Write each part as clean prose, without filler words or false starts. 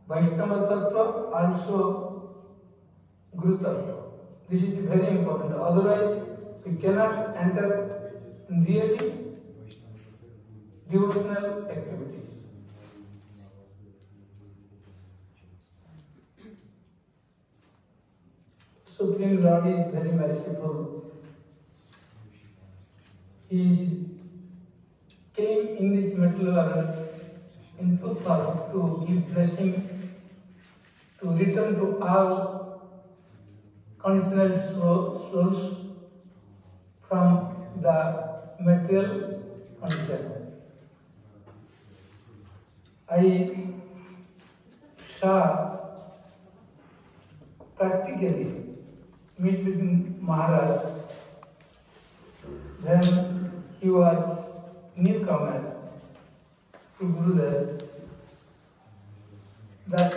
Vaishnava Tattva, also Guru Tattva. This is very important. Otherwise, we cannot enter in really devotional activities. Supreme Lord is very merciful. He came in this material world in two forms to give blessing, to return to all conditional souls from the material condition. I saw practically meet with Maharaj when he was newcomer to Gurudev. That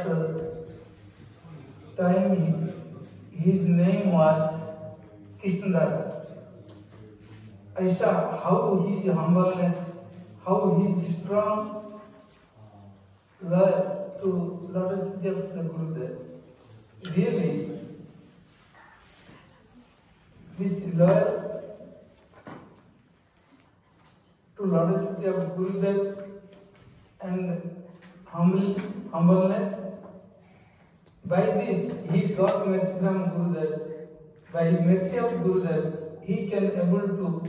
time his name was Krishnadas. I saw how his humbleness, how his strong love to Lotus feet of the Gurudev. Really, this love to Lotus feet of Gurudev and humbleness, by this he got mercy from Gurudev. By mercy of Gurudev, he can able to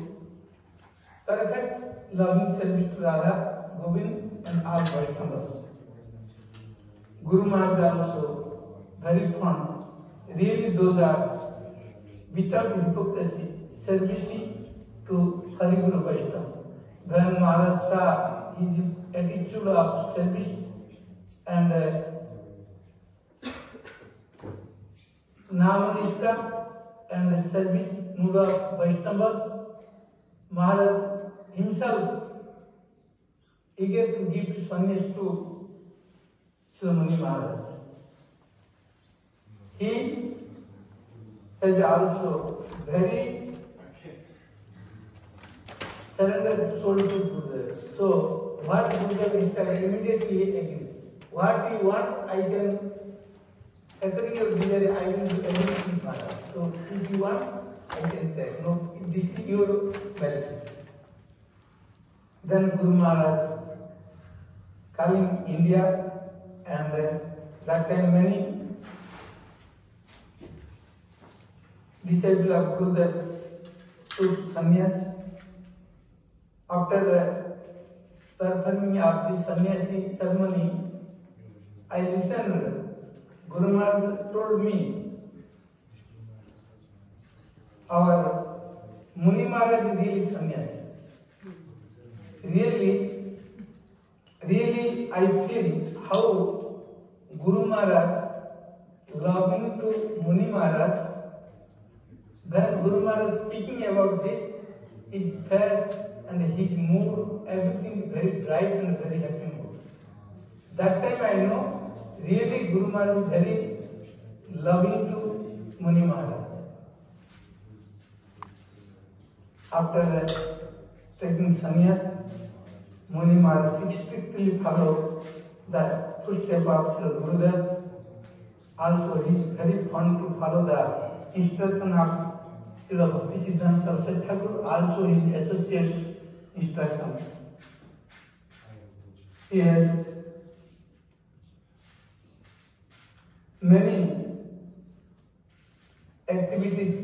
perfect loving service to Radha, Govind and all Vaishnavas. Guru Maharaj also very fond. Really those are without hypocrisy, servicing to Hari Guru Vaishnava. When Maharaj saw his attitude of service and Namanishta and the service mood of Vaishnavas, Maharaj himself eager to give sannyas to Muni Maharaj. He is also very surrendered soul to Gurudev. So what Gurudev instructed, immediately agree. What you want, I can, according to your desire, I will do everything, Maharaj. So if you want, I can take. No, this is your mercy. Then Guru Maharaj calling India, and that time many disciples of Gurudev took sannyas. After performing of the sannyasi ceremony, I listened. Guru Maharaj told me, our Muni Maharaj is really sannyasi. Really, I feel how Guru Maharaj loving to Muni Maharaj. When Guru Maharaj speaking about this, his face and his mood, everything is very bright and very happy mood. That time I know, really Guru Maharaj is very loving to Muni Maharaj. After taking sannyas, Muni Maharaj strictly followed the footsteps of Sri Gurudev. Also, he is very fond to follow the instruction of Sri Bhakti Siddhanta Saraswati Thakur, also his associates' instruction. He has many activities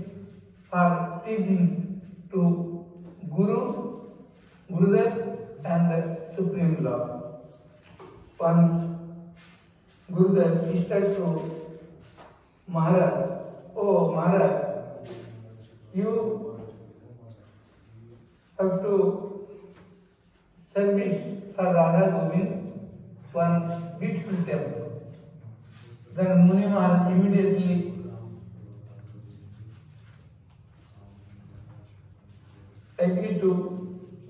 for teaching to Gurudev and the Supreme Lord. Once Gurudev instructed to Maharaj, "Oh Maharaj, you have to service for Radha Govind one beautiful temple." Then Muni Maharaj immediately agreed to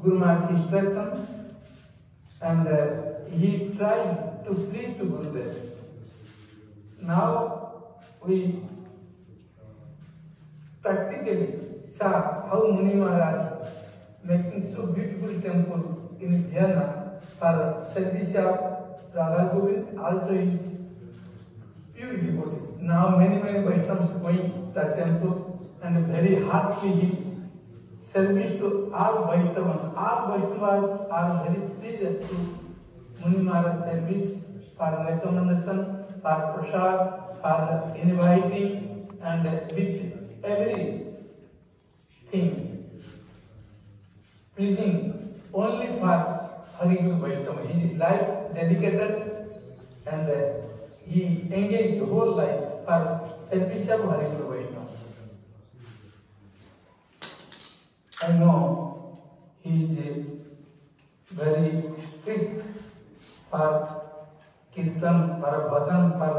Guru Maharaj's instruction, and he tried to preach to Gurudev. Now we practically saw how Muni Maharaj making so beautiful temple in Viraha for service of Radha Govind, also his devotees. Now many Vaishnavas going to that temple and very heartily he service to all Vaishnavas. All Vaishnavas are very pleased to Muni Maharaj service for recommendation, for prasad, for inviting, and with everything pleasing only for Hari Guru Vaishnava. His life dedicated and he engaged the whole life for service of Hari Guru Vaishnava. I know he is very strict for kirtan, for bhajan, for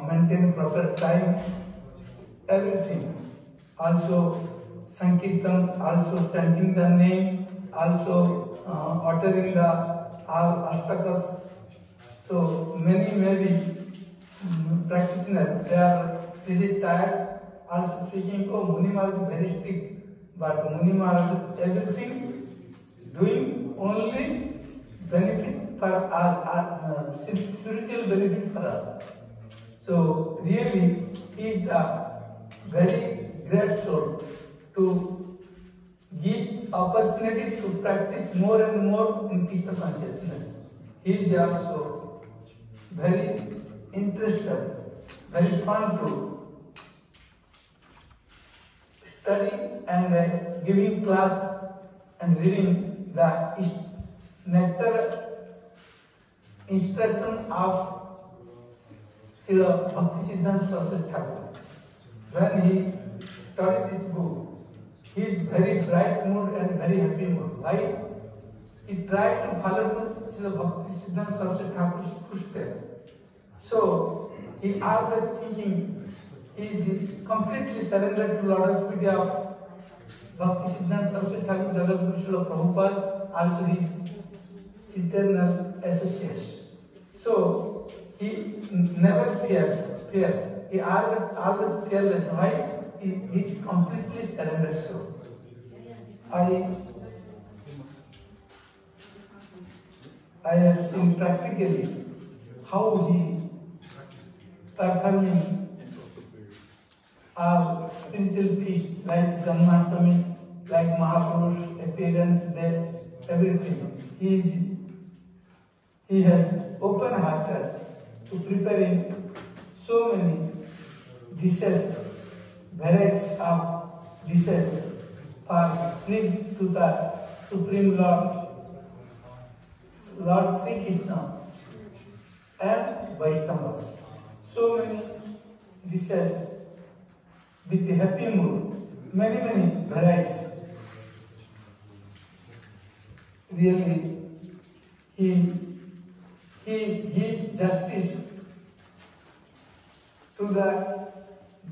maintain proper time, everything. Also sankirtan, also chanting the name, also uttering the all ashtakas. So many practitioners, they are really tired. Also speaking, oh, Muni Maharaj is very strict, but Muni Maharaj everything doing only benefit for us, spiritual benefit for us. So really, he is a very great soul to give opportunity to practice more and more in Krishna consciousness. He is also very interested, very fun to study and giving class and reading the nectar instructions of Srila Bhaktisiddhanta Saraswati Thakur. When he studied this book, he is very bright mood and very happy mood. Why? He tried to follow Srila Bhaktisiddhanta Saraswati Thakur's footsteps. So he always thinking he is completely surrendered to Lord's feet of Bhaktisiddhanta Saraswati Thakur, Jagadguru Srila Prabhupada, also his eternal associates. So he never fear. He always fearless. Why? He is completely surrendered. So I have seen practically how he performing our spiritual feast like Janmashtami, like Mahapurush appearance there, everything. He has open hearted to preparing so many dishes, varieties of dishes for please to the Supreme Lord Sri Krishna and Vaishnavas. So many dishes with a happy mood, many varieties. Really, he gives justice to the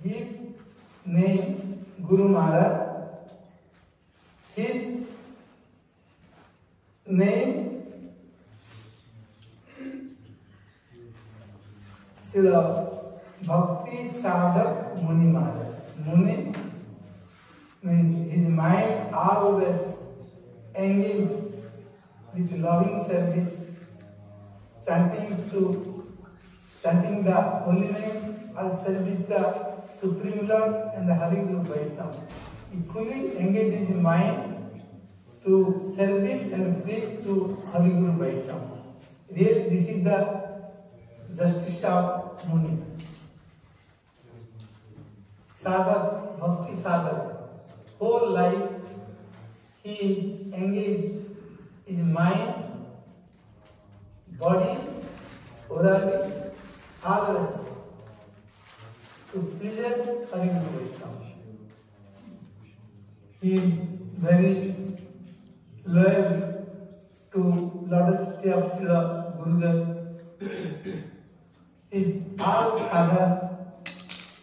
give name Guru Maharaj. His name Srila Bhakti Sadhak Muni Maharaj. Muni means his mind always engaged with loving service, chanting the holy name or service the Supreme Lord and the Hari Guru Vaishnava. He fully engages his mind to service and preach to Hari Guru Vaishnava. Really, this is the justice of Muni. Sadhak, Bhakti Sadhak, whole life he engaged his mind, body, orally, always to pleasure Hari Guru Vaishnava. He is very loyal to Lordship of Srila Gurudev. His all sadhana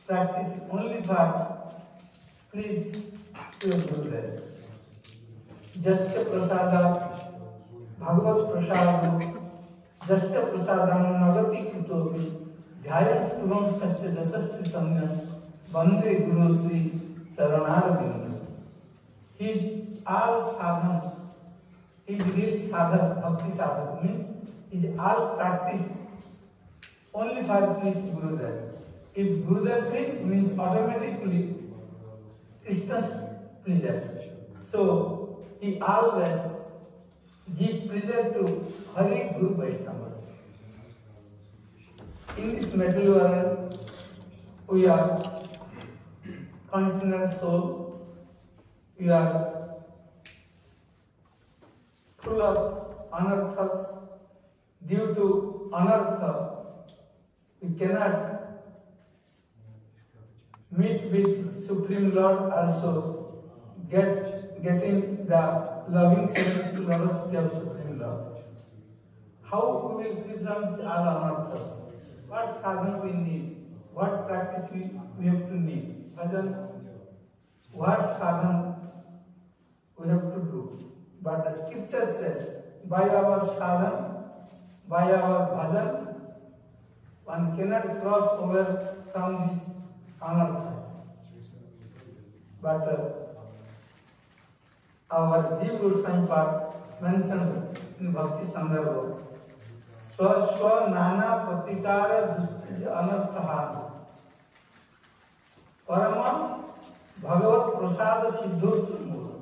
practice only for please Srila Gurudev. Jasya prasada Bhagavat prasada Jasya prasadam nagati kutopi Dhyayat tuvam tasya jasastri samya Bande Guru Sri Charanaravinda. His all sadhana, his real sadhana, bhakti sadhana means his all practice only for please Gurudev. If Gurudev please means automatically Krishna's pleasure. So he always give pleasure to Hari Guru Vaishnavas. In this material world, we are conditional soul. We are full of anarthas. Due to anartha, we cannot meet with Supreme Lord also, getting the loving service to Lord's of Supreme Lord. How we will free from all anarthas? What sadhana we need? What practice we have to need? Bhajan, what sadhana we have to do? But the scripture says, by our sadhana, by our bhajan, one cannot cross over from these anarthas. But our Jiva Goswami Park mentioned in Bhakti Sandarbha, Swa Nana Pratikara Dustij Anarthaha Parama Bhagavat Prasada Siddhochu Mula.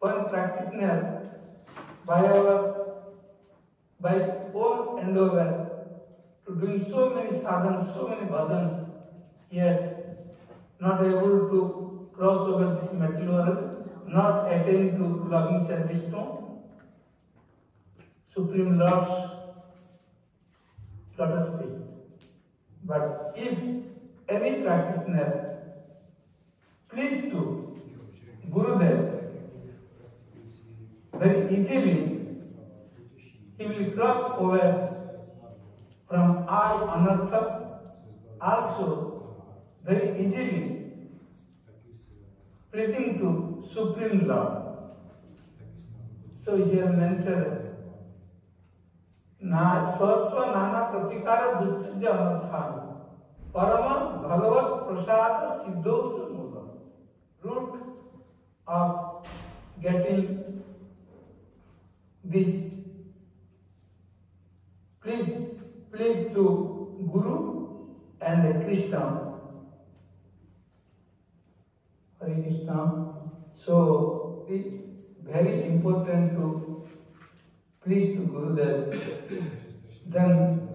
One practitioner by own endeavor to doing so many sadhans, so many bhajans, yet not able to cross over this material world, not attain to loving service to Supreme Lord's lotus feet. But if any practitioner please to Gurudev, very easily he will cross over from all anarthas, also very easily pleasing to Supreme Lord. So here mentioned, Swaswa Nana Pratikara Dustija Anarthani Parama Bhagavat Prasada Siddhochu Mula. Root of getting this please to Guru and Krishna. Hare Krishna. So it's very important to please to Gurudev. Then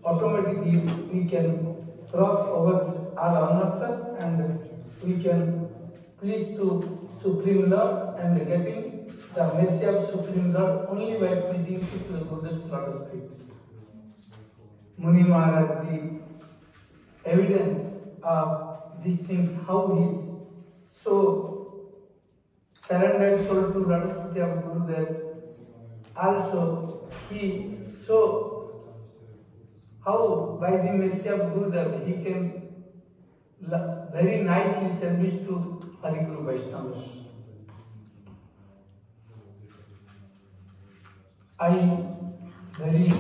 automatically we can cross over our anarthas and we can please to Supreme Lord and getting the mercy of Supreme Lord only by pleasing to the Gurudev's lotus feet. Muni Maharaj, the evidence of these things, how he is so surrendered soul to lotus feet of Gurudev. Also, he so how by the mercy of Gurudev he can very nicely service to Hari Guru Vaishnavas. I very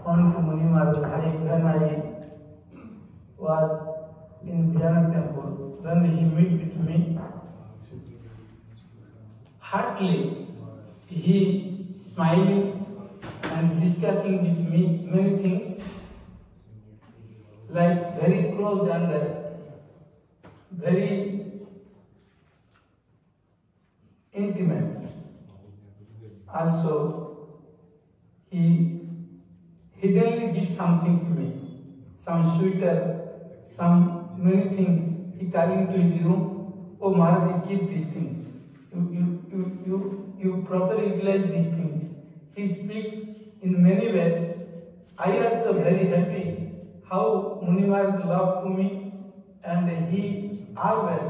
fond to Muni Maharaj. When I was in Viraha temple, when he met with me, heartily he smiling and discussing with me many things, like very close and very intimate. Also, he hiddenly gives something to me, some sweeter, some many things. He calling to his room, oh Maharaj, you keep these things. You properly utilize these things. He speaks in many ways. I also very happy how Muni Maharaj loved to me, and he always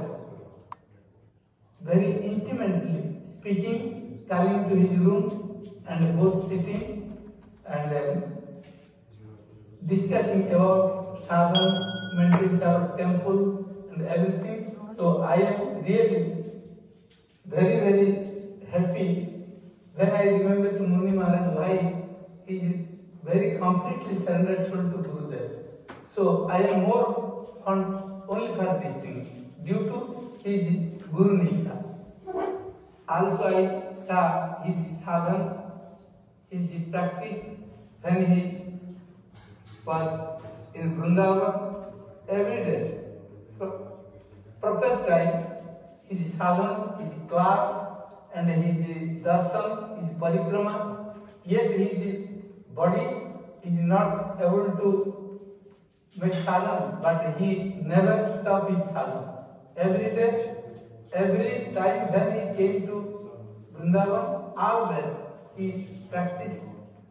very intimately speaking, calling to his room and both sitting and discussing about sadhana, maintenance of temple and everything. So I am really very happy when I remember to Muni Maharaj life. He is very completely surrendered soul to Gurudev. So I am more fond only for these things due to his Guru Nishtha. Also I saw his sadhana, his practice when he was in Vrindavan every day. Proper time, his sadhana, his class, and his darshan, his parikrama, yet his body is not able to make sadhana, but he never stopped his sadhana. Every day, every time when he came to Vrindavan, always he practiced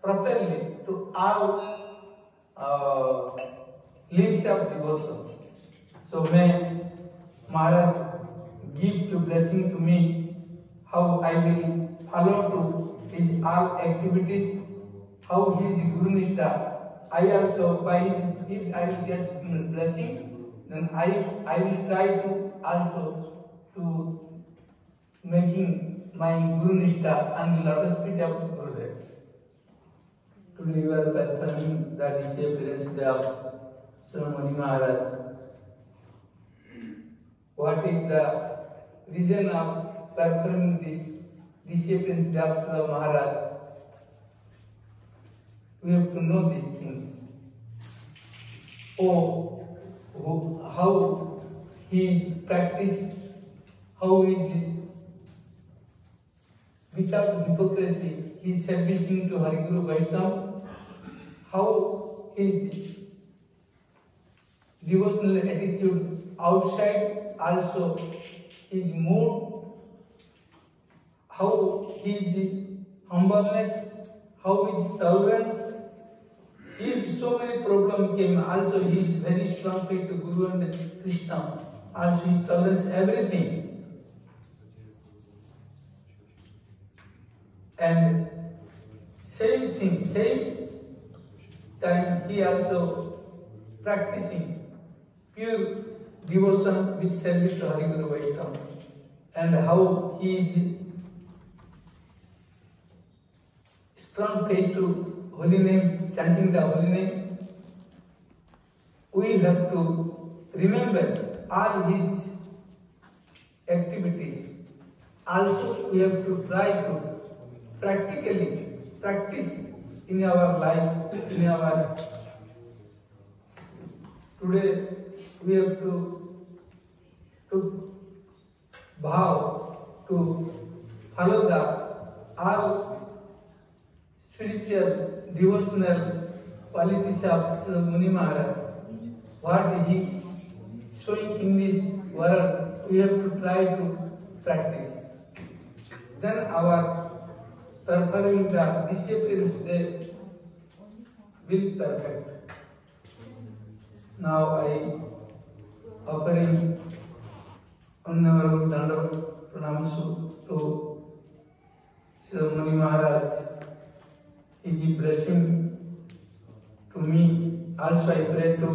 properly to all limbs of devotion. So may Maharaj gives the blessing to me how I will follow to his all activities, how he is Guru Nishtha. I also, by if I will get blessing, then I will try to also to making my Guru Nishtha and the lotus feet of Gurudev. Today you are performing the disappearance day of Muni Maharaj. What is the reason of performing this disappearance day of Maharaj? We have to know these things. How he is practiced, how is without hypocrisy he is servicing to Hari Guru Vaishnava, how his devotional attitude outside also his mood, how his humbleness, how his tolerance. If so many problems came, also he is very strong faith to Guru and Krishna. Also he tolerates everything. And same thing, same time he also practicing pure devotion with service to Hari Guru Vaishnava. And how he is strong faith to holy name, chanting the holy name. We have to remember all his activities. Also, we have to try to practically practice in our life, in our today. We have to vow to follow the all spiritual devotional qualities of Sri Muni Maharaj. What he showing in this world, we have to try to practice. Then our performing the disappearance day will perfect. Now I offering honorable Dandavat Pranams to Sri Muni Maharaj. He give blessing to me. Also I pray to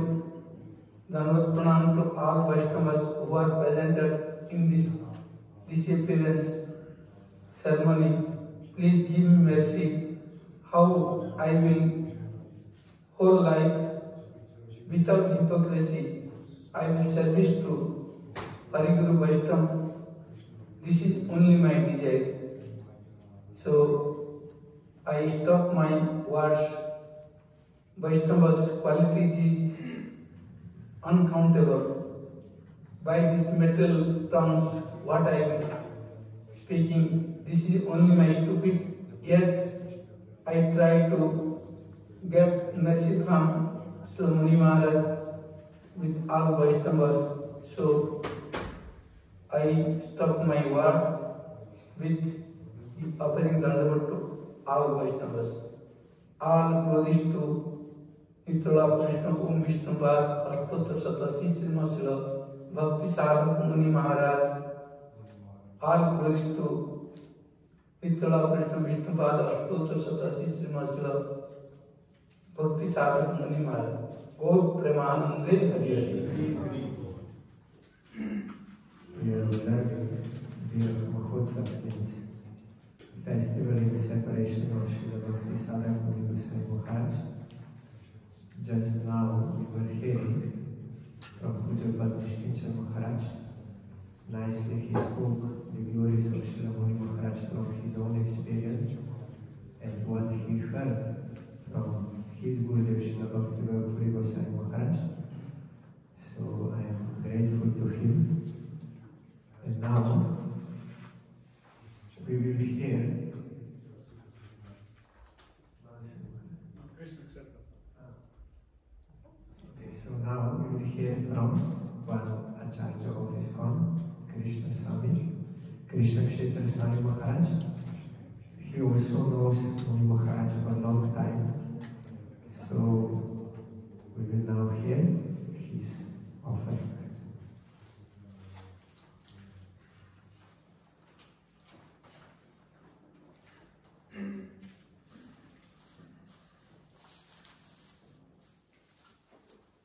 Dandavat Pranam to all Vaishnavas who are presented in this disappearance ceremony. Please give me mercy how I will whole life without hypocrisy I will service to Hari Guru Vaishnava. This is only my desire. So I stop my words. Vaishnava's qualities is uncountable. By this metal tongues, what I am speaking, this is only my stupid. Yet I try to get mercy from Sri Muni Maharaj with all Vaishnavas. So I stop my word with offering Dandavat to all Vaishnavas. All glories to Nitya Krishna Om Vishnu Pad Ashtotra Satasi Srimad Bhakti Sadhak Muni Maharaj. All glories to Nitya Krishna Vishnu Pad Ashtotra Satasi Srimad Bhakti Sadhak Muni Maharaj. Gaur Premanande Hari Hari. We are observing the Mahotsav means festival in the separation of Srila Bhakti Sadhak Muni Maharaj. Just now we were hearing from Pujapad Vishnu Maharaj. Nicely he spoke the glories of Srila Muni Maharaj from his own experience and what he heard from his Gurudev Srila Bhakti hear from one Acharya of ISKCON, Krishna Swami, Krishna Kshetra Swami Maharaj. He also knows Muni Maharaj for a long time, so we will now hear his offering.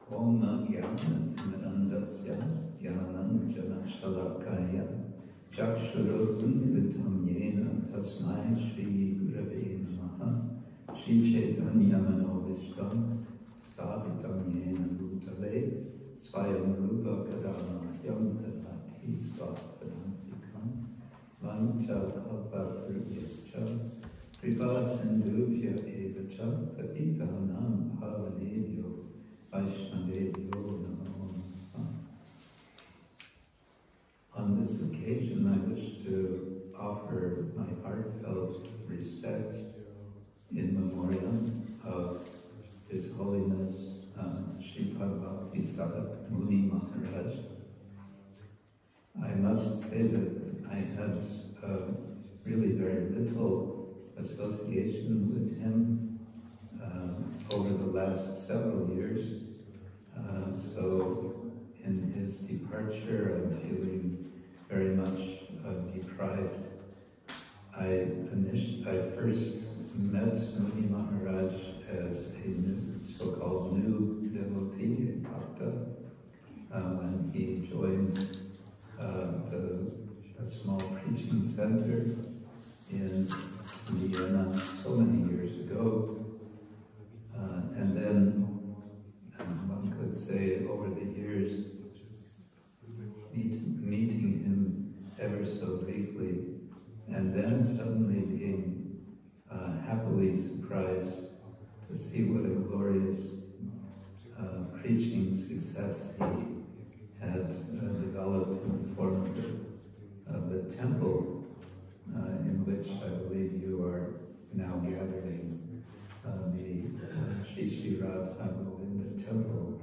Om Jnana-Timirandasya Jnana-Shalakaya Chakshura-Unmilitam Yena Tasmai Shri Gurave Namaha Shri Chaitanya Manovistam Sthapitam Yena Bhutale Swayam Rupa Kadamahyam Tadati Svapadantikam Vancha Kalpa-Prubhyascha Kripa Sindhubhya Evacha Patitanam Bhavanebhyo On this occasion, I wish to offer my heartfelt respects in memoriam of His Holiness Sripad Bhakti Sadak Muni Maharaj. I must say that I had really very little association with him over the last several years. So in his departure, I'm feeling very much deprived. I first met Muni Maharaj as a so-called new devotee, Bhakta, when he joined a small preaching center in Vienna so many years ago. And then one could say over the years, meeting him ever so briefly, and then suddenly being happily surprised to see what a glorious preaching success he had developed in the form of the temple in which I believe you are now gathering. The Shri Radha Govinda temple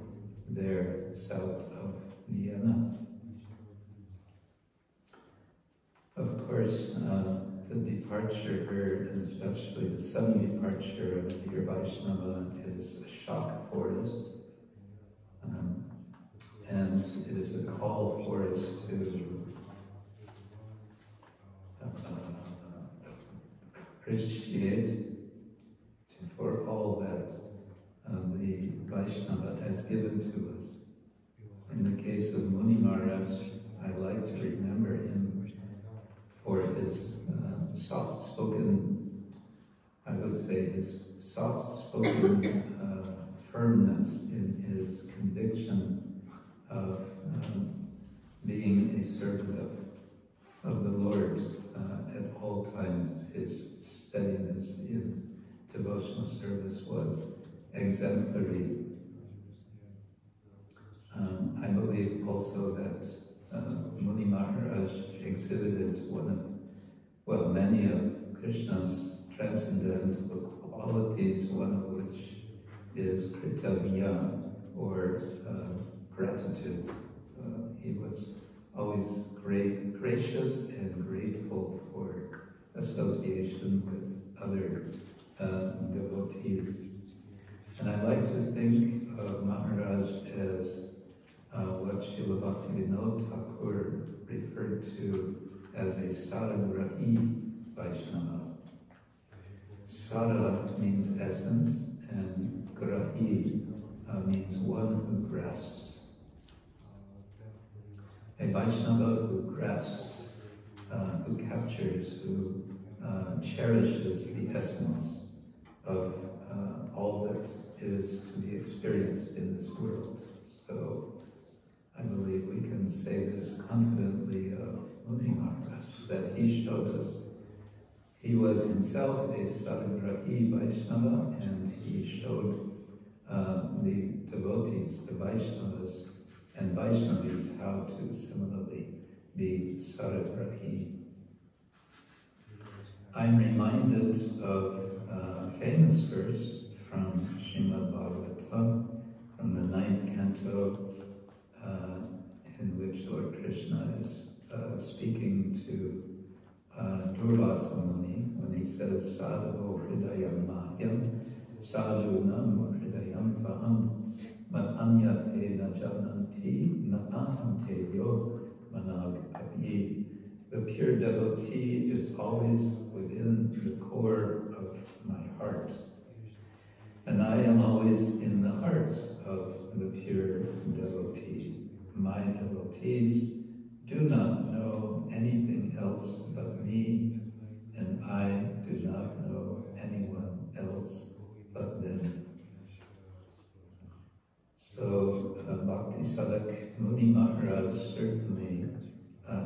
there south of Vienna. Of course, the departure, and especially the sudden departure of the dear Vaishnava, is a shock for us. And it is a call for us to appreciate for all that the Vaishnava has given to us. In the case of Muni Maharaj, I like to remember him for his soft-spoken, I would say his soft-spoken firmness in his conviction of being a servant of the Lord at all times. His steadiness in devotional service was exemplary. I believe also that Muni Maharaj exhibited many of Krishna's transcendental qualities, one of which is kritavya, or gratitude. He was always gracious and grateful for association with other devotees. And I like to think of Maharaj as what Srila Bhaktivinoda Thakur referred to as a Saragrahi Vaishnava. Sara means essence, and Grahi means one who grasps. A Vaishnava who grasps, who captures, who cherishes the essence of all that is to be experienced in this world. So I believe we can say this confidently of Muni Maharaj, that he showed us. He was himself a Saragrahi Vaishnava, and he showed the devotees, the Vaishnavas and Vaishnavis, how to similarly be Saragrahi. I'm reminded of a famous verse from Srimad Bhagavatam, from the 9th canto, in which Lord Krishna is speaking to Durvasa Muni when he says, Sadhavo hridayam mahyam, sadhunam hridayam tvaham, man anyate na jananti, na aham te yo manag abhi. The pure devotee is always within the core of my heart. And I am always in the heart of the pure devotee. My devotees do not know anything else but me, and I do not know anyone else but them. So Bhakti Sadhak Muni Maharaj certainly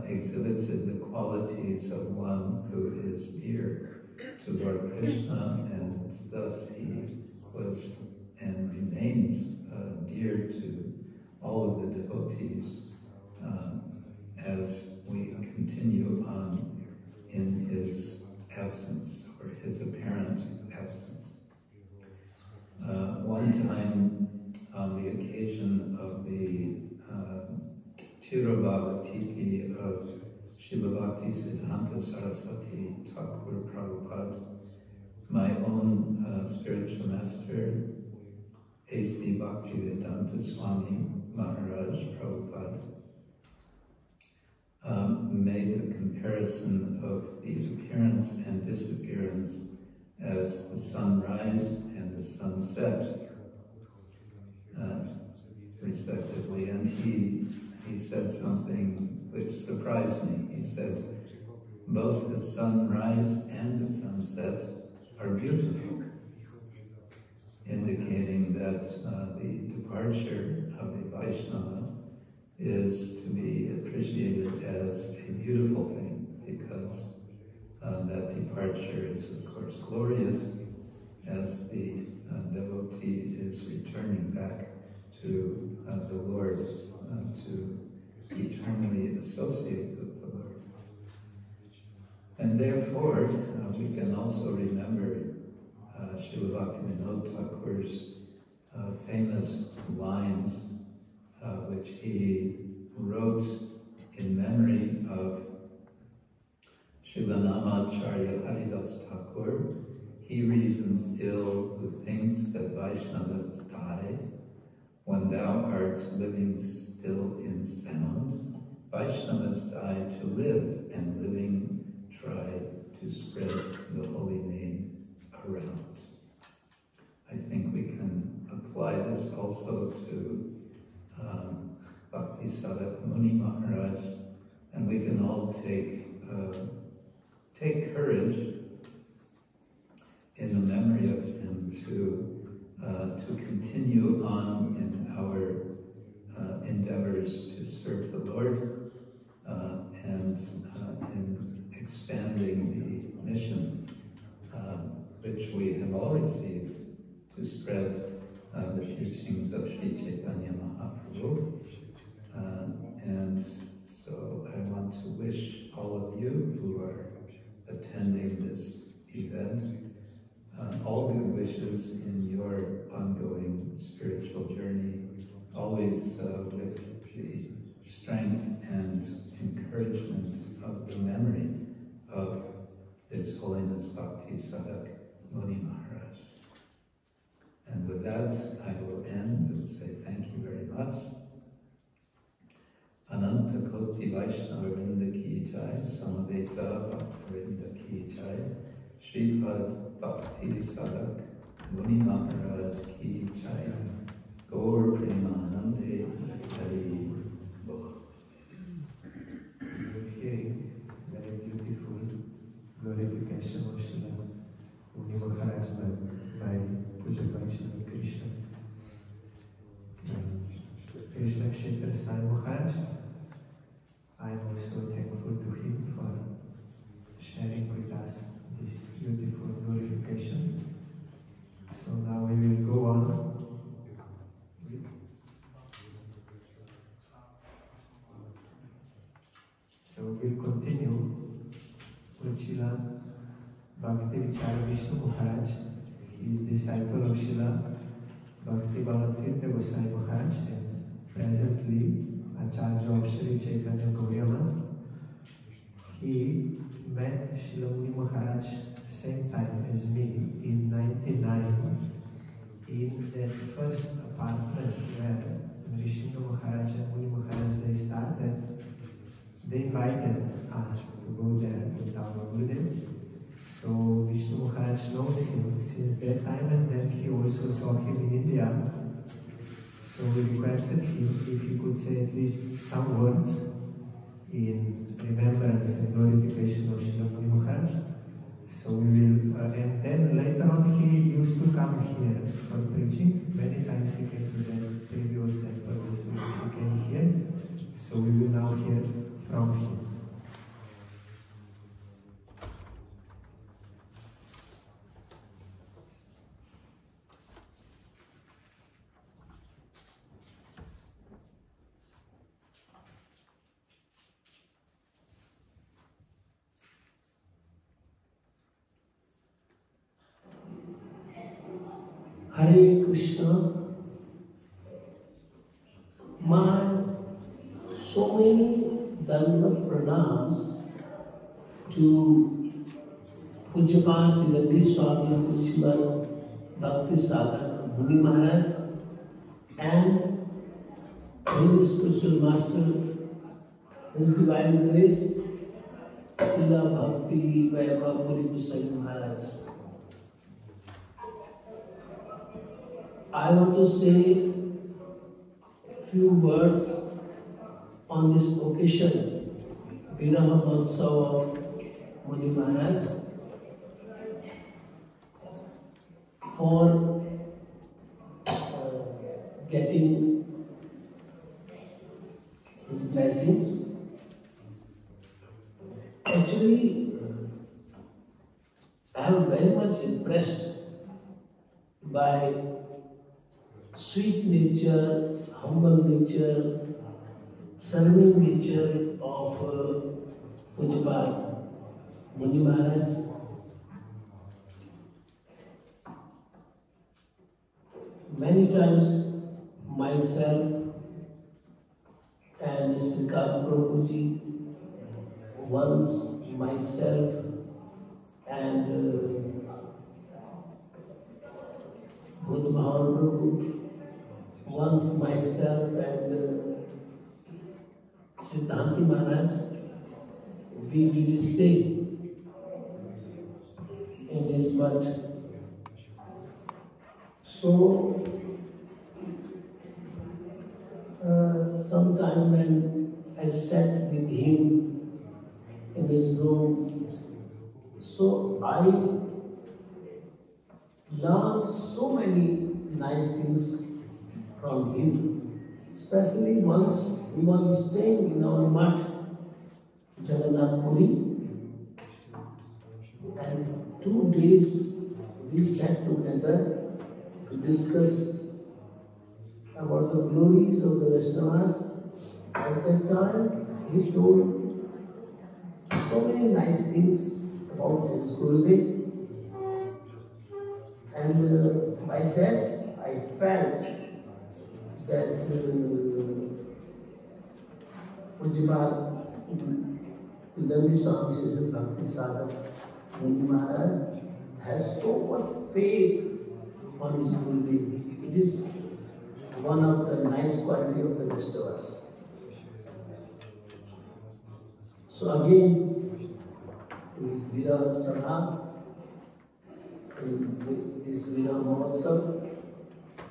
exhibited the qualities of one who is dear to Lord Krishna, and thus he was and remains dear to all of the devotees as we continue on in his absence, or his apparent absence. One time, on the occasion of the Tirabhavatiti of Srila Bhakti Siddhanta Saraswati Thakur Prabhupada, my own spiritual master, A.C. Bhaktivedanta Swami Maharaj Prabhupada, made a comparison of the appearance and disappearance as the sunrise and the sunset, respectively. And he said something which surprised me. He said, both the sunrise and the sunset are beautiful, indicating that the departure of a Vaishnava is to be appreciated as a beautiful thing, because that departure is, of course, glorious, as the devotee is returning back to the Lord, to eternally associate with the Lord. And therefore, we can also remember Srila Bhaktivinoda Thakur's famous lines, which he wrote in memory of Srila Namacharya Haridas Thakur. He reasons ill who thinks that Vaishnavas die when thou art living still in sound. Vaishnavas die to live, and living try to spread the holy name around. I think we can apply this also to Bhakti Sadhak Muni Maharaj, and we can all take courage in the memory of him to continue on in our endeavors to serve the Lord and in expanding the mission which we have all received, to spread the teachings of Sri Chaitanya Mahaprabhu. And so I want to wish all of you who are attending this event all good wishes in your ongoing spiritual journey, always with the strength and encouragement of the memory of His Holiness Bhakti Sadhak Muni Maharaj. And with that, I will end and say thank you very much. Ananta Koti Vaishnava Vrinda Ki Jai, Samaveta Bhakta Vrinda Ki Jai, Shripad Bhakti Sadhak Muni Maharaj Ki Jai, Gaur Premanande Hari Bol. We're hearing very beautiful glorification of Srila Muni Maharaj by Pujapachini Krishna. Krishna Kshetra Sai Maharaj, I am also thankful to him for sharing with us this beautiful glorification. So now we will go on. So we'll continue with Srila Bhakti Vichara Vishnu Maharaj. He is disciple of Srila Bhakti Balatirtha Gosai Maharaj, and presently Acharya of Sri Chaitanya Gauriyamat. He met Srila Muni Maharaj same time as me in 99 in that first apartment where Nrishinga Maharaj and Muni Maharaj they started. They invited us to go there with our Gurudev. So Vishnu Maharaj knows him since that time, and then he also saw him in India. So we requested him if he could say at least some words in remembrance and glorification of Srila Muni Maharaj. So we will, and then later on he used to come here for preaching. Many times he came to the previous temple, so he came here. So we will now hear from him. Hare Krishna. My so many Dhanva pranams to Pujapati Gandhi Swami Sri Bhakti Sadhak Muni Maharaj and his spiritual master, His Divine Grace, Srila Bhakti Viraha Muni Goswami Maharaj. I want to say few words on this occasion, Viraha Mahotsav of Muni Maharaj, for getting his blessings. Actually, I am very much impressed by sweet nature, humble nature, serving nature of Pujapati Muni Maharaj. Many times myself and Srikant Prabhuji, once myself and Buddha Maharaj, once myself and Siddhanti Maharaj, we did stay in his mutt. So, sometime when I sat with him in his room, so I learned so many nice things from him. Especially once he was staying in our mutt, Jagannath Puri, and 2 days we sat together to discuss about the glories of the Vaishnavas. At that time, he told so many nice things about his Gurudev, and by that I felt that Pujapati Gandhi Swami Sri Bhakti Sadhak Muni Maharaj has so much faith on his Gurudev. It is one of the nice quality of the Vaishnavas. So again, it is Viraha Sabha, in this Viraha Mahotsav,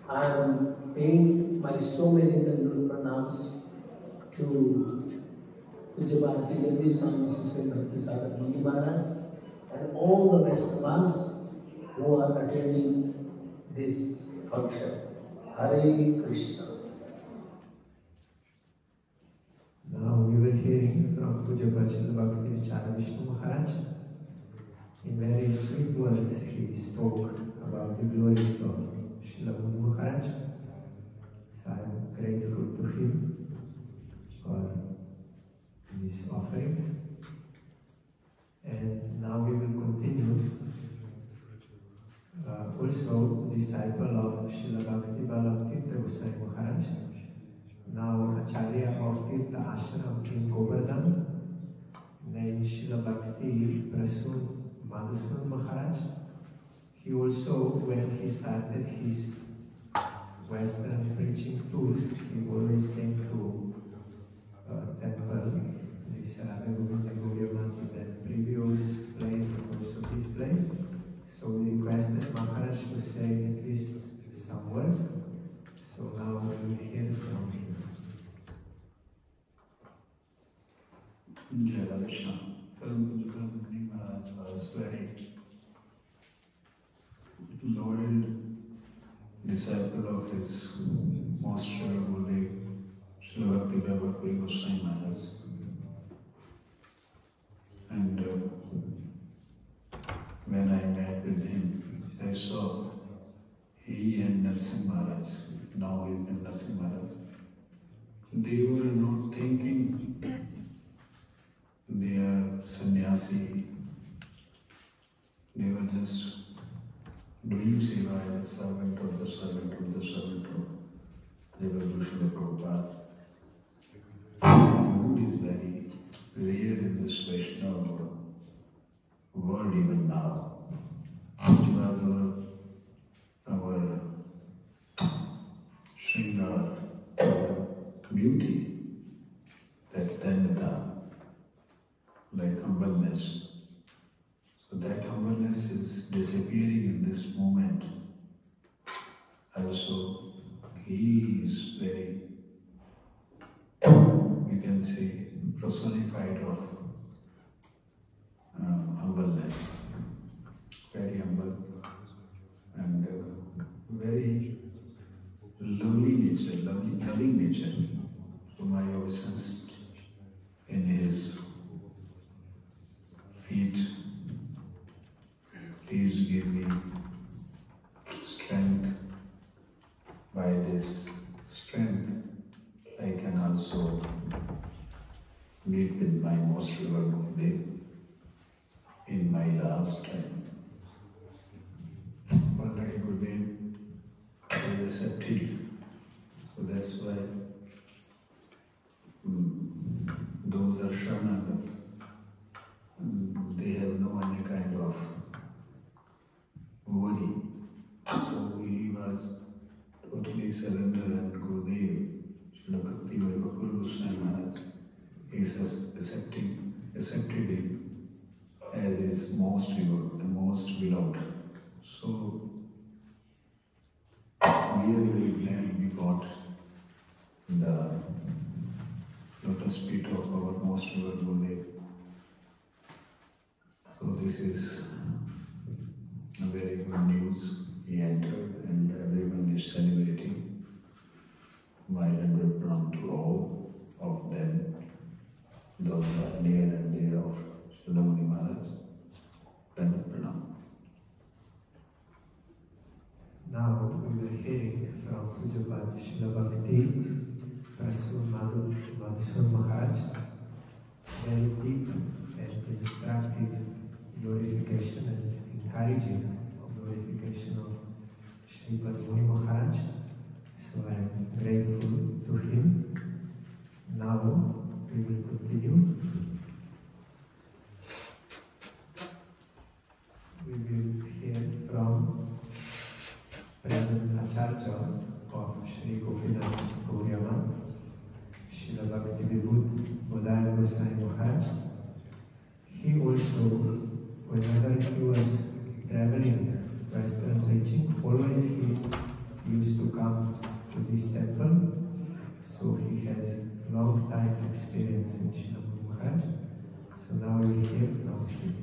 I am paying my so many Dandavat pranams to Pujapati Gandhi Swami Sri Bhakti Sadhak Muni Maharaj and all the Vaishnavas who are attending this function. Hare Krishna. Now we were hearing from Pujapati Bhakti Vichara Vishnu Maharaj. In very sweet words he spoke about the glories of Srila Muni Maharaj. So I am grateful to him for this offering. And now we will continue. Also disciple of Srila Bhakti Ballabh Tirtha Goswami Maharaj. Now Acharya of Tirtha Ashram in Govardhan, named Srila Bhakti Prasun Madhusudan Maharaj. He also, when he started his Western preaching tours, he always came to temple, this Radha Govinda Gauriamat in that previous place and also this place. So we requested Maharaj to say at least some words. So now we will hear from him. Jai Radha. Muni Maharaj was very loyal disciple of his most revered Gurudev, Srila Bhakti Viraha Goswami Maharaj. And when I met with him, I saw he and Narsingh Maharaj, now he is Narsingh Maharaj, they were not thinking they are sannyasi, they were just doing seva as a servant of the servant of the servant of Jagad Srila Prabhupada. Mood is very rare in this Vaishnava world even now. Which was our Shringar, our beauty, that Dhamita, like humbleness. So that humbleness is disappearing in this moment. Also, he is very, we can say, personified of humbleness. Very humble and very lovely nature, loving nature. So my obeisance in his feet. Please give me strength. By this strength, I can also meet with my most revered Gurudev in my last time. Already Gurudev is accepted. So that's why those are Sharanagat. They have no any kind of worry. So he was totally surrendered, and Gurudev, Srila Bhakti Viraha Goswami Maharaj, is accepted him as his most revered, most beloved. So we are very glad we got the lotus feet of our most revered Gurudev. So this is a very good news. He entered and everyone is celebrating. My hundred pranam to all of them, those who are near and dear of Srila Muni Maharaj. Hundred pranam. Now we will hear from Pujapad Srila Bhakti Prasun Madhusudan Maharaj, very deep and instructive glorification and encouraging glorification of Sripad Muni Maharaj. So I am grateful to him. Now we will continue. We will hear from present Acharya of Sri Gopinath Gauriamat, Srila Bhakti Vibhuti Bodhaya Goswami Maharaj. He also, whenever he was traveling Western preaching, always he used to come to this temple. So he has long time experience in Srila Muni Maharaj. So now we will hear from him.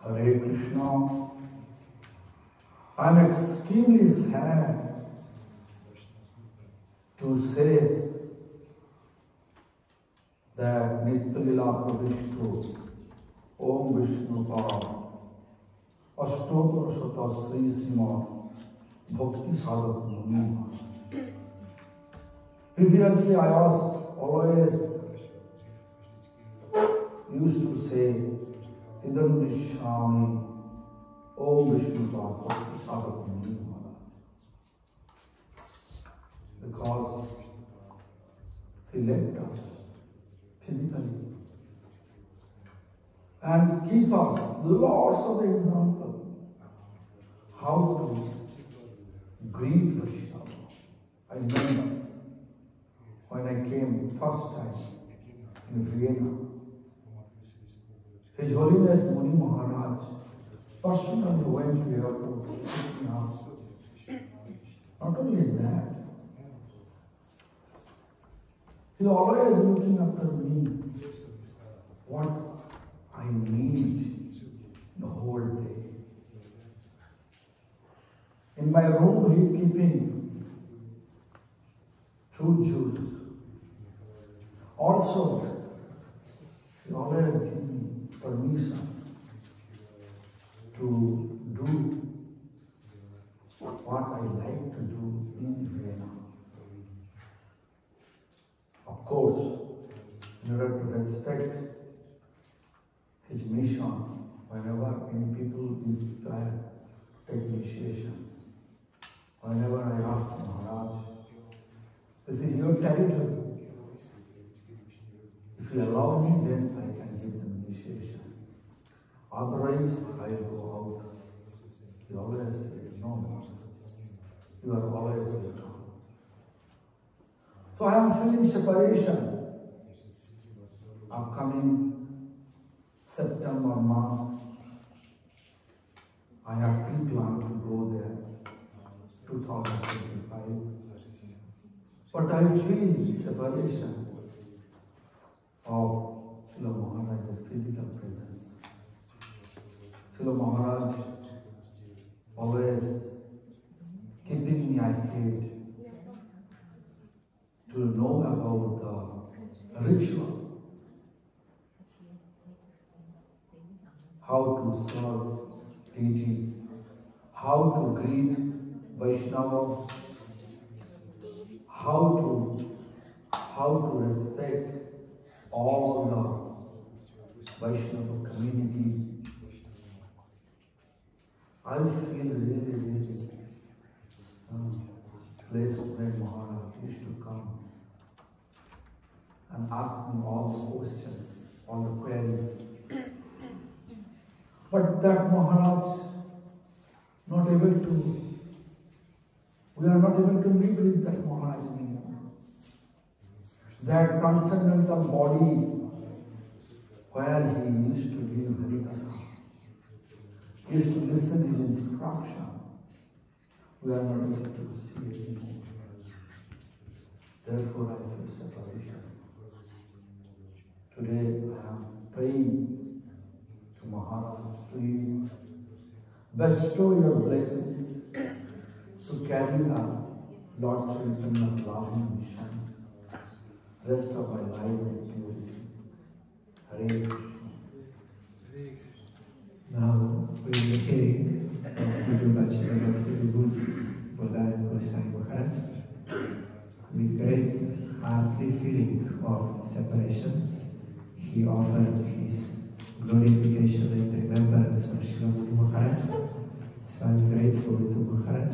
Hare Krishna. I am extremely sad to say that Nitya-lila Pravishtu Om Vishnu Pad Ashtotra Shata Sri Srimad Bhakti Sadhak Muni. Previously I was always used to say Tidam Nishami Om Vishnu Pad Bhakti Sadhak Muni Maharaj. because he left us physically and keep us lots of example how to greet Vaishnava. I remember when I came first time in Vienna, His Holiness Muni Maharaj personally went to airport to pick me up. Not only that, he always looking after me, what I need the whole day. In my room, he is keeping fruit juice. Also, he always gives me permission to do what I like to do in Vienna. Of course, in order to respect his mission, whenever any people inspire, take initiation. Whenever I ask Maharaj, this is your territory. If you allow me, then I can give them initiation. Otherwise, I go out. He always says, no, you are always welcome. So I am feeling separation. Upcoming September month, I have pre-planned to go there, 2025. But I feel separation of Srila Maharaj's physical presence. Srila Maharaj always keeping me ahead to know about the ritual, how to serve deities, how to greet Vaishnavas, how to respect all the Vaishnava communities. I feel really place where Maharaj used to come and ask me all the questions, all the queries. But that Maharaj we are not able to meet with that Maharaj anymore. That transcendental body where he used to give Harikatha, he used to listen to his instruction. We are not able to see it anymore. Therefore I feel separation. Today I am praying to Maharaj, please bestow your blessings to carry the Lord Chaitanya's loving mission. Rest of my life with purity. Hare Krishna. Now we will hear Guru Bachara Bodhana Goswami Maharaj with great heartly feeling of separation. He offered his glorification and remembrance of Srila Muni Maharaj. So I'm grateful to Maharaj.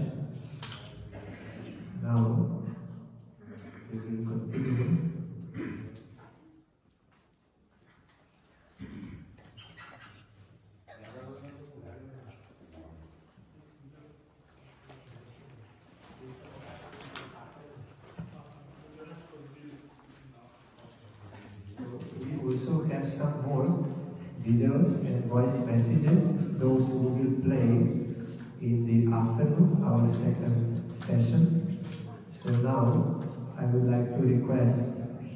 Now we will continue. Also have some more videos and voice messages. Those who will play in the afternoon, our second session. So now I would like to request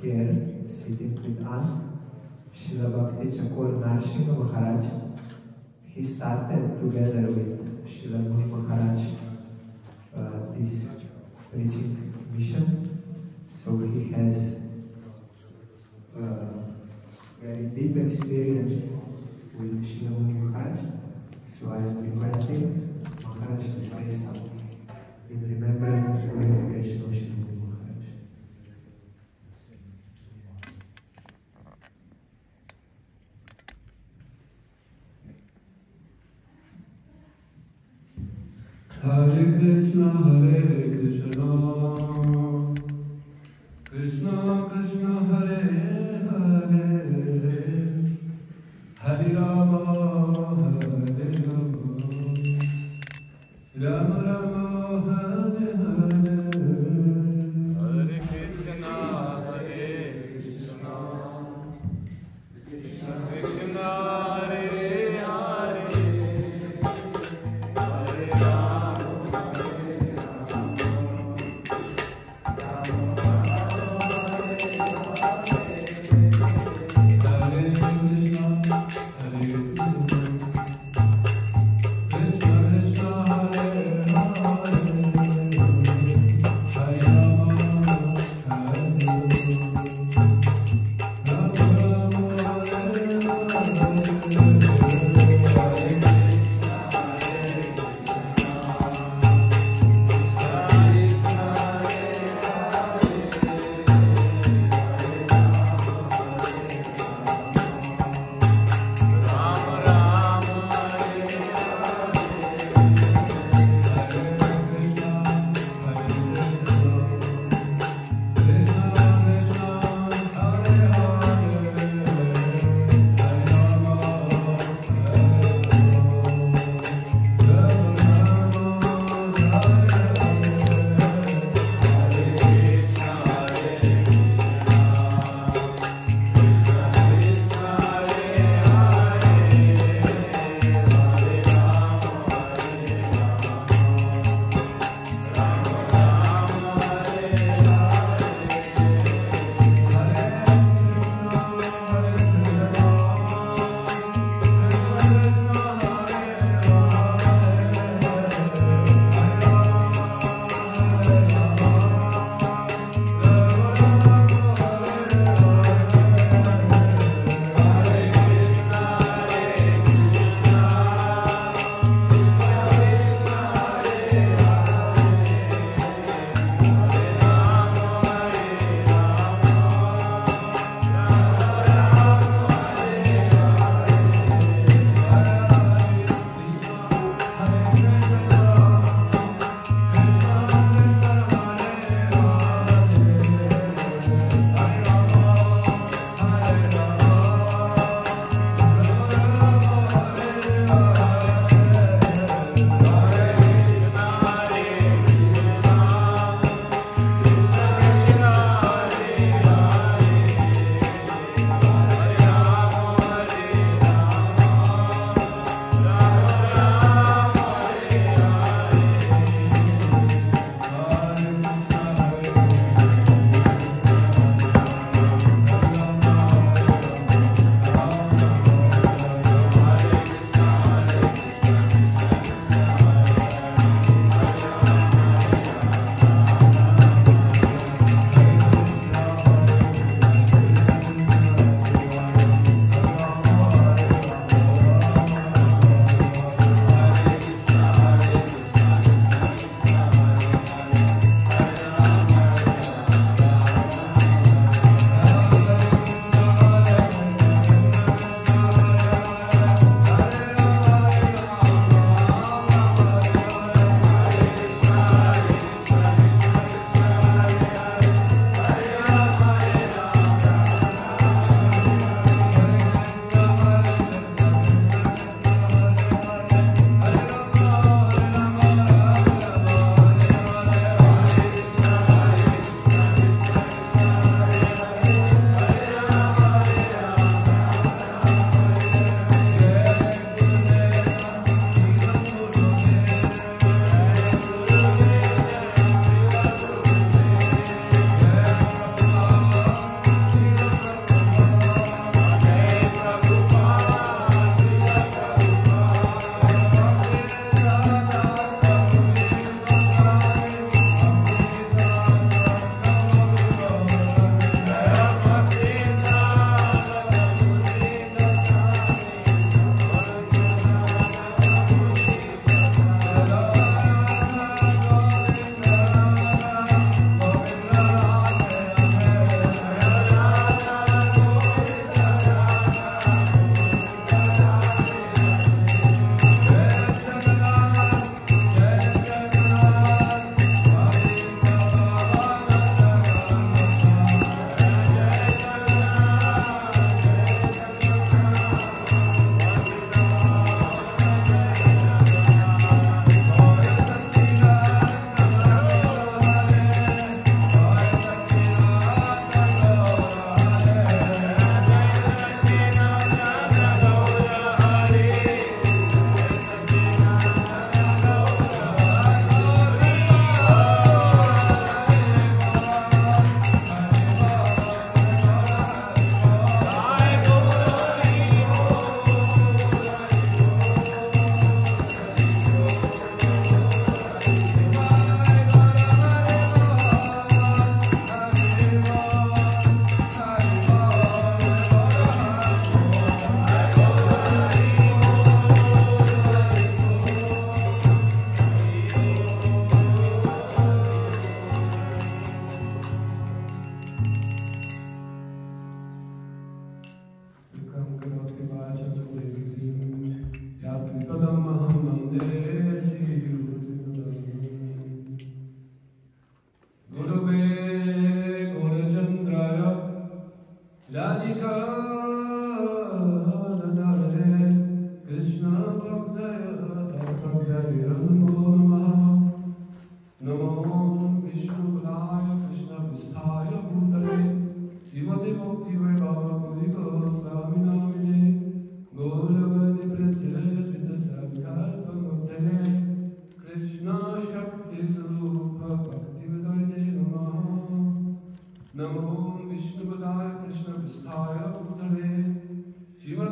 here, sitting with us, Srila Bhakti Chakur Narsimha Maharaj. He started together with Srila Muni Maharaj this preaching mission. So he has very deep experience with Srila Muni Maharaj. So I am requesting Maharaj to say something in remembrance and glorification of Srila Muni Maharaj. Hare Krishna, Krishna Krishna Hare Hare Hare Rama Hare Rama Rama Rama Hare Hare Hare Krishna Hare Krishna Krishna Krishna Hare Hare Hare Rama Hare Rama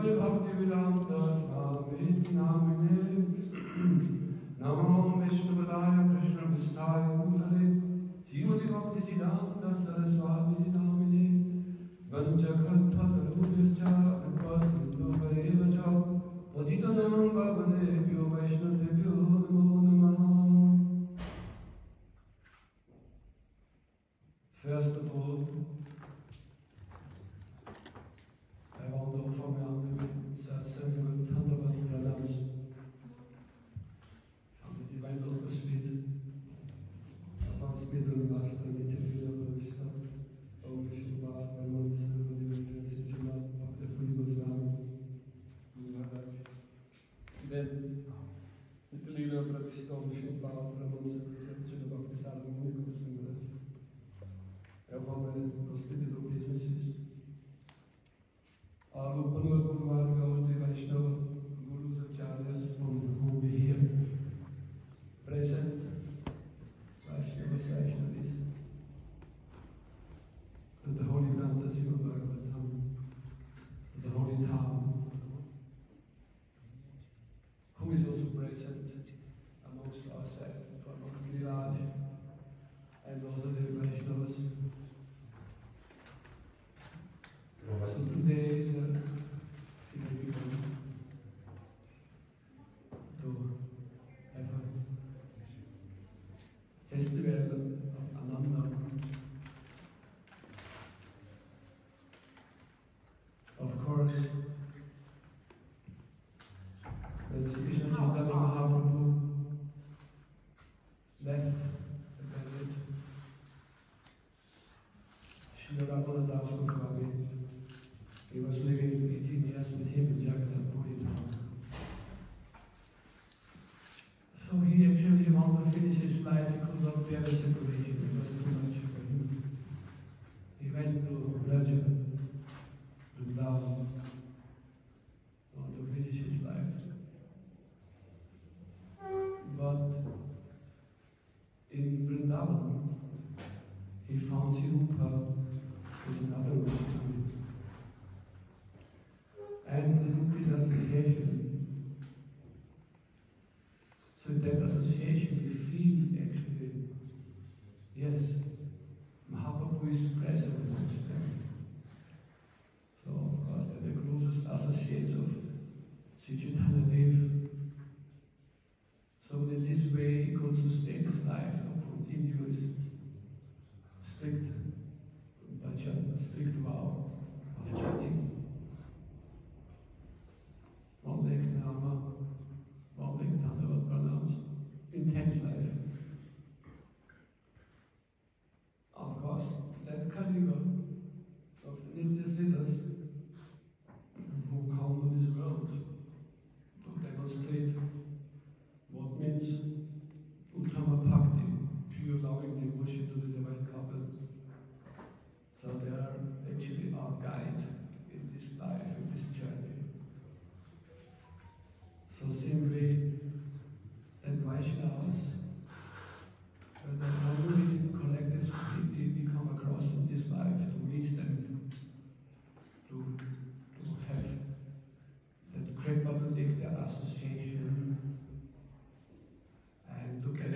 Srimati Bhaktivedanta Swami Namine Namo Vishnupadaya Krishna Vistaya Bhutale Srimati Bhaktivedanta Saraswati Namine Vanchakalpatarubhyascha Kripa Sindhu Varevacha Patitanam Pavanebhyo Vaishnavebhyo Namo Namaha. First of all, I want to offer my satsang with Thandavat pranams on the Divine Lotus feet of our spiritual master, Nityavira Vishnu, Om Vishnu Maharaj, Sarvadeva Sisima, Bhakti Goswami, Maharaj. Then, the leader of Vishnu Vishnu Maharaj, Srila Bhakti Sarvadeva Muni Maharaj. Van mijn prostitied op deze is. Aropanwa Guruvada Gaudi Vaishnava Gurus Acharyas from whom we hear present Vaishnavis to the Holy Grantha Srimad Bhagavatam, to the Holy Dham, who is also present amongst ourselves from Viraha and also the Vaishnavas. So today is significant to have a festival of Ananda. Of course, when Sri Krishna Chaitanya Mahaprabhu left the planet, Srila Raghunath Goswami, he was living 18 years with him in Jagannath Puri. So he actually wanted to finish his life, he could not bear the separation, it was too much for him. He went to Braja, Vrindavan, wanted to finish his life. But in Vrindavan, he found Sirupa with another Goswami. And the book is association. So in that association we feel actually, yes, Mahaprabhu is present amongst them. So of course they're the closest associates of Sri Chaitanya Dev. So in this way he could sustain his life and continue his strict bhajan, strict vow of chanting. One leg Nama, one leg Thandavat pranams, intense life. Of course, that Kali-yuga of the Nitya Siddhas who come to this world to demonstrate what means Uttama Bhakti, pure loving devotion to the Divine Couple. So they are actually our guide in this life, in this journey. So simply that Vaishnavas, when they normally didn't collect this pity we come across in this life, to reach them, to have that kripa to take their association and to get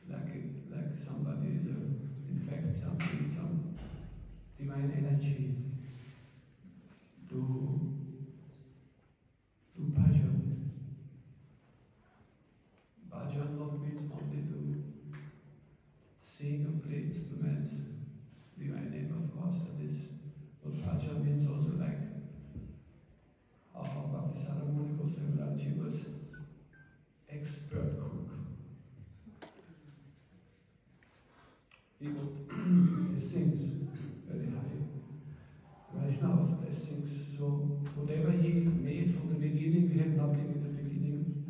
like somebody is in fact something, some divine energy to bhajan. Bhajan not means only to sing or play instruments, divine name of course, that is what bhajan means also, like our Bhakti Muni Maharaj, he was expert cook. He would sings very high. Vaishnavas blessings. So whatever he made from the beginning, we had nothing in the beginning,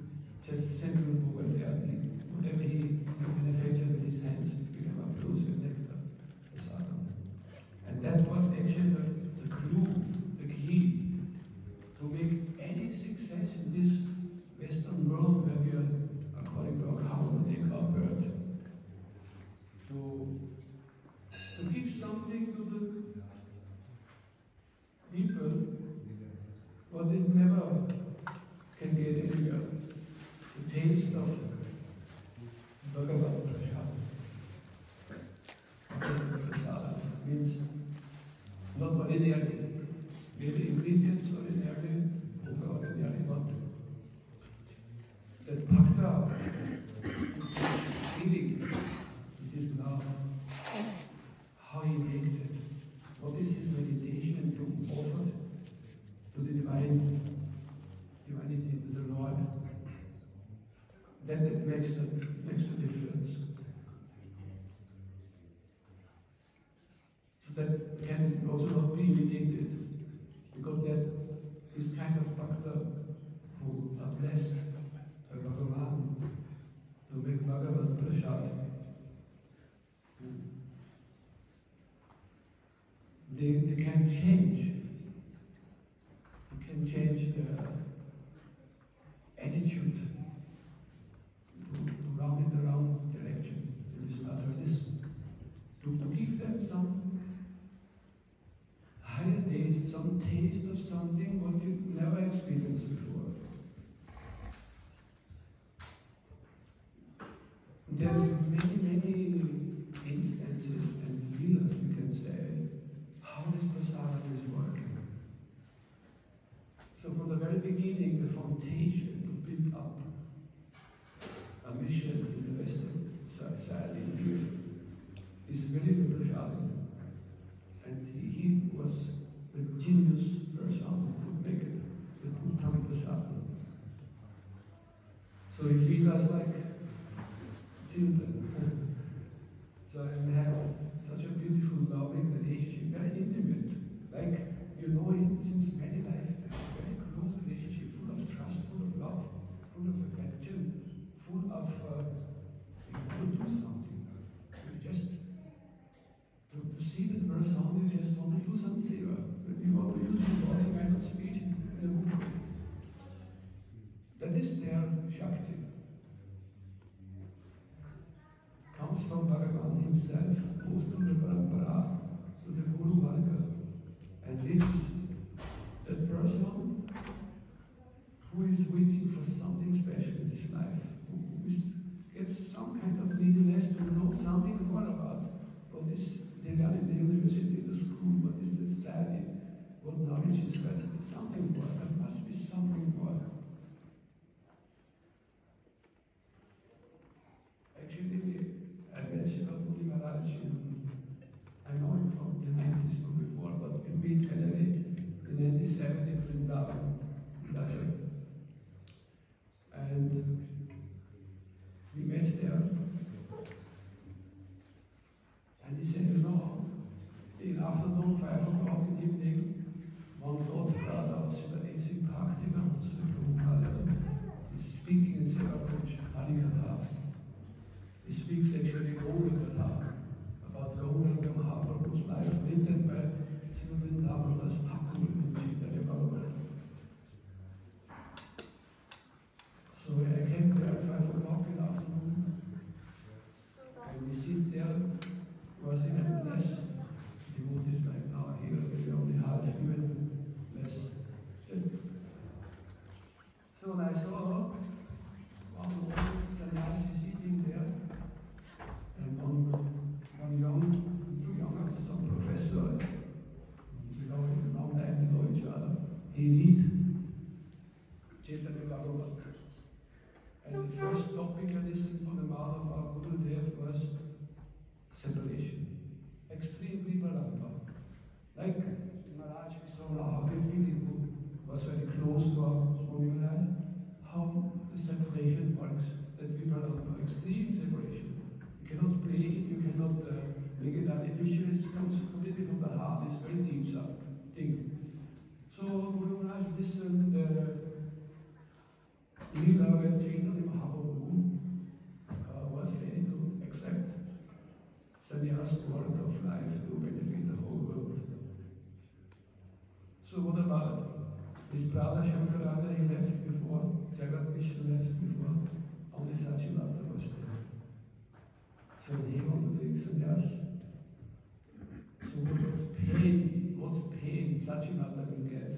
just simple over there. Whatever he manufactured with his hands became ambrosia, nectar, prasadam. And that was actually the clue, the key to make any success in this Western world where we are, according to our karma, take our birth, to give something to the people taste of Bhagavat Prasad. Prasada means not ordinarily, maybe ingredients ordinarily, ordinarily, but that bhakta, feeling, it is love, how he made it, what is his meditation to offer to the divinity, to the Lord. Then it makes the difference. So that can also not be imitated, because that is kind of bhakta who are blessed by Bhagavan to make Bhagavat Prasad. They can change. They can change their attitude to run in the wrong direction in this materialism. To give them some higher taste, some taste of something what you never experienced before. There's many instances and leelas, we can say, how this prasada is working. So from the very beginning, the foundation to build up a mission in the Western society here is really the prasada. And he was the genius person who could make it with Uttam Prasada. So he feels us like children. So we have such a beautiful, loving relationship, very intimate. Like you know him since many lifetimes, very close relationship, full of trust, full of love, full of affection, full of you want to do something. You just to see the person, you just want to do some seva. You want to use your body, kind of speech in a good way. That is their Shakti. Comes from Bhagavan himself, goes to the Parampara, to the Guru Varga, and reaches that person who is waiting for something special in his life, who gets some kind of neediness to know something more about what is the reality, the university, the school, what is the society, what knowledge is better, something more, there must be something more. Actually, I mentioned about Muni Maharaj, I know him from the 90s before, but we meet finally in 97 in Vrindavan, and we met there, and he said, you know, in afternoon, 5 o'clock in the evening, one God brother, Sri Bhakti Mahotsav is speaking in Sirakuj, Harikatha. He speaks actually Gaura Katha, about Gauranga Mahaprabhu's life, written by Sri Vrindavan Thakur and Chaitanya Bhagavat. So I came there at 5 o'clock in the afternoon, and we sit there, was even less devotees like now here, maybe only half, even less. So when I saw one sannyasi sitting there, and one young, some professor, we know him, long time we know each other, he read Chaitanya Bhagavat. And the first topic I listened from the mouth of our Gurudev was separation. Extreme Viraha. Like Maharaj, we saw now how they feeling who was very close to our Muni Maharaj, how the separation works, that Viraha, extreme separation. You cannot play it, you cannot make it artificial, it comes completely from the heart, it's very deep thing. So Guru Maharaj listened Leela when Chaitanya Mahaprabhu was ready to accept sannyas word of life to benefit the whole world. So what about his brother Shankarana? He left before, Jagat Vishnu left before, only Sachimata was there. So he wanted to take sannyas. So what pain Sachimata will get.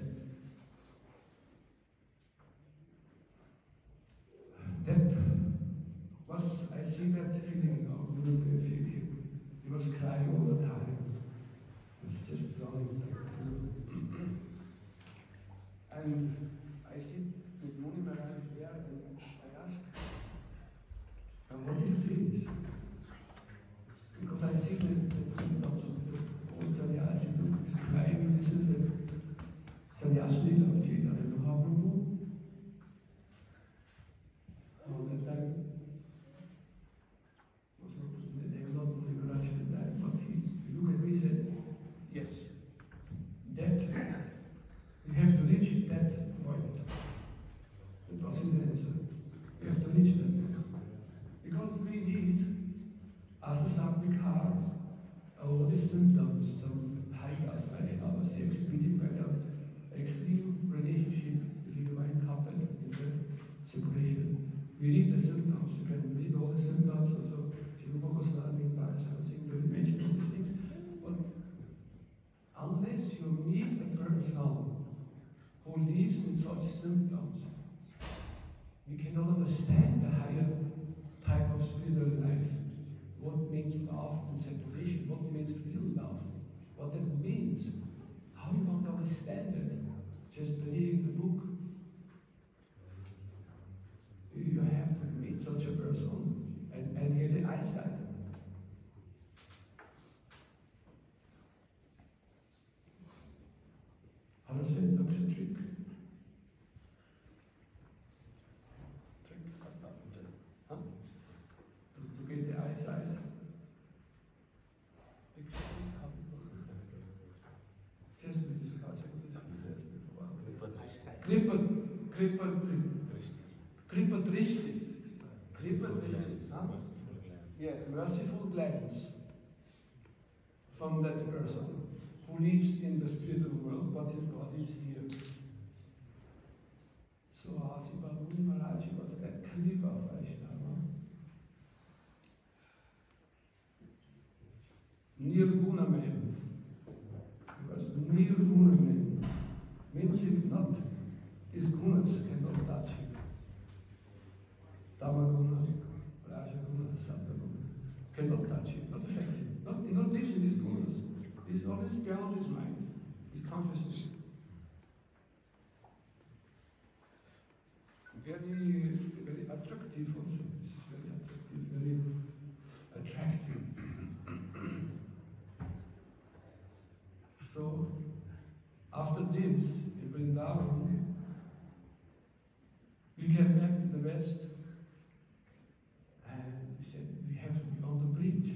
That Because I see that feeling of Gurudev. He was crying all the time. He was just running. And I sit with Muni Maharaj there and I ask, and what is this? Because I see the symptoms of the old sannyasi who is crying. This is the sannyasi of Chaitanya Mahaprabhu. All that time was not, they were not Muni Maharaj at that, but he looked at me and said, yes, that you have to reach that point. That was his answer. You have to reach that point. Because we need, as the Sattvic heart, all these symptoms, some haridas, Vaishnavas, exhibited by the extreme relationship with the divine couple in the separation. We read the symptoms, you can read all the symptoms, also Shirupa Goswami, Parashat Singh, to mention all these things. But unless you meet a person who lives with such symptoms, we cannot understand the higher type of spiritual life. What means love and separation? What means real love? What that means? How you want to understand it? Just reading the book. You have to meet such a person and get the eyesight. How to say it? That's a trick. Huh? To get the eyesight. Just we discussed this before. Kripa Drishti. Huh? Yeah, merciful glance from that person who lives in the spiritual world, but his body is here. So Asiva Muni Maharaj was that Khalifa of Vaishnava. Nirguna man. Because Nirguna man means if not, his gunas cannot touch him. Tamaguna, Rajaguna, Sattaguna cannot touch him, not affect him. He not lives in his gunas. He's always beyond his mind, his consciousness. Very attractive also. This is very attractive, very attractive. So, after this, in Vrindavan, we came back to the West, and we said, we want to preach.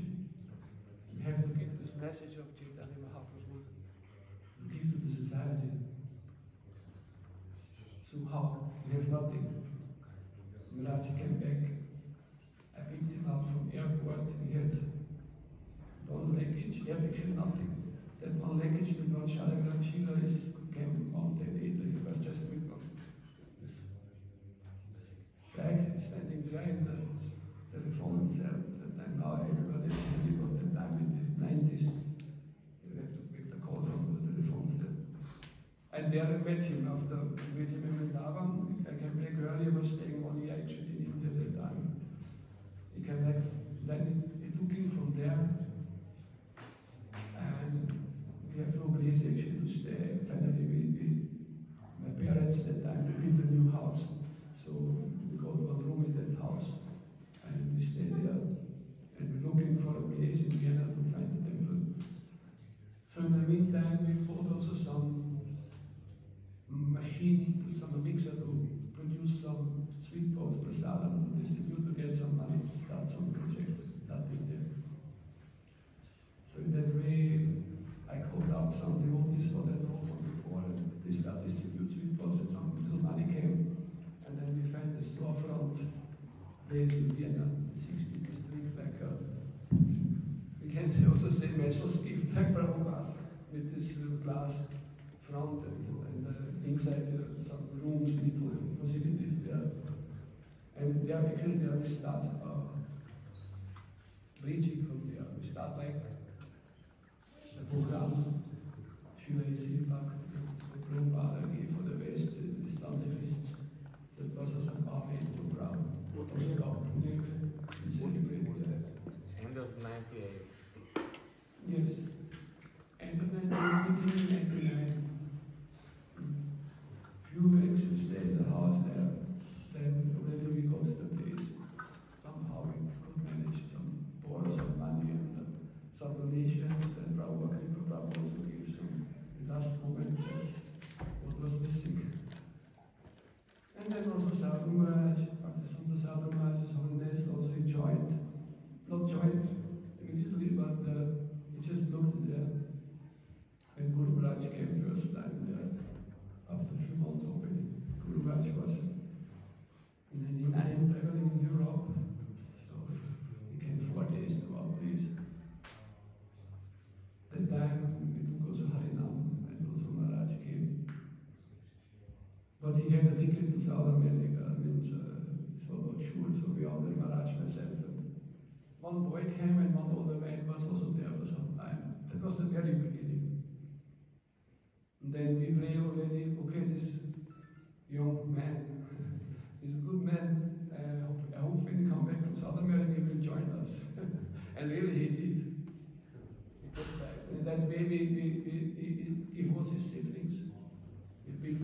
We have to give this message of Chaitanya Mahaprabhu, to give to the society. So how? We have nothing. Maharaj came back. I picked him up from airport. We had one luggage, actually nothing. That one luggage with one Shalagram Shila came one day later. He was just with this bag, standing there in the telephone cell. At that time, now everybody is handy, but that time in the 90s, you have to make the call from the telephone cell. And there I met him after we met him in Vrindavan. I came back earlier, was staying 1 year actually in India at that time. He came back, then he took him from there. And we have no place actually to stay. Finally, my parents at that time, we built a new house. So we got one room in that house. And we stayed there. And we're looking for a place in Vienna to find the temple. So in the meantime, we bought also some machine, some mixer to produce some sweet balls, prasadam, to distribute, to get some money to start some project. Nothing there. So in that way, I called up some devotees for that role from before, and they start distribute sweet balls, and some little money came. And then we found a storefront place in Vienna, the 60th district, like we can also say Messer's gift, like Prabhupada, with this little glass front and inside some rooms, little facilities there. And there we start preaching from there. We start like the program, Srila A.C. Prabhupada gave for the West, the Sunday feast. That was a Bhavain program. What was about Pune,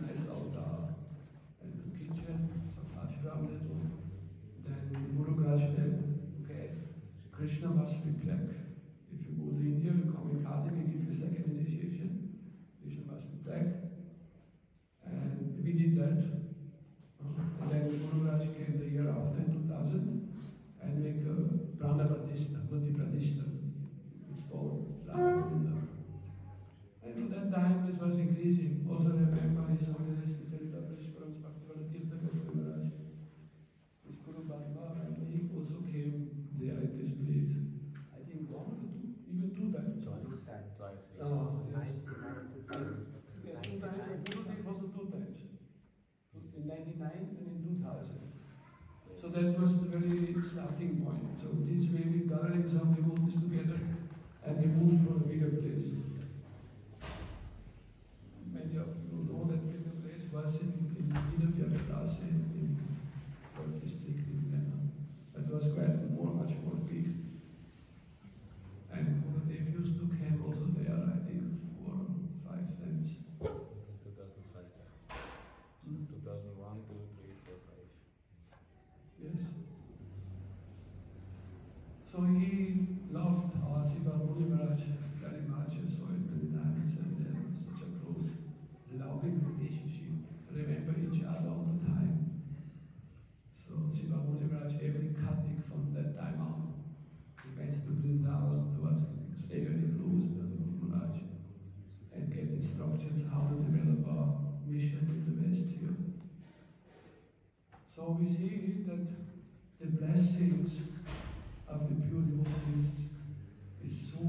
nice altar and the kitchen, some ashram little. Then Guru Maharaj said, okay, Krishna must be black. If you go to India, you come in Kartik, we give you second initiation. Krishna must be black. And we did that. And then Guru Maharaj came the year after, in 2000, and make a Prana Pratishta, Murti Pratishta, installed Lama Govinda. And for that time, this was increasing. Also remember His Holiness Vitalita Prishparam Bhaktivinoda Tirtha Goswami Maharaj. His Guru Bhagava, and he also came there at this place. I think one or two, even two times. Twice. Yes. Yes, two times, and Guru Dev also two times. In 99 and in 2000. So that was the very starting point. So this way we gathering some devotees together and we moved for a bigger place. Many of you know that bigger place was in Viraha in 4th district in Vietnam. That was quite much more big. And Guru Dev used to camp also there, I think 4 or 5 times. 2005. 2001, 2, 3, 4, 5. Yes. So he loved our Siva Muni Maharaj very much. I saw it many times, and there was such a close, loving relationship. Remember each other all the time. So Siva Muni Maharaj, every Kartik from that time on, he went to Vrindavan to us, stay very close to the Guru Maharaj, and get instructions how to develop our mission in the West here. So we see that the blessings of the pure devotees is so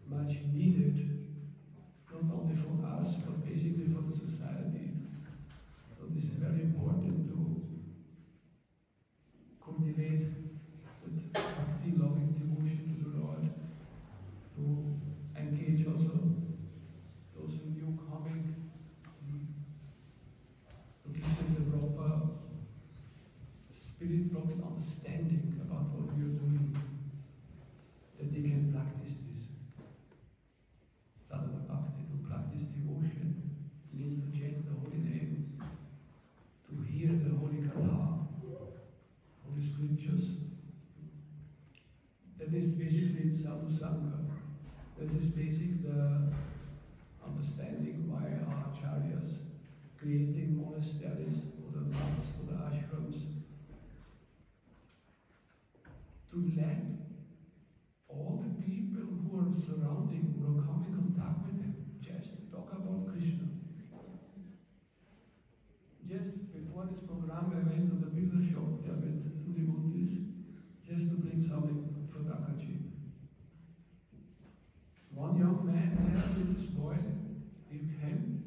much needed, not only for us, but basically for the society. So this is very important to cultivate that bhakti, loving devotion to the Lord, to engage also those who new coming, to give them the proper spirit, proper understanding about what we are doing, that they can practice this. Sadhana bhakti, to practice devotion, means to chant the holy name, to hear the holy katha, holy scriptures. That is basically sadhu sangha. This is basic the understanding why our acharyas creating monasteries or the mats or the ashrams, to let all the people who are surrounding, who are coming in contact with them, just talk about Krishna. Just before this program, I went to the builder shop there with 2 devotees, just to bring something for Takaji. One young man there with his boy, he came,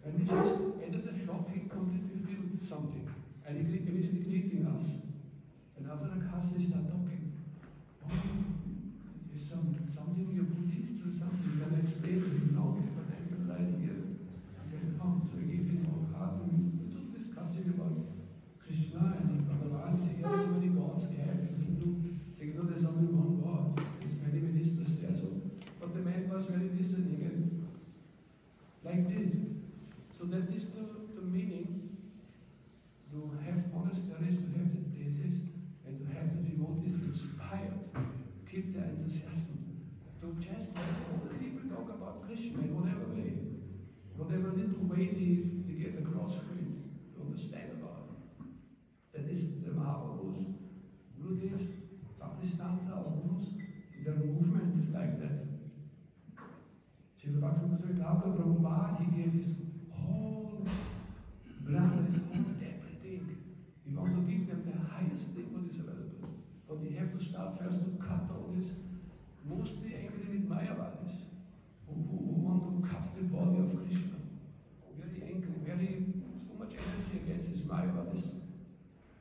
and he just entered the shop, he completely filled something, and he immediately greeting us. And after the class, they start talking. Oh, there's something you're Buddhist or something, you can explain to him now, but I can lie here. So he gave him a card, and we were discussing about Krishna and Bhagavan. He has so many gods they have in Hindu. Saying, no, there's only one God. There's many ministers there. So, but the man was very listening and like this. So that is the meaning, to have monasteries, to have the places, and to have the devotees inspired, keep their enthusiasm, to just let all the people talk about Krishna in whatever way, whatever little way they get across to it, to understand about it. That is the Mahaprabhu's, Gurudev's, Bhaktisiddhanta, or Guru's, their movement is like that. Srila Bhaktivinoda Prabhupada, he gave his whole grammar, his whole everything. We want to give them the highest thing what is available. But you have to start first to cut all this, mostly angry with Mayavadis, who want to cut the body of Krishna. Very angry, so much energy against this Mayavadis.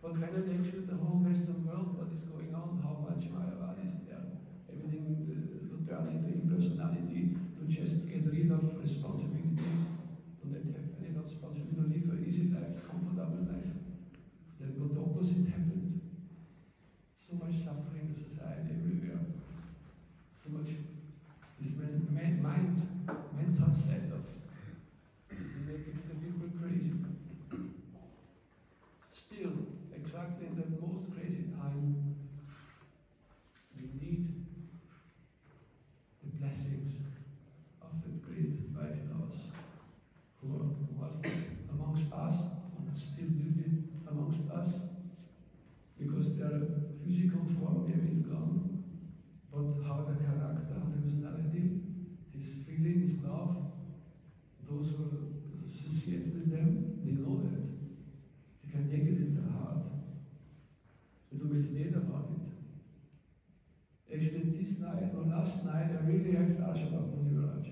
But finally, actually, the whole Western world, what is going on, how much Mayavadis there, everything to turn into impersonality, to just get rid of responsibility, to not have any responsibility, to live an easy life, comfortable life. Then the opposite happened. So much suffering in the society everywhere. So much this mental set of making the people their physical form maybe is gone, but how the character, how the personality, his feeling, his love, those who associate with them, they know that. They can take it in their heart and to meditate about it. Actually, this night or last night, I really have thought about Muni Maharaj.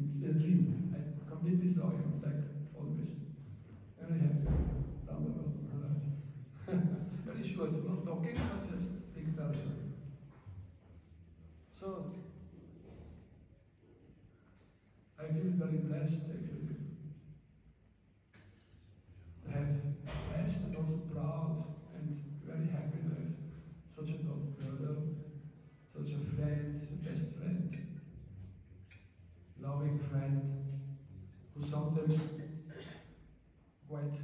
It's a dream. I completely saw him, like always. Very happy down the road, Maharaj. Very short, not talking, but just big darshan. So, I feel very blessed actually. I have blessed and also proud and very happy to have such a good brother, such a friend, the best friend, loving friend, who sometimes quite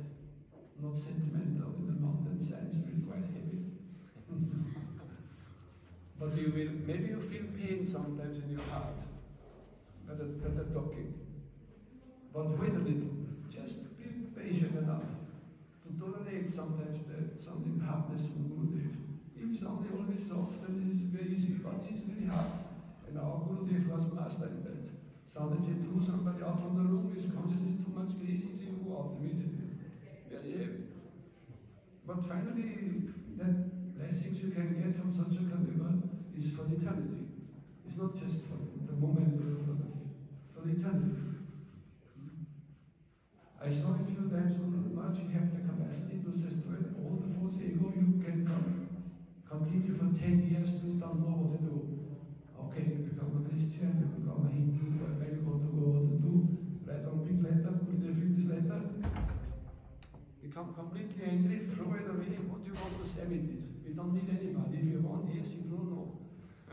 not sentimental in the mountain sense, really quite heavy. But you will, maybe you feel pain sometimes in your heart when they're talking. But wait a little, just be patient enough to tolerate sometimes something hardness from Gurudev. If it's only always soft, then it is very easy, but it's really hard. And our Gurudev was master in that. Sometimes you threw somebody out from the room, his conscience is too much lazy, so you go out immediately. Very heavy. But finally, that blessings you can get from such a Kalima is for eternity. It's not just for the moment or for eternity. I saw a few times Guru Maharaj, you have the capacity to destroy all the false ego. You can continue for 10 years, you don't know what to do. Okay, you become a Christian, you become a Hindu, where you want to go, what to do. Write one big letter, Gurudev read this letter. Become completely angry, throw it away. What do you want to say with this? We don't need anybody. If you want, yes, if you don't know.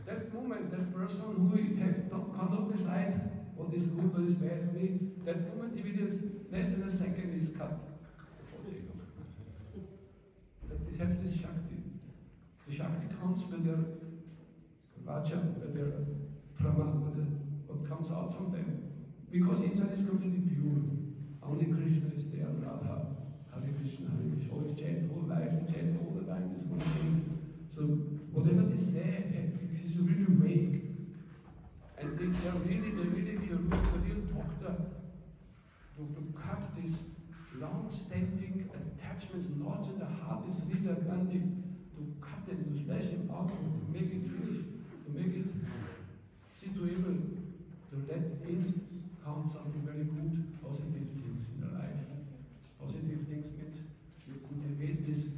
That moment, that person who cannot decide what is good, what is bad for me, that moment, if it is less than a second, is cut. But they have this Shakti. The Shakti comes with their Vacha, with their Praman, with what comes out from them. Because inside is completely pure. Only Krishna is there, Radha. Hare Krishna, always chant whole life, they chant all the time, this one thing. So whatever they say, is really awake. And they're really curious, the real doctor, to cut these long-standing attachments, knots in the heart, this Rita Gandhi, to cut them, to smash them out, to make it finish, to make it situable, to let in count something very good, positive things in their life. Positive things means you cultivate this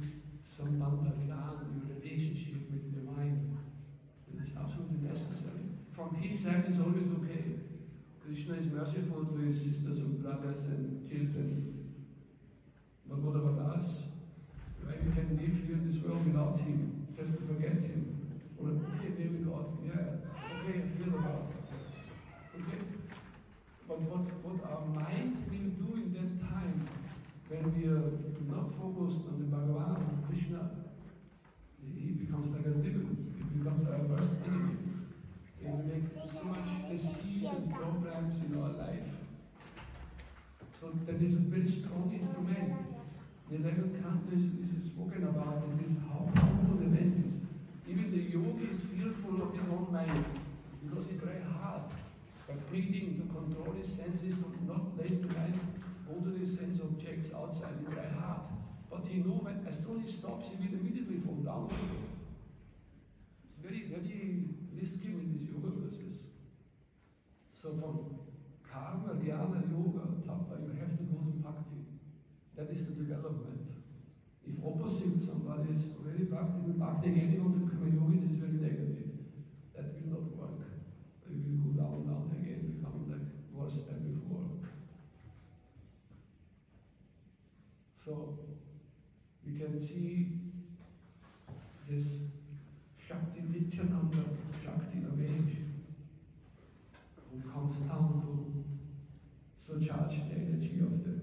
sambandha gyan, your relationship with the divine. It is absolutely necessary. From his side it's always okay. Krishna is merciful to his sisters and brothers and children. But what about us? Why we can live here in this world without him, just to forget him. Or okay, maybe God, yeah, okay, I feel about it. Okay? But what our mind will do in that time, when we are not focused on the Bhagavan, on Krishna, he becomes like a devil. He becomes our worst enemy. He will make so much disease and problems in our life. So that is a very strong instrument. The 11 countries is spoken about, it is how powerful the mind is. Even the yogi is fearful of his own mind, because it's very hard. But breathing to control his senses, to not let the mind go to the sense objects outside, it's very hard. But he knows when as soon as he stops, he will immediately fall down. It's very risky with these yoga process. So from karma, jnana, yoga, tapa, you have to go to bhakti. That is the development. If opposite somebody is very practical, bhakti, anyone to become a yogi, it is very negative. That will not work. They will go down again, become like worse than before. So we can see this Shakti Nityananda, Shakti awake, who comes down to surcharge the energy of the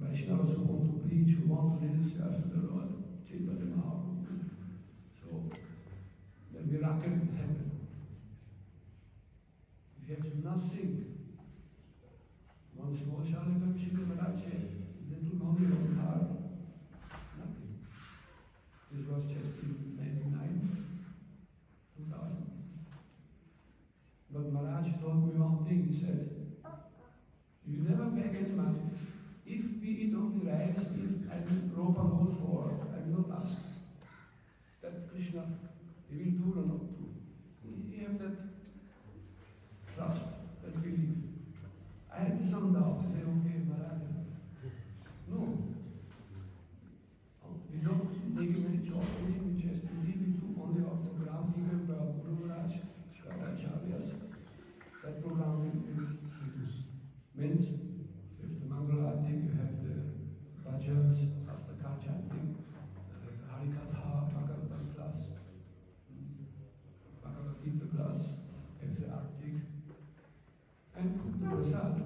Vaishnavas who want to preach, who want to really serve the Lord, Chaitanya Mahaprabhu. So the miracle will happen. If you have nothing, one small Shalakam Shri Maharaj, little money on car, nothing. This was just in 99, 2000. But Maharaj told me one thing, he said, you never beg any money. If we eat only rice, if I will rope on all four, I will not ask that Krishna, he will do or not do. We have that trust, that belief. I had some doubts. I said, okay, Maharaj. No. We don't take it very joyfully, we just believe it only of the ground given by Guru Maharaj, Acharyas. That program will do. Means, with the Mangala Arati, you have the bhajans, Astaka chanting, Harikatha, Bhagavatam class, Bhagavad Gita class, have the Arati, and the prasad.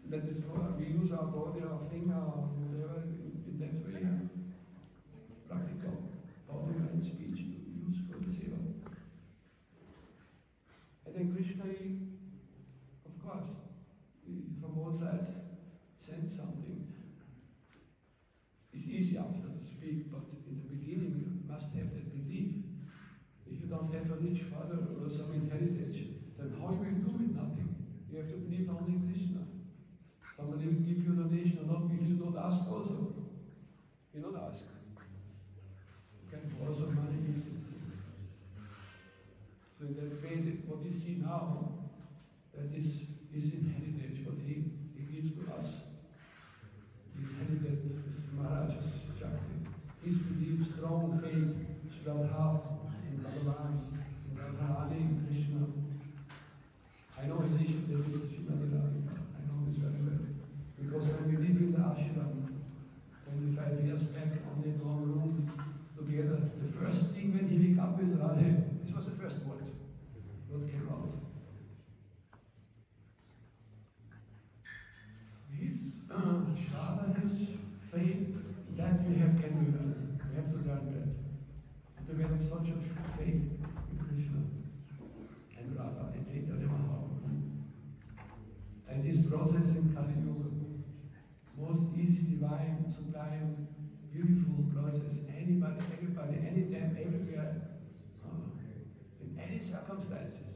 That is why we use our body, our finger, or whatever, in that way, practical body and speech to use for the seva. And then Krishna, of course, from all sides, sent something. It's easy after to speak, but in the beginning you must have that belief. If you don't have a rich father or some inheritance, then how you will do it? Nothing. You have to believe only in Krishna. Somebody will give you a donation or not, if you don't ask also. You don't ask. You can borrow some money. So in that way, what you see now, that is his inheritance, what he gives to us. He inherited Maharaj's Shakti. His belief, strong faith, Shraddha in Bhagavan, in Radharani, in Krishna. I know his issue, there is I know this very well. Because when we live in the ashram, 25 years back, only in one room together, the first thing when he wake up is Radhe. This was the first word. What came out? His Shraddha, his faith, that we have can be learned. We have to learn that. To have such a faith in Krishna and Radha and Chaitanya Mahaprabhu. And this process in Kali Yuga, most easy, divine, sublime, beautiful process. Anybody, everybody, anytime, everywhere, in any circumstances,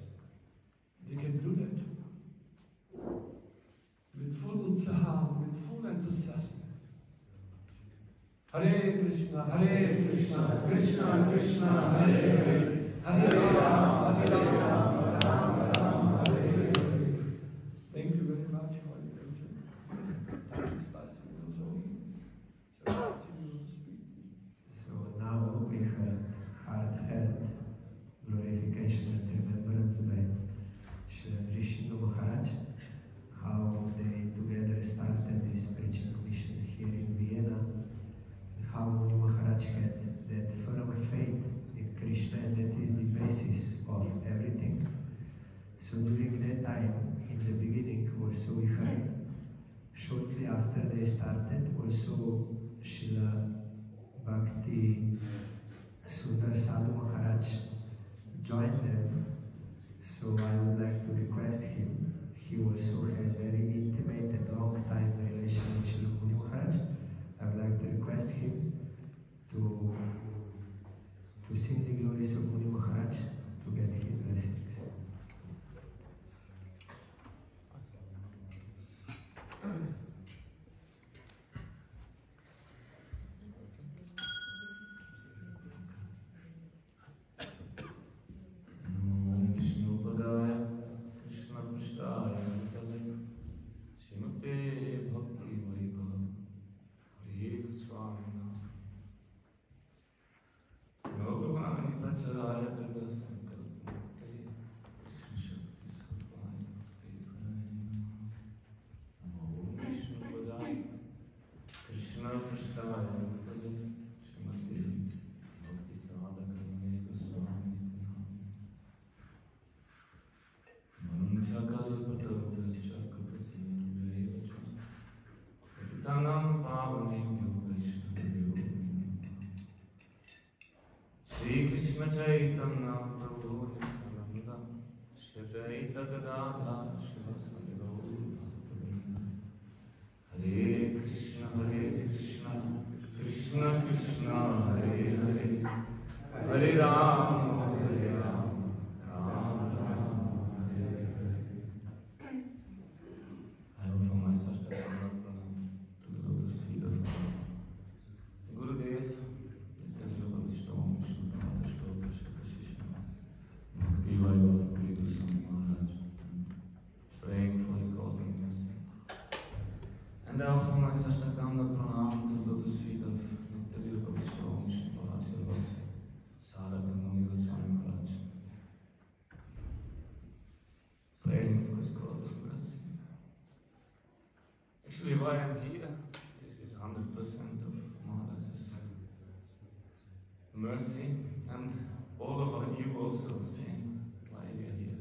they can do that. With full utsaha, with full enthusiasm. Hare Krishna, Krishna Krishna, Hare Hare, Hare Rama, Rama, Rama, Hare Hare. Thank you very much for your attention. Time is passing also. So now we heard heartfelt glorification and remembrance by Srila Nrsimha Maharaj, how they together started this preaching mission here in Vienna, and how Muni Maharaj had that firm faith in Krishna, and that is the basis of everything. So during that time, in the beginning also we heard, shortly after they started, also Srila Bhakti Sundar Sadhu Maharaj joined them. So I would like to request him. He also has very intimate and long time relation with Srila Muni Maharaj. I would like to request him to sing the glories of Muni Maharaj to get his blessings. Shri Krishna Chaitanya Prabhu Nityananda Shadaita Gadadha Shivasati Gaura Hare Krishna Krishna Krishna Hare Hare Ram, Ram Ram, Hare Hare. I offer my Sashtanga Pranam to the lotus feet of Gurudev, the Yoga Vishtom, Shuddha, Shtota, Shuddha Shishma, Bhakti Vayu of Guru Goswami Maharaj, praying for his golden mercy. And I offer my Sashtanga Pranam to the lotus feet of the Yoga Vishtom, Shuddha, Shuddha, Muni Goswami Maharaj, praying for his golden mercy. Actually, why I'm here, this is 100% of Maharaj's mercy, and all of you also saying why we are here.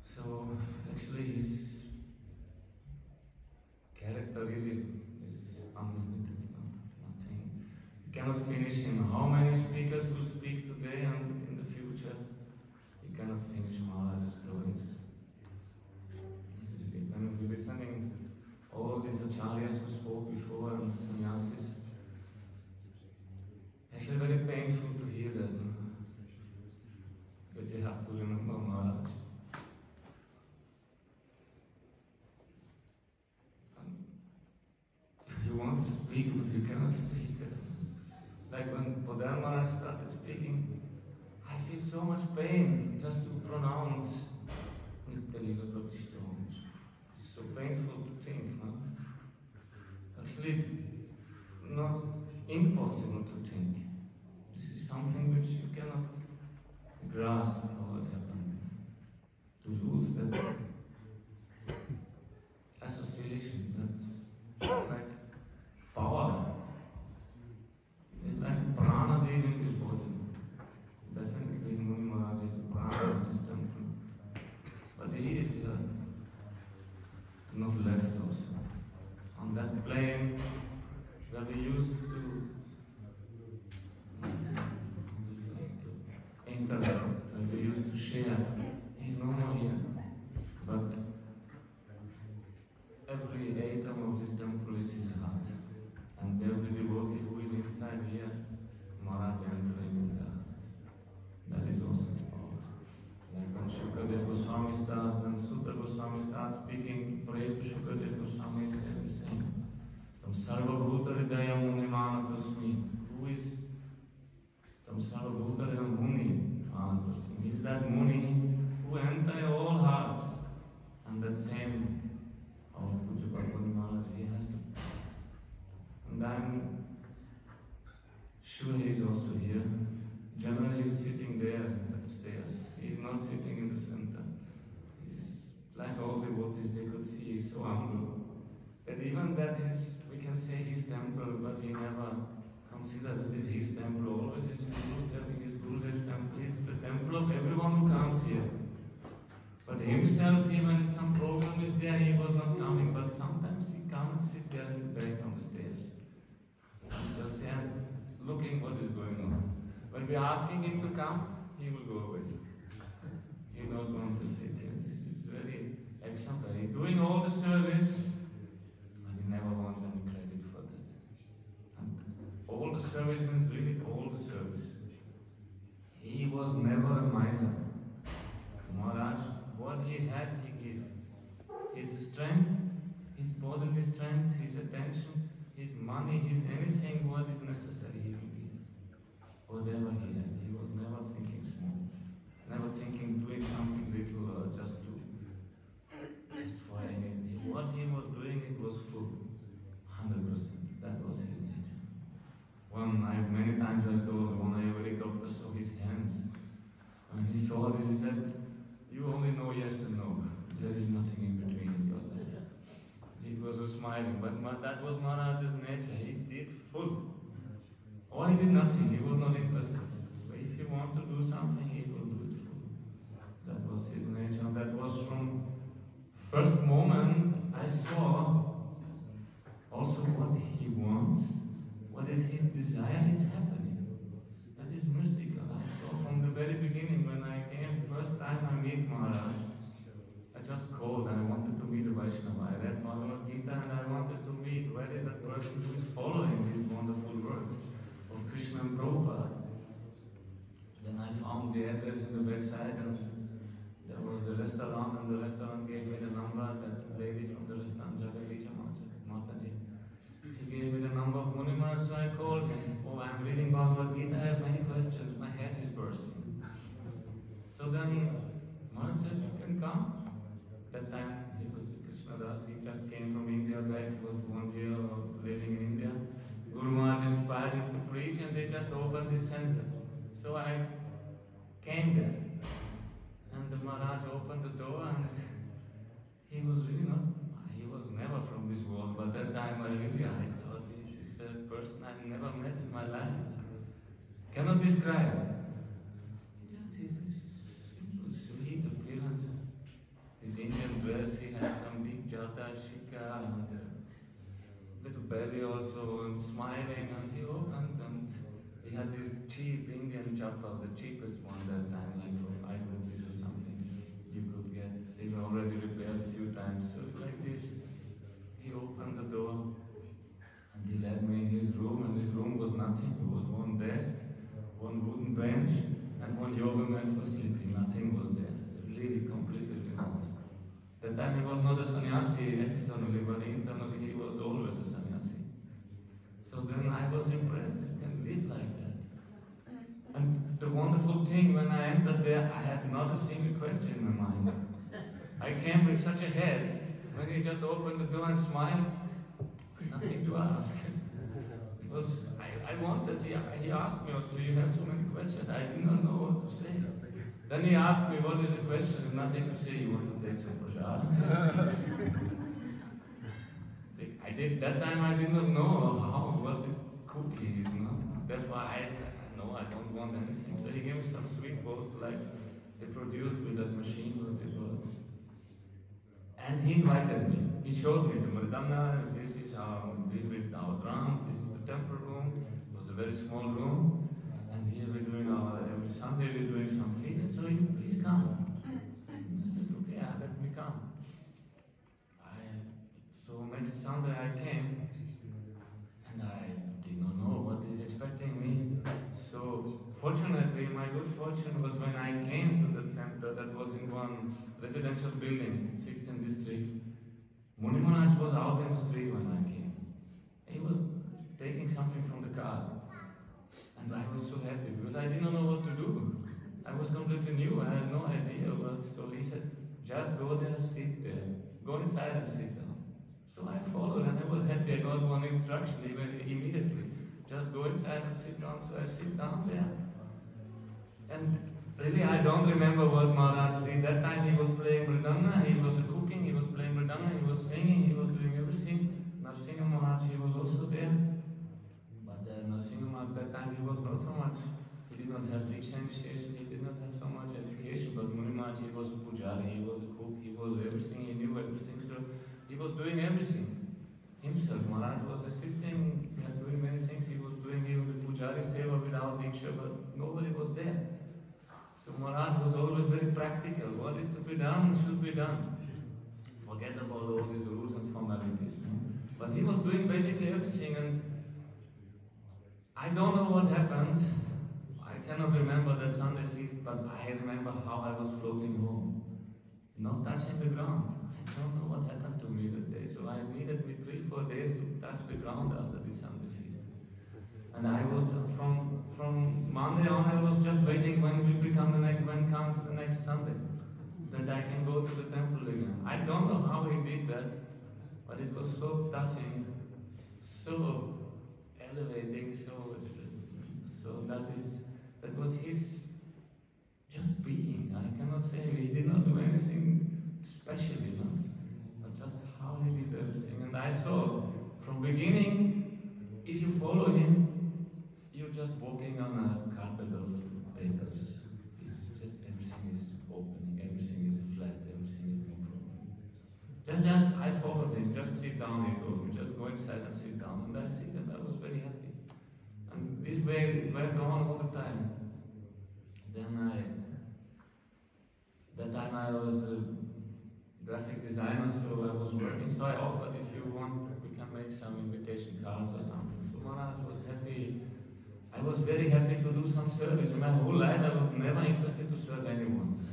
So, actually, his character really is unlimited, nothing. You cannot finish him. How many speakers will speak today and in the future? You cannot finish Maharaj's glories. When we're listening all these acharyas who spoke before and the sannyasis, actually very painful to hear that, because you have to remember Maharaj. And you want to speak, but you cannot speak. Like when Bodhana Maharaj started speaking, I feel so much pain just to pronounce Nitya-lila Prabhishtam. It's so painful to think, no? Actually, not impossible to think. This is something which you cannot grasp how it happened. To lose that association, that like power. It's like prana leaving his body. Definitely Muni Maharaj is the prana of this temple. But he is not left also. On that plane where we used to interact, where we used to share, he's no more here. But every atom of this temple is his heart. And every devotee who is inside here, Maharaj entering in there. That is also the power. Like when Shukadev Goswami starts, when Sutta Goswami starts speaking, pray to Shukadev Goswami said the same. Tam Sarva Bhuta Hridaya Muni Manatasmi. Who is Tam Sarva Bhuta Hridaya Muni Manatasmi? Is that Muni who enters all hearts. And that same of Puja Bhagwan Maharaj, he has the power. And I'm sure he is also here. Generally, he's sitting there at the stairs. He's not sitting in the center. He's like all devotees, they could see he's so humble. But even that is, we can say his temple, but he never considered it is his temple. Always his Guru's temple, his Gurudev's temple is the temple of everyone who comes here. But himself, even some program is there, he was not coming, but sometimes he comes, sit there and back on the stairs. Just there, looking what is going on. When we are asking him to come, he will go away. He not want to sit here. This is very exemplary. Doing all the service, but he never wants any credit for that. And all the service means really all the service. He was never a miser. Maharaj, what he had, he gave. His strength, his bodily strength, his attention, his money, his anything what is necessary, he will give. Whatever he had, he was never thinking small, never thinking doing something little or just for anything. What he was doing, it was full, 100%. That was his nature. Many times I told when I already got to saw his hands. When he saw this, he said, "You only know yes and no. There is nothing in between in your life." He was smiling, but that was Maharaj's nature. He did full. Or he did nothing, he was not interested. But if he wanted to do something, he will do it full. That was his nature. That was from first moment I saw also what he wants, what is his desire, it's happening. That is mystical. I saw from the very beginning when I came, first time I meet Maharaj, I just called and I wanted to meet a Vaishnava. I read Bhagavad Gita and I wanted to meet where is that person who is following these wonderful words of Krishna. Maharaj said, you can come. That time he was Krishna Das, he just came from India back, was 1 year living in India. Guru Maharaj inspired him to preach and they just opened this center. So I came there and the Maharaj opened the door and he was really not, he was never from this world, but that time I thought this is a person I've never met in my life. Cannot describe. Just his simple, sweet appearance. His Indian dress, he had some big jata, shika, and a little belly also, and smiling, and he opened, and he had this cheap Indian chappal, the cheapest one that time, like for 5 rupees or something you could get. They were already repaired a few times, so like this, he opened the door, and he led me in his room, and his room was nothing. It was one desk, one wooden bench, and one yoga mat for sleeping. Nothing was there. Really completely renounced. That time he was not a sannyasi externally, but internally he was always a sannyasi. So then I was impressed, you can live like that. And the wonderful thing, when I entered there, I had not a single question in my mind. I came with such a head, when he just opened the door and smiled, nothing to ask. Because I wanted, he asked me also, you have so many questions, I did not know what to say. Then he asked me, what is the question? Nothing to say, you want to take some prasad? That time I did not know what the cookie is, no? Therefore I said, no, I don't want anything. So he gave me some sweet balls like they produced with that machine where they were. And he invited me. He showed me the Mridanga, this is how we build our drum, this is the temple room. It was a very small room. And here we're doing every Sunday we're doing some feast, so you please come. I said, okay, let me come. So next Sunday I came, and I did not know what is expecting me. So fortunately, my good fortune was when I came to that center that was in one residential building, 16th district. Muni Maharaj was out in the street when I came. He was taking something from the car. And I was so happy because I didn't know what to do. I was completely new, I had no idea what. So he said, just go there, sit there. Go inside and sit down. So I followed and I was happy. I got one instruction even immediately. Just go inside and sit down. So I sit down there. And really I don't remember what Maharaj did. That time he was playing Mridanga, he was cooking, he was playing Mridanga, he was singing, he was doing everything. Narasimha Maharaj, he was also there. Narasimha, at that time he was not so much, he did not have Diksha initiation, he did not have so much education, but Muni Maharaj, he was a pujari, he was a cook, he was everything, he knew everything, so he was doing everything himself. Maharaj was assisting, doing many things, he was doing even the pujari seva without Diksha, but nobody was there. So Maharaj was always very practical, what is to be done should be done. Forget about all these rules and formalities. No? But he was doing basically everything, and I don't know what happened. I cannot remember that Sunday feast, but I remember how I was floating home, not touching the ground. I don't know what happened to me that day. So I needed me 3-4 days to touch the ground after this Sunday feast. And I was from Monday on, I was just waiting when comes the next Sunday, that I can go to the temple again. I don't know how he did that, but it was so touching, so elevating, so that was his just being. I cannot say he did not do anything special, but just how he did everything. And I saw from beginning, if you follow him, you're just walking on a carpet of papers. It's just everything is opening, everything is flat, everything is improving. I followed him, just sit down, he told me, just go inside and sit down. And I see that I was very happy. And this way it went on all the time. That time I was a graphic designer, so I was working. So I offered, if you want, we can make some invitation cards or something. So Maharaj was happy. I was very happy to do some service. In my whole life I was never interested to serve anyone.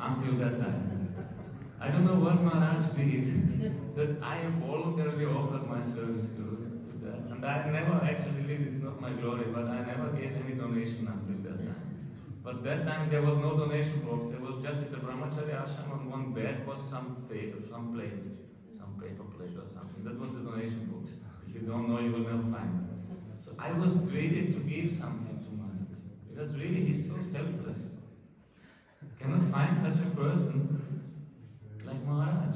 Until that time. I don't know what Maharaj did, that I voluntarily offered my service to that. And I never actually did, it's not my glory, but I never gave any donation until that time. But that time there was no donation box, there was just in the brahmachari ashram on one bed was some paper plate, some paper plate or something. That was the donation box. If you don't know, you will never find it. So I was ready to give something to Maharaj. Because really he's so selfless. Cannot find such a person like Maharaj.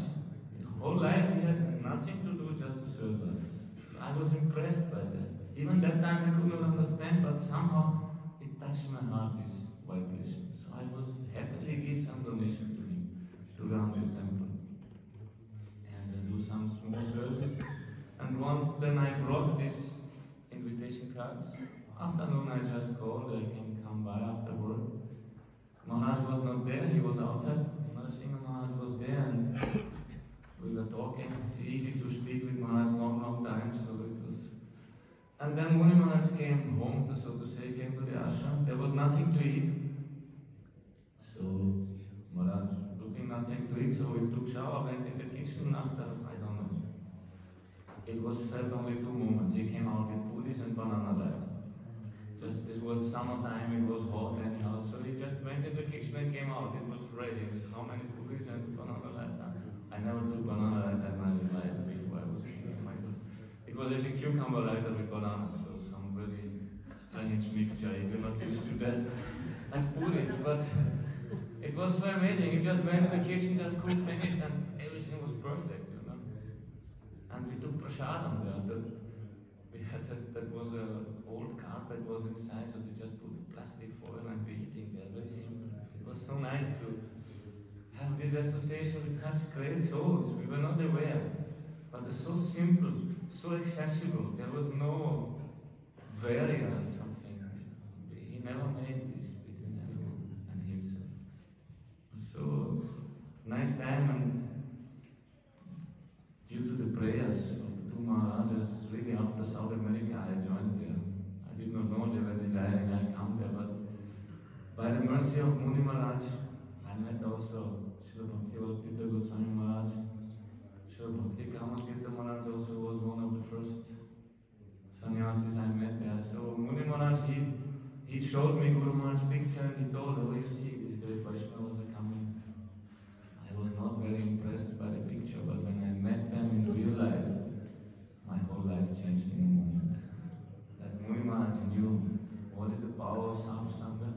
His whole life he has nothing to do just to serve others. So I was impressed by that. Even that time I could not understand, but somehow it touched my heart, this vibration. So I was happily give some donation to him to run this temple. And do some small service. And once then I brought this invitation cards. Afternoon I just called, I can come by after work. Maharaj was not there, he was outside. Maharaj was there and we were talking. Easy to speak with Maharaj, long time, so it was. And then Muni Maharaj came home, so to say, came to the ashram. There was nothing to eat. So Maharaj looking nothing to eat, so we took shower, went in the kitchen after, I don't know. It was felt only 2 moments. He came out with puris and banana raita. Just this was summertime, it was hot anyhow, so he just went in the kitchen and came out. It was ready. It was how many puris and banana raita. I never took banana raita in my life before I was in my life. It was actually cucumber raita with bananas, so some really strange mixture. If you're not used to that, and puris, but it was so amazing. He just went in the kitchen, just cooked, finished, and everything was perfect, you know. And we took prasadam there. That was an old carpet was inside, so they just put plastic foil and we eating there. Very simple. It was so nice to have this association with such great souls. We were not aware, but they're so simple, so accessible. There was no barrier or something. He never made this between anyone and himself. So nice time, and due to the prayers of the 2 Maharajas, really after South America I joined there. I did not know they were desiring I come there, but by the mercy of Muni Maharaj, I met also Srila Bhakti Goswami Maharaj. Srila Bhakti Kamatita Maharaj also was one of the first sannyasis I met there. So Muni Maharaj, he showed me Guru Maharaj's picture and he told, oh, you see, these great Vaishnavas are coming. I was not very impressed by the picture, but when I met them in real life, my whole life changed in a moment. That Muni Maharaj knew what is the power of Sadhu Sangha.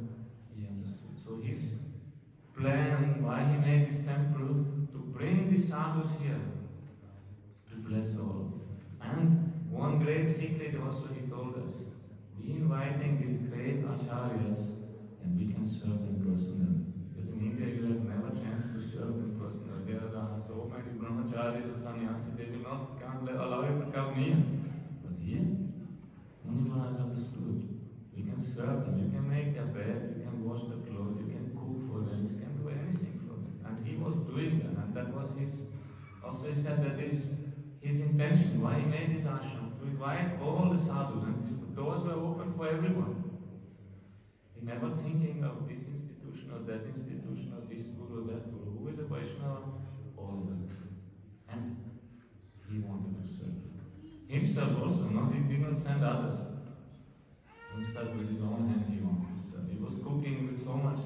He understood. So his plan, why he made this temple, to bring the sadhus here, to bless all. And one great secret also he told us, we inviting these great acharyas and we can serve them personally. Because in India you have never chance to serve them personally. There are so many brahmacharis and sannyasis, they will not allow you to come near. But here, Muni Maharaj understood. We can serve them, you can make their bed, you can wash their clothes, you can cook for them, you can do anything for them. And he was doing that, and that was his, also he said that is his intention, why he made this ashram, to invite all the sadhus, and the doors were open for everyone. He never thinking of this institution or that institution or this guru or that guru. Who is a Vaishnava? All of them. And he wanted to serve. Himself also, he did not send others. Himself with his own hand he wanted to serve. He was cooking with so much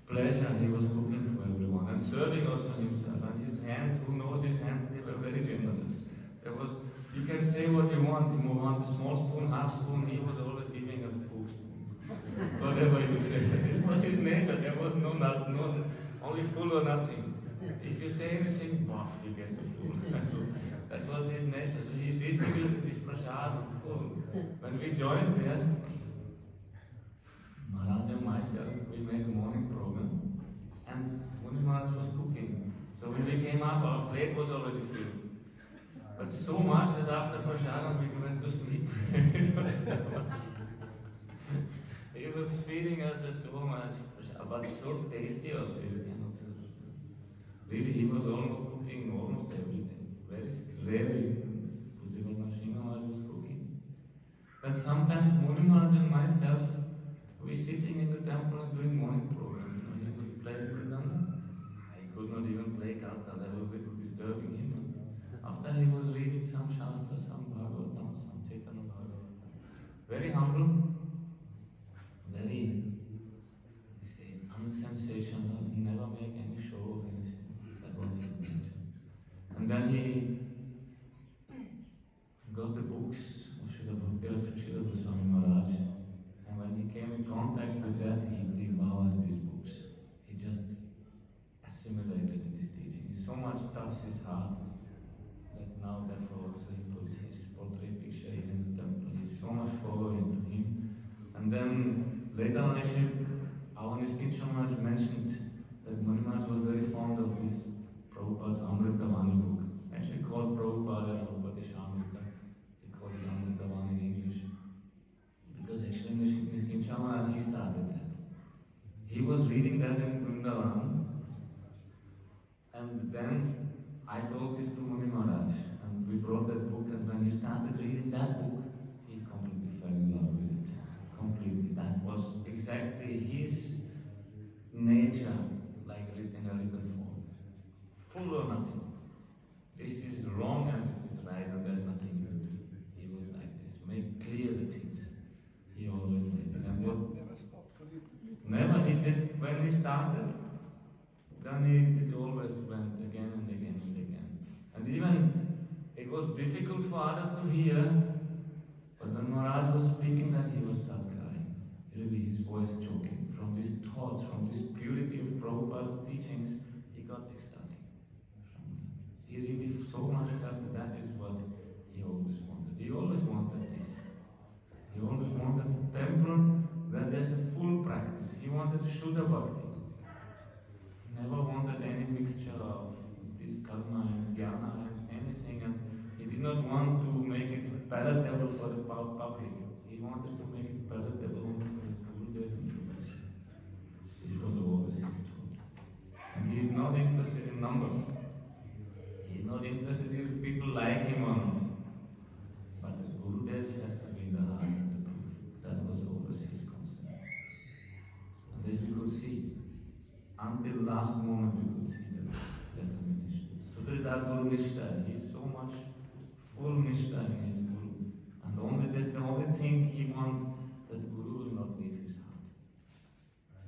pleasure, he was cooking for everyone. And serving also himself. And his hands, who knows his hands, they were very generous. There was, you can say what you want. You want a small spoon, half spoon, he was always giving a full spoon. Whatever you say. It was his nature, there was no only full or nothing. If you say anything, you get the full. That was his nature. So he distributed this prasad full. When we joined there, Maharaj and myself, we made a morning program, and Muni Maharaj was cooking. So when we came up, our plate was already filled. But so much that after prasadam we went to sleep. He was feeding us so much, but so tasty also, you cannot say. Really, he was almost cooking almost every day. Very rarely, Pujya Narasimha Maharaj was cooking. But sometimes Muni Maharaj and myself, we sitting in the temple and doing morning program. He was playing with us. I could not even play karta, that was a little disturbing him. After he was reading some Shastra, some Bhagavatam, some Chaitanya Bhagavatam. Very humble, very And then later on, actually, our Niskincha Maharaj mentioned that Muni Maharaj was very fond of this Prabhupada's Amritavani book, actually called Prabhupada and Upadeshamrita. They call it Amritavani in English. Because actually Niskincha Maharaj, he started that. He was reading that in Vrindavan, and then I told this to Muni Maharaj, and we brought that book, and when he started reading that book, he completely fell in love with it. Completely. That was exactly his nature, like in a written form. Full or nothing. This is wrong and this is right, and there's nothing you do. He was like this. Make clear the things. He always made this. And what never he did when he started, then it always went again and again and again. And even it was difficult for others to hear, but when Maharaj was speaking that, he would start crying. Really, his voice choking. From these thoughts, from this purity of Prabhupada's teachings, he got ecstatic. He really so much felt that is what he always wanted. He always wanted this. He always wanted a temple where there's a full practice. He wanted Shuddha Bhakti. He never wanted any mixture of this karma and jnana and anything. And he did not want to make it palatable for the public. He wanted to make it palatable only for his Gurudev and Krishna. This was always his thought. And he is not interested in numbers. He is not interested if people like him or not. But the Gurudev had to be the heart and the proof. That was always his concern. And as we could see, until last moment we could see that determination. Sudrita Guru Nishta, he is so much full Nishta in his Guru. And that's the only thing he wants, that Guru will not leave his heart.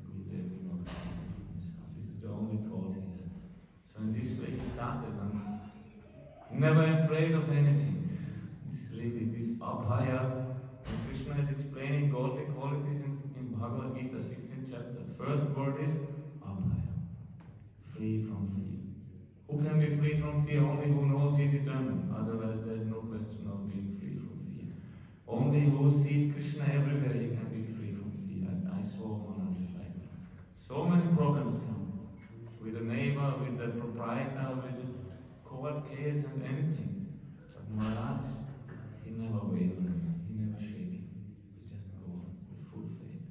Gurudev will not leave his heart. This is the only thought he had. So in this way he started, and never afraid of anything. This really, this abhaya, and Krishna is explaining godly qualities in Bhagavad Gita, 16th chapter. First word is abhaya, free from fear. Who can be free from fear? Only who knows he is eternal. Otherwise there is no question of being free from fear. Only who sees Krishna everywhere, he can be free from fear. And I saw Maharaj like that. So many problems come. With the neighbor, with the proprietor, with the court case and anything. But Maharaj, he never wavered, he never shaken. He just go on with full faith.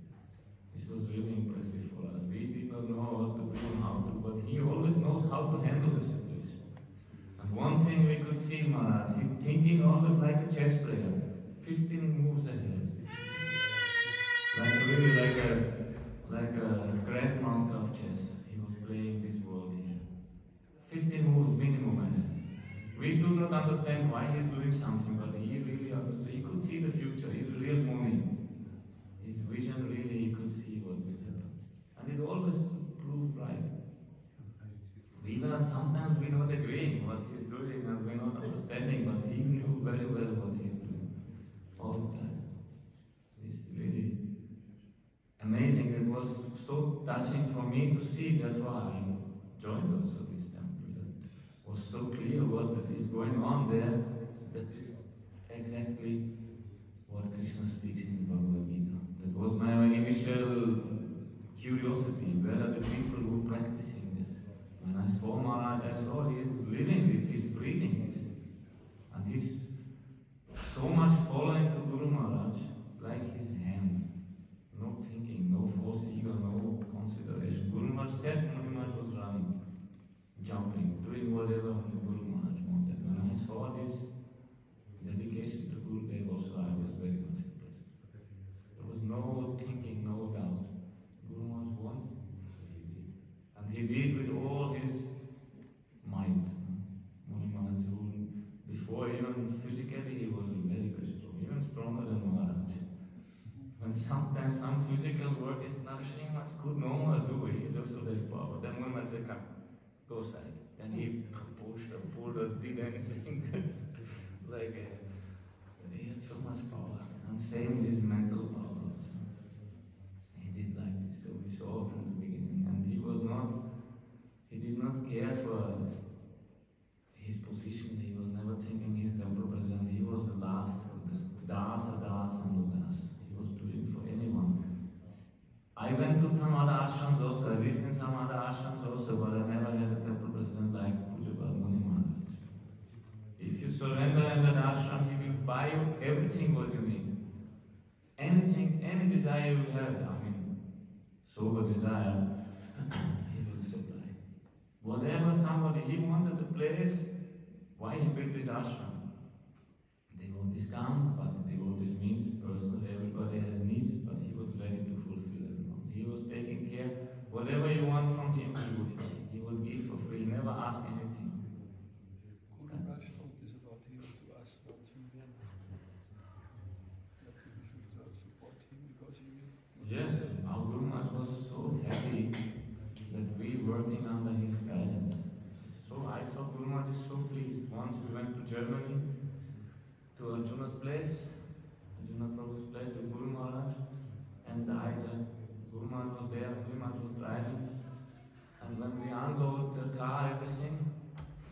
This was really impressive for us. We did not know what to do and how to, but he always knows how to handle the situation. And one thing we could see Maharaj, he's thinking always like a chess player, 15 moves ahead. Like a grandmaster of chess. He was playing this world here. 15 moves minimum ahead. We do not understand why he's doing something, but he really understood. He could see the future. He's a real Muni. His vision really, he could see what will happen. And it always proved right. Sometimes we're not agreeing what he's doing and we're not understanding, but he knew very well what he's doing all the time. It's really amazing. It was so touching for me to see. Therefore, I joined also this temple. It was so clear what is going on there. That is exactly what Krishna speaks in the Bhagavad Gita. That was my initial curiosity. Where are the people who are practicing this? When I saw Maharaj, I saw he is living this, he is breathing this. And he's so much following to Guru Maharaj, like his hand. No thinking, no false ego, no consideration. Guru Maharaj said, Guru Maharaj was running, jumping, doing whatever Guru Maharaj wanted. When I saw this dedication to Guru Dev also, I was very much impressed. There was no thinking, no doubt. Guru Maharaj wants, so he did. And he did with all his might. Muni Maharaj, before even physically, he was very, very strong, even stronger than Maharaj. When sometimes some physical work is nourishing much good, no one do it. He is also very powerful. Then Muni Maharaj said, come, go side. Then he pushed or pulled or did anything. He had so much power. And same his mental power also. He did like this, so we saw from the beginning. And he did not care for his position. He was never thinking his temple present. He was the last, the das, and the das. He was doing for anyone. in some other ashrams also. I lived in some other ashrams also, but I never had a temple president like Pujabad Muni Maharaj. If you surrender in that ashram, he will buy you everything what you need. Anything, any desire you have, sober desire, he will supply. Whatever somebody, he wanted the place, why he built this ashram? Devotees come, but devotees means persons, everybody has needs, but he was ready to fulfill everyone. He was taking care, whatever you want from him, he would give for free, never ask anything. Guru Maharaj told this about him to us, about him then. That we should support him because he... Yes, our Guru Maharaj was so happy that we working under his guidance. So I saw Guru Maharaj is so pleased. Once we went to Germany, to Arjuna's place, Arjuna Prabhu's place with Guru Maharaj, and Guru Maharaj was there, Guru Maharaj was driving, and when we unload the car, everything,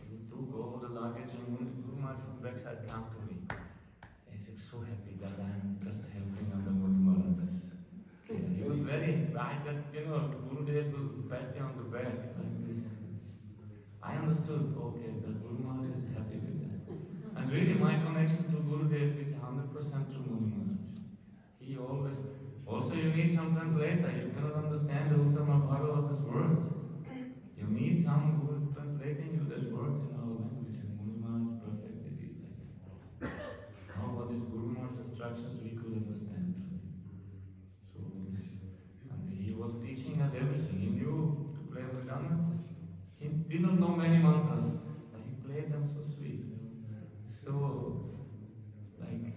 we took all the luggage, and Guru Maharaj from backside came to me. He's so happy that I'm just helping under Guru Maharaj's care. He was very right that, Gurudev will pat you on the back like this. I understood, okay, that Guru Maharaj is happy with that. And really my connection to Gurudev is 100% to Muni Maharaj. He always, also you need some translator, you cannot understand the Uttama Bhagavata's words. You need some who is translating you those words in our language, and Muni Maharaj perfectly did like how what is Guru Maharaj's instructions we could understand. So this, and he was teaching us everything. He knew to play Vedana. He did not know many mantras, but he played them so sweet. So, like,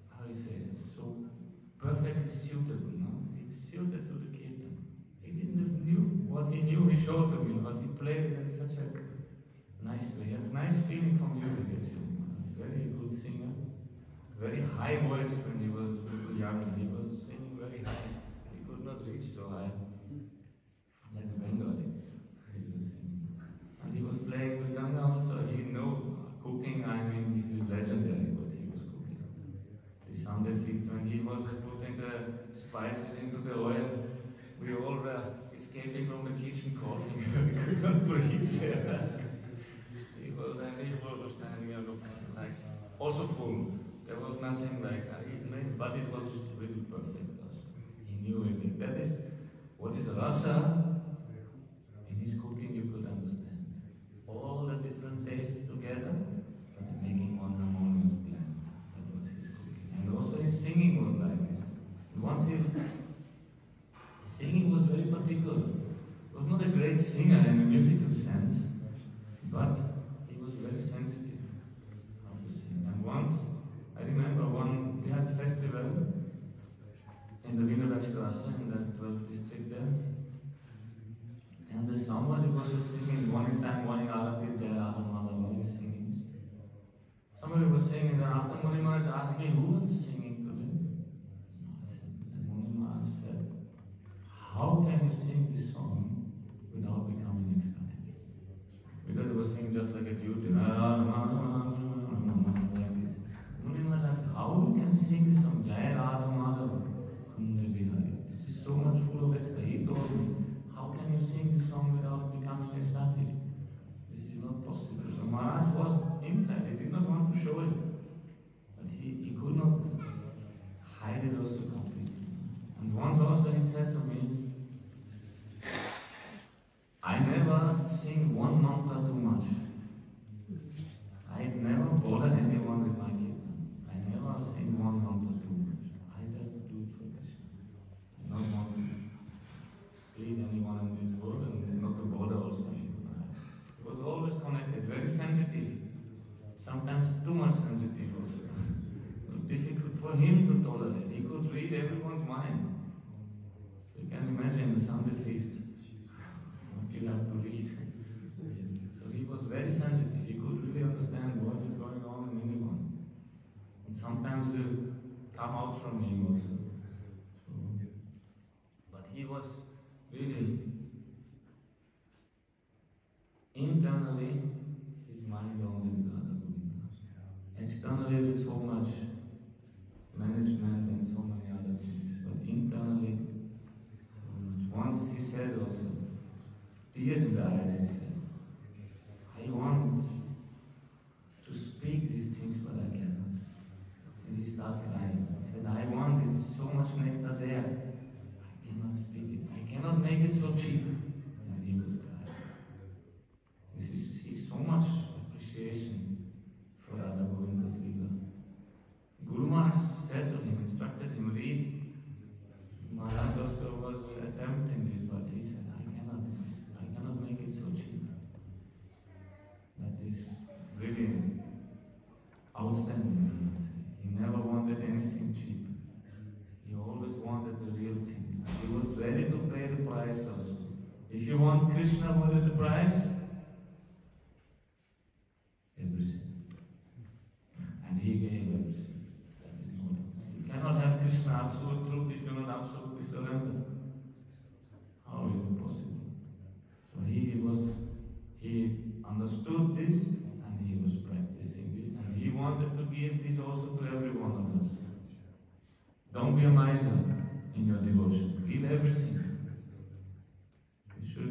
how you say, so perfectly suitable, no? It's suited to the kirtan. He didn't knew what he knew, he showed to me, but he played it in such a nice way. He had a nice feeling for music, actually. Very good singer, very high voice when he was a little young. He was singing very high. He could not reach so high, like a Bengali. He was singing. And he was playing with Ganga also. He knew cooking, this is legendary what he was cooking. The Sunday feast, when he was putting the spices into the oil, we all were escaping from the kitchen coughing. We could not breathe. He was standing and looking like, also full. There was nothing like, but it was really perfect also. He knew everything. That is, what is rasa? In his cooking you could understand. All the different tastes together, but making one harmonious blend. That was his cooking. And also his singing was like this. And once his singing was very particular. He was not a great singer in a musical sense, but he was very sensitive how to sing. And once, I remember we had a festival in the Wienerbergstrasse, in the 12th district there. And somebody was singing, morning Arati, there, Adamada, what was singing. Somebody was singing, and after Muni Maharaj asked me, who was singing today? And Muni Maharaj said, how can you sing this song without becoming ecstatic? Because it was singing just like a duty, like this. Muni Maharaj asked, how you can sing this song, Jai Radha Madhava, Kunja Bihari? This is so much full of ecstasy. He told me, how can you sing this song without becoming ecstatic? This is not possible. So Maharaj was inside, he did not want to show it. But he could not hide it also completely. And once also he said to me, I never sing one mantra too much. I never bother anyone with my kirtan. I never sing one mantra too much. I just do it for Krishna. I don't want to please anyone in this world and not to bother also anyone. He was always connected, very sensitive. Sometimes too much sensitive also. It was difficult for him to tolerate. He could read everyone's mind. So you can imagine the Sunday feast. You have to read. So he was very sensitive. He could really understand what is going on in anyone. And sometimes you come out from him also. So, but he was really internally, his mind only with Radha Govinda. Externally with so much management and so many other things. But internally, so much tears in the eyes, he said, I want to speak these things, but I cannot. And he started crying. He said, I want, this is so much nectar there. I cannot speak it. I cannot make it so cheap. And he was crying. This is so much appreciation for Radha Govinda's Leela. Guru Maharaj said to him, instructed him, read. Maharaj also was attempting this, but he said, I cannot make it so cheap. That is really outstanding. He never wanted anything cheap. He always wanted the real thing. He was ready to pay the price also. If you want Krishna, what is the price? Everything. And he gave everything. That is no doubt. You cannot have Krishna, absolute truth, if you are not absolutely surrendered. How is it possible? So he understood this and he was practicing this and he wanted to give this also to every one of us. Don't be a miser in your devotion. Give everything.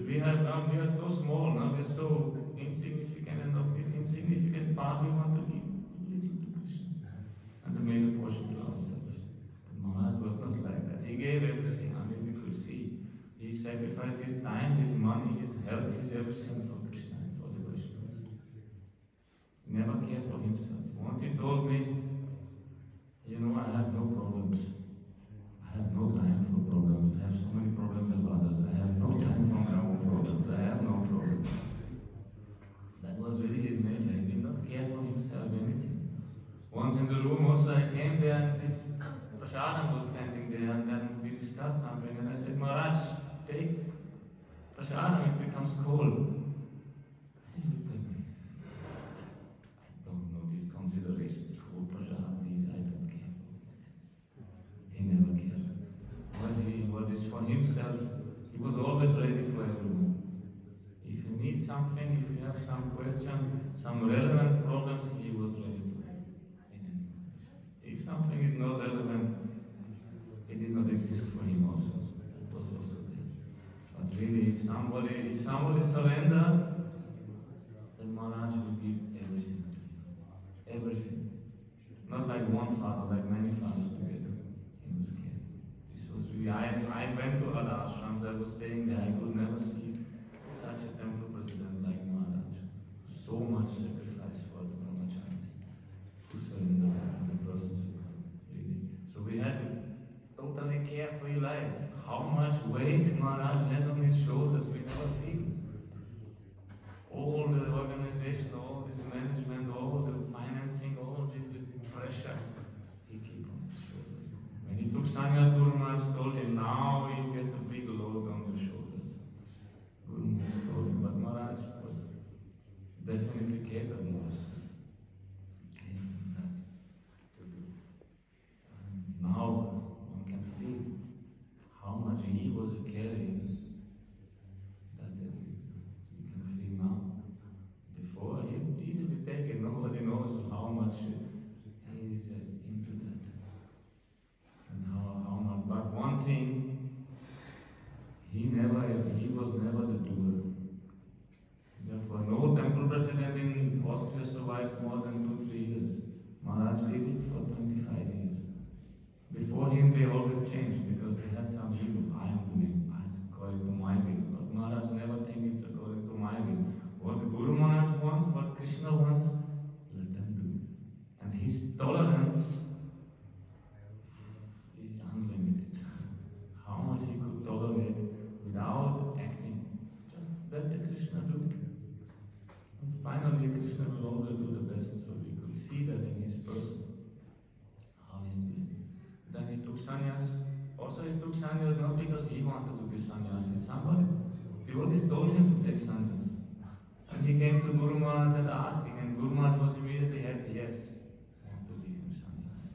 We are so small now, we are so insignificant, and of this insignificant part we want to give little to Krishna and a major portion to ourselves. But Maharaj was not like that. He gave everything. I mean, we could see. He sacrificed his time, his money, his health, his everything for Krishna and for the Vaishnavas. He never cared for himself. Once he told me, you know, I have no problems. I have no time for problems. I have so many problems of others. I have no time for my own problems. I have no problems. That was really his nature. He did not care for himself anything. Once in the room also I came there and this prasadam was standing there and then we discussed something and I said, Maharaj, take prasadam, it becomes cold. He looked at me. I don't know these considerations, cold prasadam, these I don't care for these things. He never cared. What is for himself, he was always ready for everyone. If you need something, if you have some question, some relevant problems, he was ready to help. If something is not relevant, it did not exist for him also. That was also there. But really, if somebody surrender, then Maharaj will give everything to him. Everything. Not like one father, like many fathers together. He was caring. This was really, I went to other ashrams, I was staying there, I could never see such a temple president like Maharaj. So much sacrifice for the brahmacharis to surrender the persons who come, really. So we had to totally care for your life. How much weight Maharaj has on his shoulders, we never feel. All the organization, all this management, all the financing, all this pressure, he keep on his shoulders. When he took sannyas, Guru Maharaj told him, now you get the big load on your shoulders. Guru Maharaj told him, but Maharaj was definitely capable also. Now one can feel how much he was carrying, that you can feel now. Before he easily taken, nobody knows how much he is into that. And how much. But one thing, he was never the doer. Therefore, no temple president in Austria survived more than 2-3 years. Maharaj did it for 25 years. Before him, they always changed because they had some ego. I am doing, it's according to my will. But Maharaj never thinks it's according to my will. What the Guru Maharaj wants, what Krishna wants, let them do. And his tolerance is unlimited. How much he could tolerate without acting. Just let the Krishna do. And finally, Krishna will always do the best. So we could see that in his person, how he's doing. Then he took sannyas. Also he took sannyas not because he wanted to be sannyasi. Somebody, devotees told him to take sannyas. And he came to Guru Maharaj and asking, and Guru Maharaj was immediately happy, yes, I want to give him sannyas.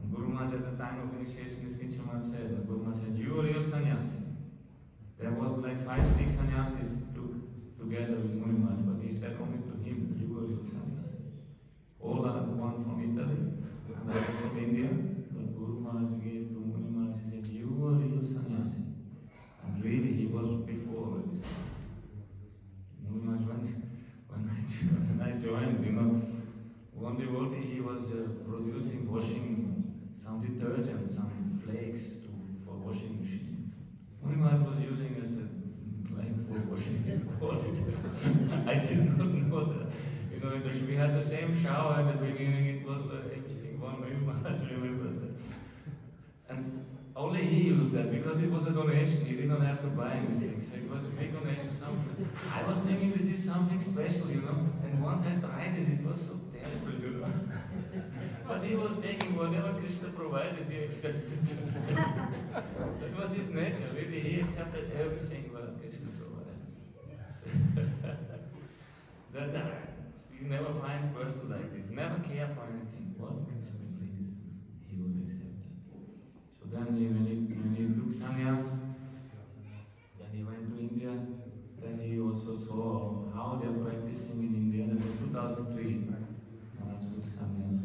And Guru Maharaj at the time of initiation, his Kincha Maharaj said, and Guru Maharaj said, you are real sannyasi. There was like 5-6 sannyasis together with Muni Maharaj, but he said only to him, you are real sannyasi. All are one from Italy, and the rest from India. Guru Maharaj gave to Muni Maharaj, he said, you were real sannyasi. And really he was before already sannyasi. some flakes for washing machine. Muni Maharaj was using as a like for washing his clothes. I did not know that. You know, we had the same shower at the beginning. It was everything one way. Maharaj remembers that. And only he used that because it was a donation. He did not have to buy anything. So it was a big donation. Something. I was thinking this is something special, you know. And once I tried it, it was so terrible, you know. But he was taking whatever Krishna provided, he accepted. That was his nature, really. He accepted everything what Krishna provided. You never find a person like this. Never care for anything. What Krishna brings, he would accept that. So then when he took sannyas, then he went to India. Then he also saw how they are practicing in India. That was 2003. Maharaj took sannyas.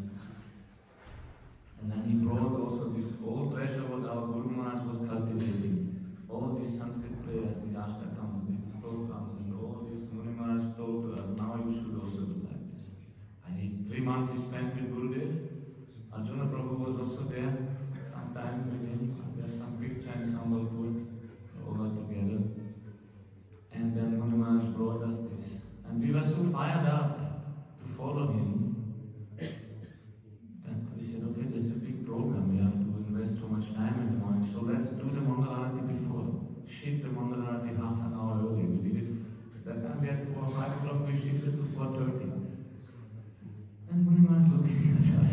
And then he brought also this old treasure what our Guru Maharaj was cultivating. All these Sanskrit prayers, these ashtakams, these stotrams, and all this Muni Maharaj told to us, now you should also do like this. And 3 months he spent with Gurudev. Arjuna Prabhu was also there, sometime with him. There's some picture in Sambalpur, all got together. And then Muni Maharaj brought us this. And we were so fired up to follow him. We said, okay, this is a big program, we have to invest so much time in the morning, so let's do the Mangala Arati before. Shift the Mangala Arati half an hour early. We did it, that time we had 4 or 5 o'clock, we shifted to 4:30. And Muni Maharaj looking at us,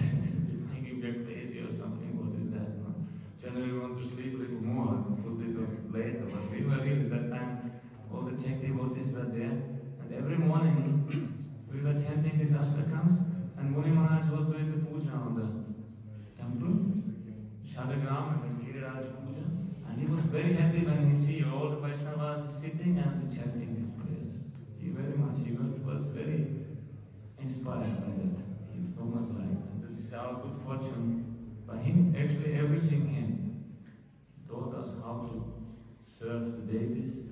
thinking we're crazy or something, what is that? No? Generally we want to sleep a little more and put it on later, but we were really, that time, all the Czech devotees were there, and every morning we were chanting these ashtakams, and Muni Maharaj was doing the puja on the temple, Shadagram and Giriraj puja. And he was very happy when he see all the Vaishnavas sitting and chanting these prayers. He was very inspired by that. He so much liked. And that is our good fortune. By him, actually everything came. He taught us how to serve the deities.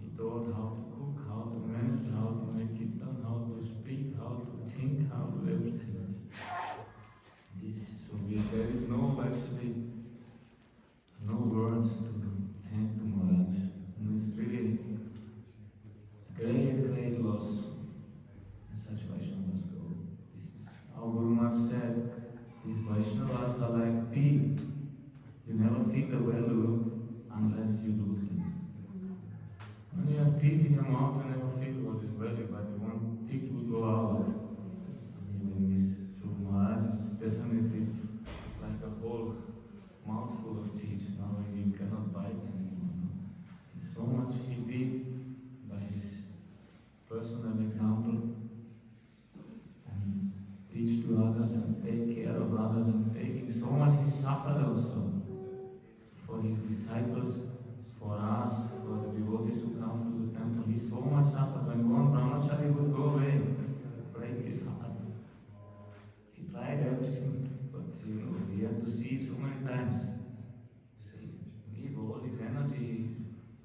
He taught how to cook, how to manage, how to make kirtan, how to speak, how to think, how to everything. There is actually no words to thank to Maharaj. And it's really great loss. Such Vaishnavas go. This is our Guru Maharaj said, these Vaishnavas are like teeth. You never feel the value unless you lose them. When you have teeth in your mouth, you never feel what is value, but one teeth will go out. So Maharaj is definitely like a whole mouthful of teeth. Now you cannot bite anymore. So much he did by his personal example and teach to others and take care of others and taking so much he suffered also for his disciples, for us, for the devotees who come to the temple. He so much suffered. When one brahmachari would go away, break his heart. He tried everything, but he had to see it so many times. See, give all his energy,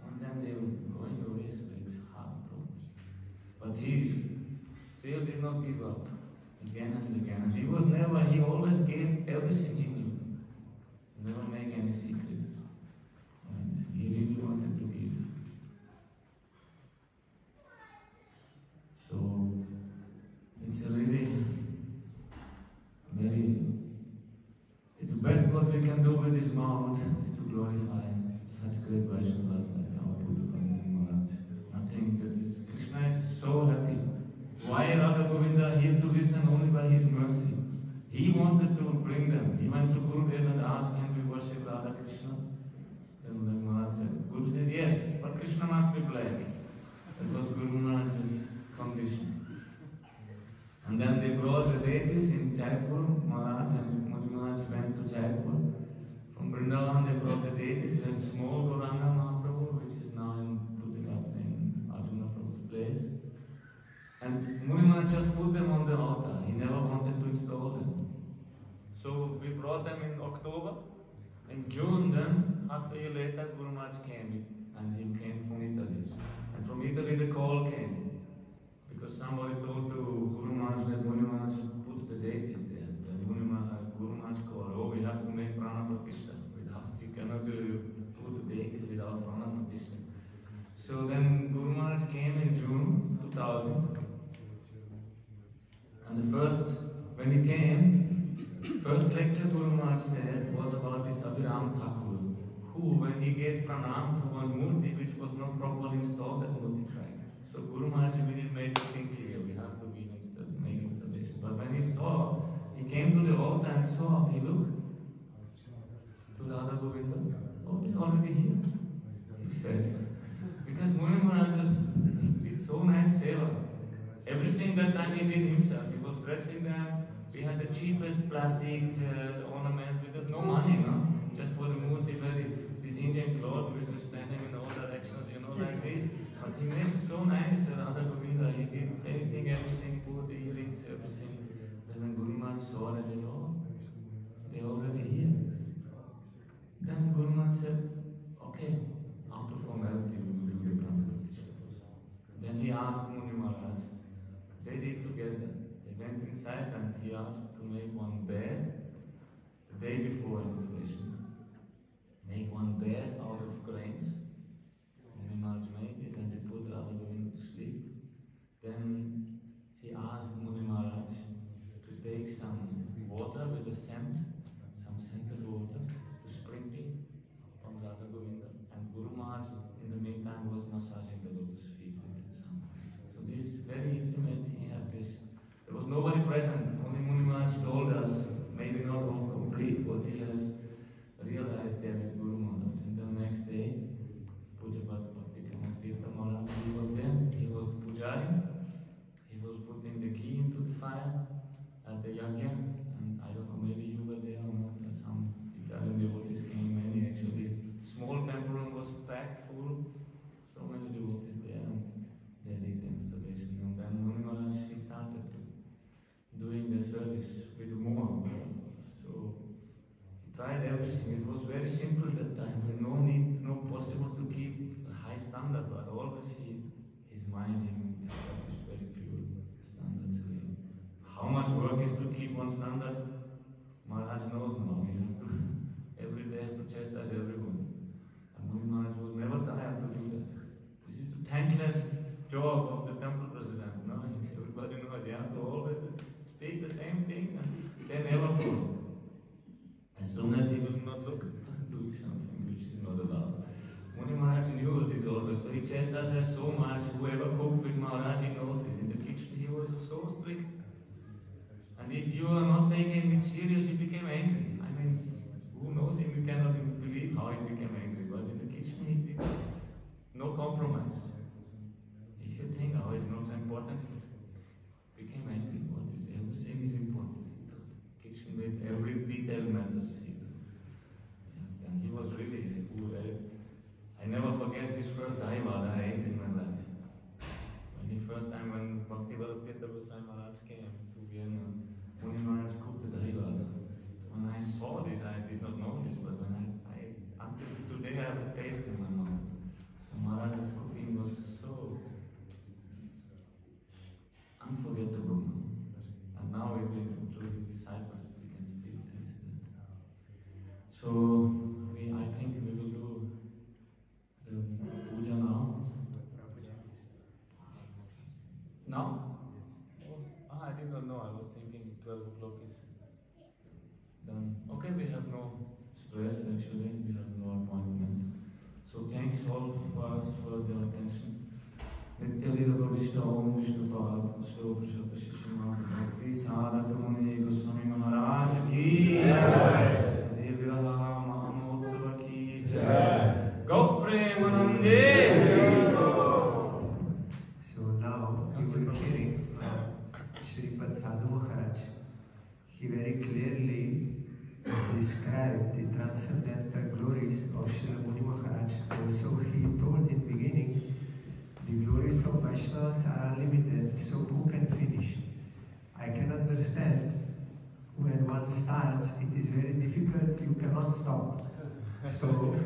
and then they were going away with heart problems. But he still did not give up, again and again. He always gave everything he knew. Never make any secret. He really wanted to give. So, it's a really it's best what we can do with this mouth is to glorify such great Vaishnavas like our Buddha Maharaj. Nothing that is, Krishna is so happy. Why Radha Govinda here to listen only by his mercy? He wanted to bring them. He went to Gurudev and asked, can we worship Radha Krishna? Then Maharaj said, Guru said, yes, but Krishna must be black. That was Guru Maharaj's condition. And then they brought the deities in Jaipur. Maharaj and Muni Maharaj went to Jaipur. From Vrindavan they brought the deities. Then small Gauranga Mahaprabhu, which is now put it up in Arjuna Prabhu's place. And Muni Maharaj just put them on the altar. He never wanted to install them. So we brought them in October. In June then, half a year later, Guru Maharaj came. And he came from Italy. And from Italy the call came. Because somebody told to Guru Maharaj that Muni Maharaj should put the deities there. Then Guru Maharaj called, oh, we have to make Prana Pratishtha. Maharaj said was about this Abhiram Thakur, who, when he gave pranam to one murti which was not properly installed, that murti cracked. So Guru Maharaj immediately made the thing clear, we have to make installation. But when he came to the altar and saw, he looked to the other Govinda, oh, they're already here, he said. Because Muni Maharaj did so nice seva. Everything that time he did himself. He was dressing them. We had the cheapest plastic ornaments because no money, no? Just for the murti, this Indian cloth which is standing in all directions, like this. But he made it so nice, Radha Govinda. He did anything, everything, put the earrings, everything. Then when Guru Maharaj saw that, they're already here. Then Guru Maharaj said, okay, out of formality, we will do the Brahma Pratishtha. Then he asked Muni Maharaj, they did together. They went inside and he asked to make one bed the day before installation. Make one bed out of grains. Muni Maharaj made it and they put Radha Govinda to sleep. Then he asked Muni Maharaj to take some water with a scent, some scented water, to sprinkle on Radha Govinda. And Guru Maharaj in the meantime was massaging the lotus feet with something. So this very intimate, he had this. There was nobody present, only Muni Maharaj told us, maybe not all complete, what he has realized there is Guru Maharaj. And the next day, Pujapat Maharaj, he was there, he was Pujari, he was putting the key into the fire at the yajna, and I don't know, maybe you were there or not, some Italian devotees came, many actually. Small temple room was packed full, so many devotees there, and they did the installation. And then Muni Maharaj, he started doing the service with more. So he tried everything. It was very simple that time, and no possible to keep a high standard, but always his mind established very pure standards. How much work is to keep one standard? Maharaj knows now. You have to every day have to chastise everyone. And Muni Maharaj was never tired to do that. This is the thankless job of the temple president. No? Everybody knows you have to always speak the same things and they never follow. As soon as he will not look, doing something which is not allowed. Muni Maharaj knew this always, so he chastised her so much. Whoever cooked with Maharaj, he knows this. In the kitchen, he was so strict. And if you are not taking it serious, he became angry. I mean, who knows him? You cannot even believe how he became angry. But in the kitchen, he did no compromise. If you think, oh, it's not so important, he became angry. What is everything is important. Kitchen with every detail matters. And he was really, I never forget his first Daivala I ate in my life. When Bhaktivedanta Maharaj came to Vienna, Muni Maharaj cooked the Daivala. When I saw this, I did not know this, but when until today I have a taste in my mouth. So Maharaj's cooking was so unforgettable. And now through his disciples we can still taste it. So I think we will do the puja now. Now? I did not know. I was thinking 12 o'clock is done. Okay, we have no stress actually. We have no appointment. So thanks all for us for the attention. Nityalila Vishnu Om Vishnu Pad Vishnu Prashata Shishima Bhakti Sadhaka Muni Goswami Maharaj Ki Jai Viraha Mahotsav Ki Jai Go Premanande. So now we were hearing from Shripad Sadhu Maharaj. He very clearly described the transcendental glories of Srila Muni Maharaj. Also he told in the beginning, the glories of Vaishnavas are unlimited, so who can finish? I can understand when one starts, it is very difficult, you cannot stop. So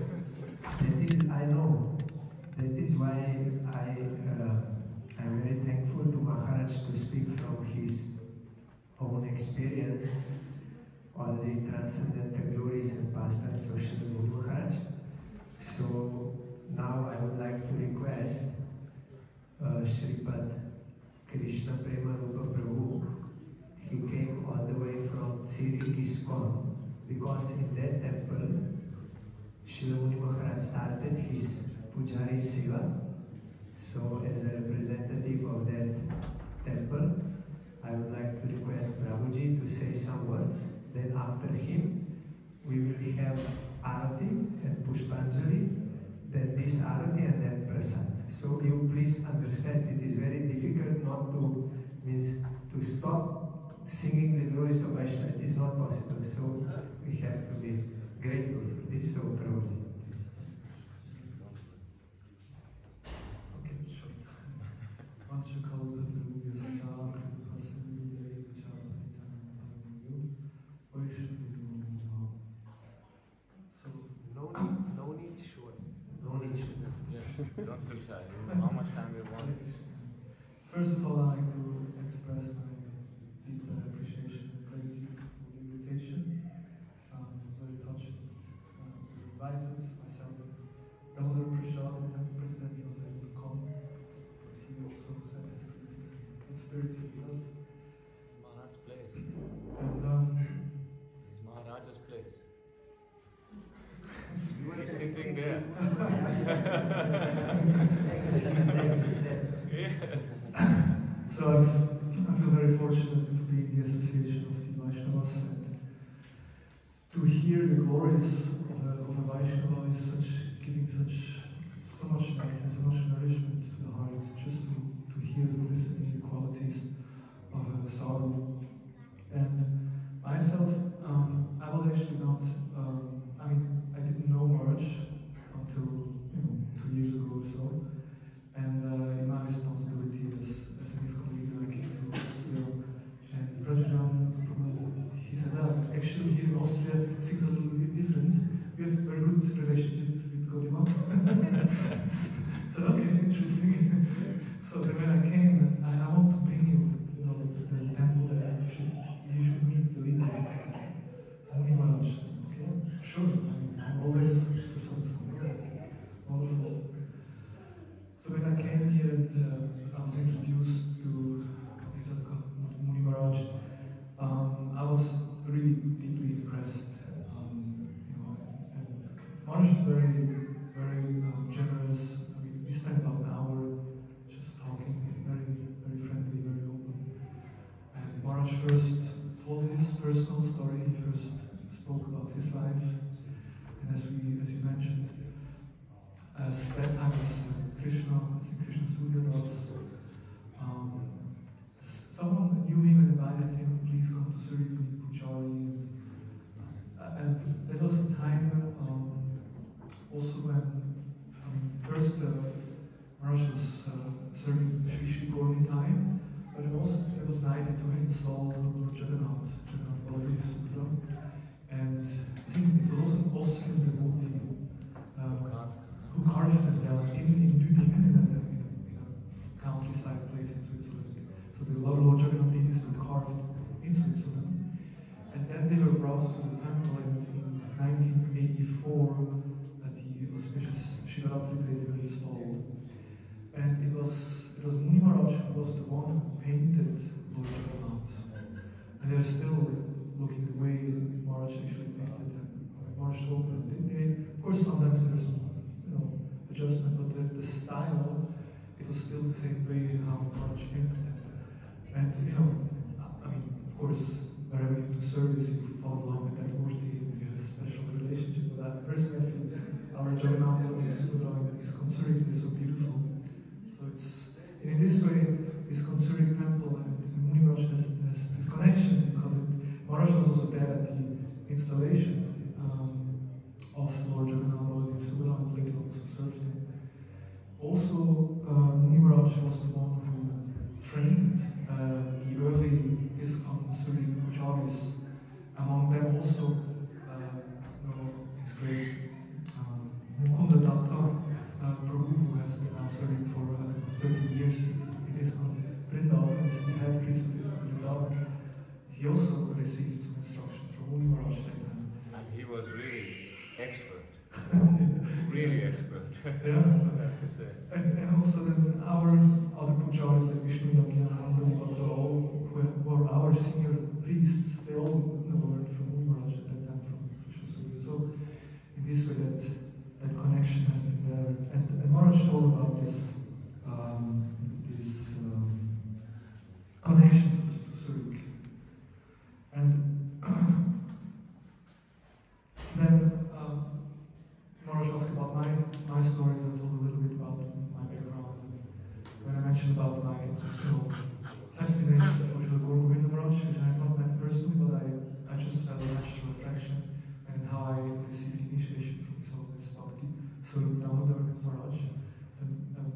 that is, I know, that is why I'm very thankful to Maharaj to speak from his own experience on the transcendental glories and pastimes of Srila Muni Maharaj. So now I would like to request Shripad Krishna Prema Rupa Prabhu. He came all the way from Zurich, ISKCON, because in that temple, Srila Muni Maharaj started his Pujari Seva. So as a representative of that temple, I would like to request Prabhuji to say some words. Then after him, we will have Arati and Pushpanjali, then this Arati and then Prasad. So you please understand, it is very difficult not to, to stop singing the glories of Vaishnava. It is not possible. So we have to be grateful for this. So Prabhuji. No need short. No need short. Yeah, don't feel shy. How much time you want? First of all, I'd like to express my deep appreciation and gratitude for the invitation. I'm very touched that you invited myself. Brother Prashad, the temple president, was able to come, but he also sent his greetings and spirit with us. Maharaj's place. And It's Maharaj's place. He's sitting there. Yes. so I feel very fortunate to be in the association of the Vaishnavas, and to hear the glories of a Vaishnava is giving so much nectar, so much nourishment to the heart, just to hear and listen the qualities of a sadhu. And myself, I was actually not, I didn't know Maharaj until 2 years ago or so. And in my responsibility as a his colleague, I came to Austria, and Rajaram, he said, actually here in Austria things are a little bit different. We have a very good relationship with Gaudiya. So okay, it's interesting. So then when I came, I want to bring you, to the temple there. You should meet the leader, Muni Maharaj. Okay, sure. I'm always for something. That's wonderful. So when I came here and I was introduced to Muni Maharaj, I was really deeply impressed. And Maharaj is very, very generous. We spent about an hour just talking, very, very friendly, very open. And Maharaj first told his personal story. He first spoke about his life, and as you mentioned, as that time was Krishna, as in Krishna Surya was, someone knew him and invited him, please come to Surya, we need Pujari. And that was a time also when, first Maharaj was serving the Shri Gauri time, but then also there was an idea to install Lord Jagannath Baladev Sutra. And I think it was also an Austrian devotee who carved them in Düdingen, in a countryside place in Switzerland. So the Lord Jagannath deities were carved in Switzerland. And then they were brought to the temple, and in 1984, the auspicious Shivaratri day they were installed. And it was Muni Maharaj who was the one who painted Lord Jagannath. And they're still looking the way Maharaj actually painted them. Maharaj told them. Of course, sometimes there's adjustment, but the style, it was still the same way how Maharaj painted them. And of course, wherever you do service, you fall in love with that murti and you have a special relationship with that. Personally, I feel our Jagannath and Subhadra is considered, they're so beautiful. So and in this way, this Consurik temple and Muni Maharaj has this connection, because Maharaj was also there at the installation of Lord Jagannath Baladev Subhadra, and later also served him. Also, Muni Maharaj was the one who trained the early ISKCON Surik Pujaris. Among them also His Grace Mukunda Datta Prabhu, who has been now serving for 30 years in ISKCON Vrindavan, is the head priest of ISKCON Vrindavan. He also received some instruction from Muni Maharaj that time. And he was really expert. Really expert. Yeah. And also then our other pujaris like Vishnu Yagya and Andali who are our senior priests, they all learned from Muni Maharaj at that time, from this way that connection has been there. And Maharaj told about this connection to Surik. And then Maharaj asked about my stories. I told a little bit about my background. And when I mentioned about my fascination for Srila Gaura Govinda Maharaj, which I have not met personally, but I just felt a natural attraction, and how I received initiation from His Holiness Bhakti Swarup Damodar Maharaj. Then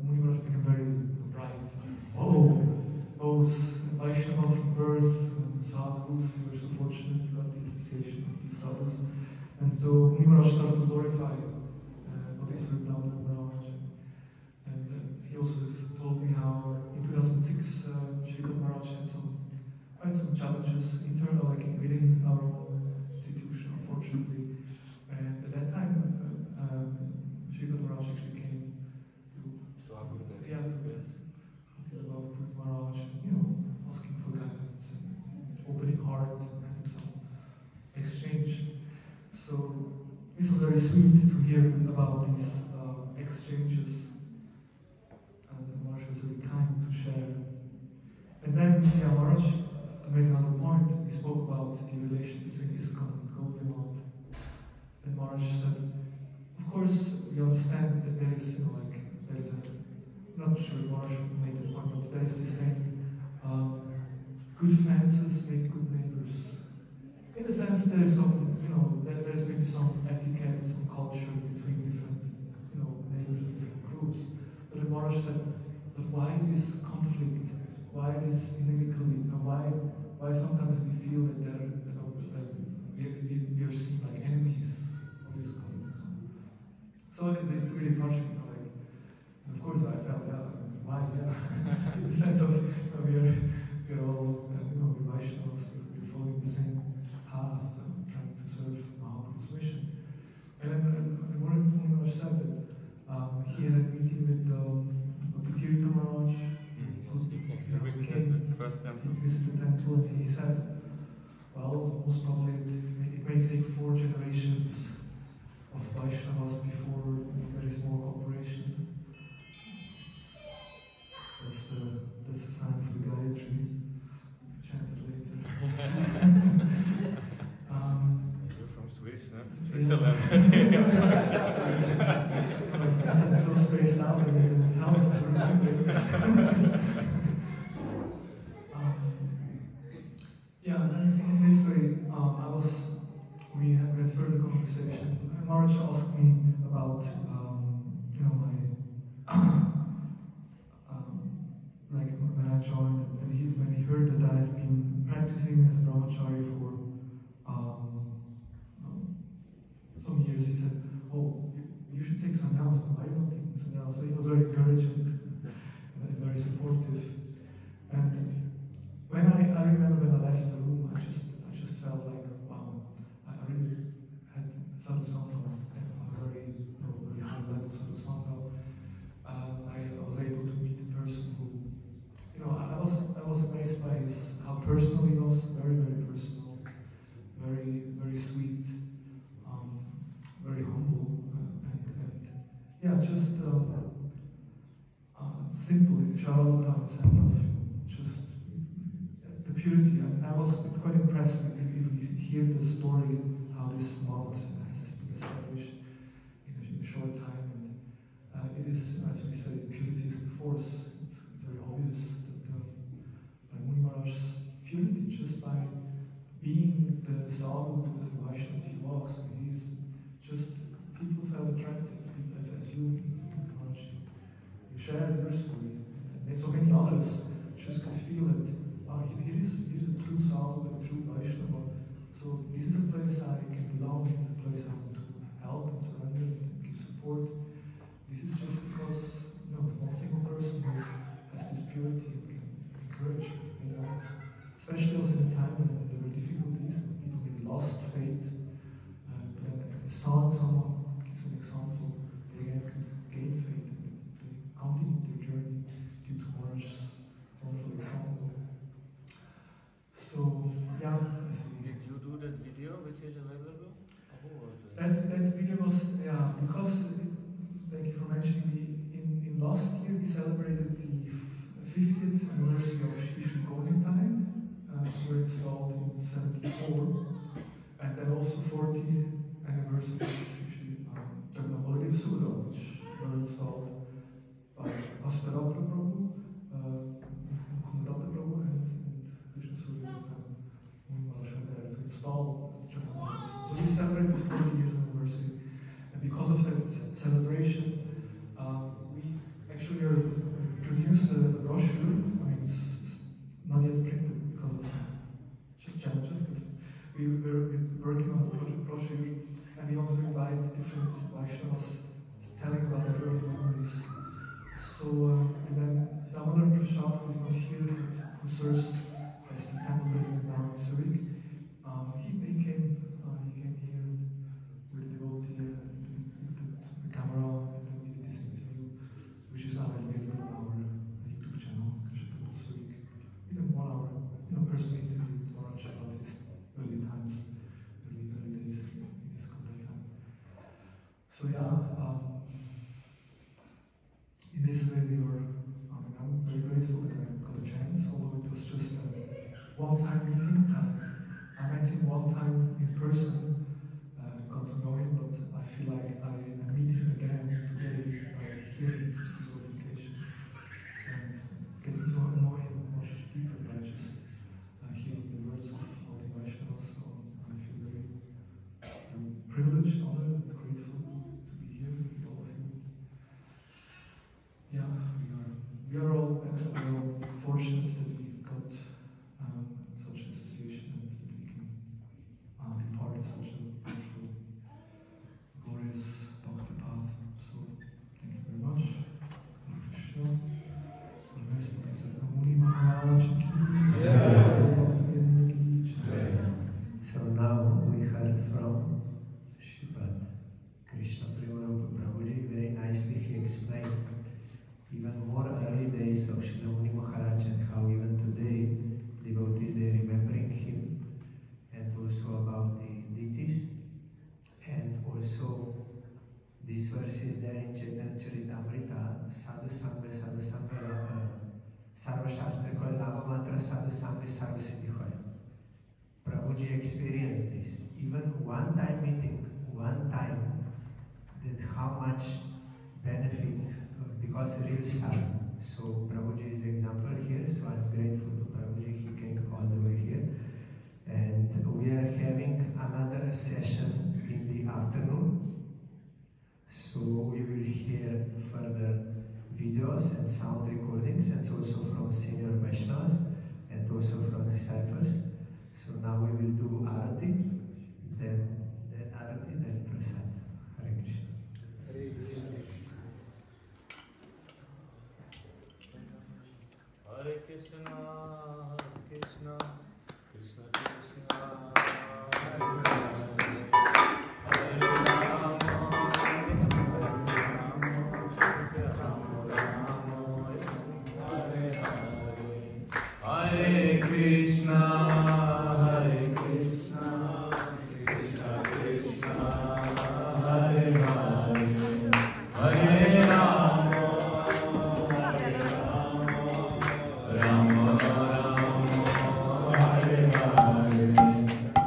Muni Maharaj became very bright. Vaishnava from birth, sadhus, we were so fortunate to get the association of these sadhus. And so Muni Maharaj started to glorify Swarup Damodar Maharaj. And he also told me how in 2006 Srila Maharaj had quite some challenges internal, like within our own institution, unfortunately. And at that time, Srila Maharaj actually came to Maharaj, asking for guidance and opening heart and having some exchange. So this was very sweet to hear about these exchanges, and Maharaj was very kind to share. And then Maharaj made another point. We spoke about the relation between ISKCON and Gaudiya. And Maharaj said, of course, we understand that there is, I'm not sure Maharaj made that point, but there is this saying, good fences make good neighbors. In a sense, there is some, there's maybe some etiquette, some culture between different, neighbors, different groups. But then Maharaj said, but why this conflict? Why this inequality? Why sometimes we feel that we are seen like enemies of this kind? So it really touched me. Of course, I felt why? In the sense of we're all Vaishnavas, we're following the same path, trying to serve Mahaprabhu's mission. And then Muni Maharaj said that he had a meeting with Tirtha Maharaj. He visited the temple, and he said, well, most probably it may take 4 generations of Vaishnavas before there is more cooperation. That's the sign for the Gayatri. Chant it later. You're from Swiss, no? I'm so spaced out that it helped to remember. And then in this way, we had further conversation. And Maharaj asked me about, when I joined, and when he heard that I have been practicing as a brahmachari for some years, he said, "Oh, you should take sannyas." Why are you not taking sannyas? So he was very encouraging and very supportive. And when I remember when I left the room, I just felt like, wow, I really had sadhusanga on a very high level sadhusanga. I was able to meet a person who, I was amazed by how personal he was, very, very personal, very, very sweet, very humble, and just simple, Charlatan in the sense of just the purity. And it's quite impressive if we hear the story, how this mount has been established in a short time. And it is, as we say, purity is the force. It's very obvious that Muni Maharaj's purity, just by being the sadhu, the Vaishnava he was, he's just, people felt attracted, as you, Maharaj, you shared your story, and so many others just could feel that, here is a true sadhu, a true Vaishnava, so this is a place I can belong, this is a place I want to help and surrender and give support. This is just because, one single person who has this purity and can encourage many others, especially also in a time when there were difficulties, when people maybe lost faith, but then someone gives an example, they again could gain faith and they continue their journey due to Maharaj's wonderful example. So, as we... Did you do that video which is available? That that video was, because, thank you for mentioning me, in last year we celebrated the 50th anniversary of Shri Shri Govintai, were installed in 74, and then also 40th anniversary of Shri Shri Jagannath Suda, which were installed by Astaratra Prabhu, Mukundadatta Prabhu, and Krishna Surya and Muni Maharaj were there to install Jagannath. So we celebrated 40 years anniversary, and because of that celebration, we actually produced a brochure. I mean, it's not yet printed because of some challenges, but we were working on the brochure, and we want to invite different Vaishnavas telling about their early memories. So, and then Damodar Prasad, who is not here, who serves as the temple president now in Zurich, he came here with a devotee, the camera, and then we did this interview, which is now available on our YouTube channel, Krishna Temple Zurich. Even 1 hour, personal interview with Maharaj about his early times, early days in his contact time. So in this way I'm very grateful that I got a chance, although it was just a one-time meeting. I met him one time in person, got to know him, but I feel like I meet him again today by hearing the glorification and getting to know him much deeper by just hearing the words of all the Vaishnavas. So I feel very privileged, honored, and grateful to be here with all of you. Yeah, we are all fortunate that we got such an association and that we can be part of such a wonderful, glorious bhakti path. So thank you very much. Hare Krishna. So nice Professor Muni Maharaj. So now we heard from Sripad Krishna Premarupa Prabhuji. Very nicely he explained even more early days of Srila Muni Maharaj and how even today devotees, they are remembering him, and also about the deities, and also these verses there in Chaitanya Charitamrita, Sadhu Sangha, Sarva Shastra Koy Labha Matra, Sadhu Sangha, Sarva Siddhi Hoy. Prabhuji experienced this. Even one-time meeting, one time, that how much benefit, because real sadhu. So Prabhuji is example here, so I'm grateful to Prabhuji, he came all the way here. And we are having another session in the afternoon. So we will hear further videos and sound recordings, and also from senior Vaishnavas, and also from disciples. So now we will do Arati, then Arati, then Prasad. Hare Krishna. Hare Krishna. Hare Krishna, Krishna, Krishna Krishna, Hare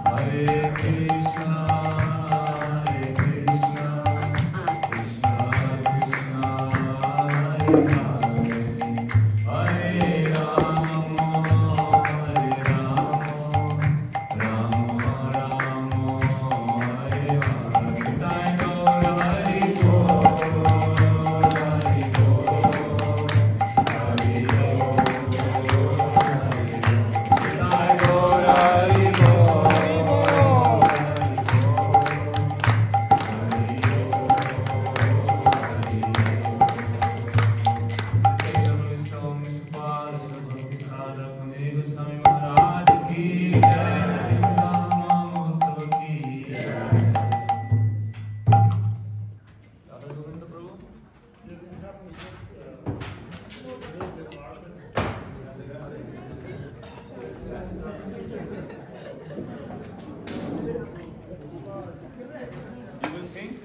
Hare Krishna. You will sing?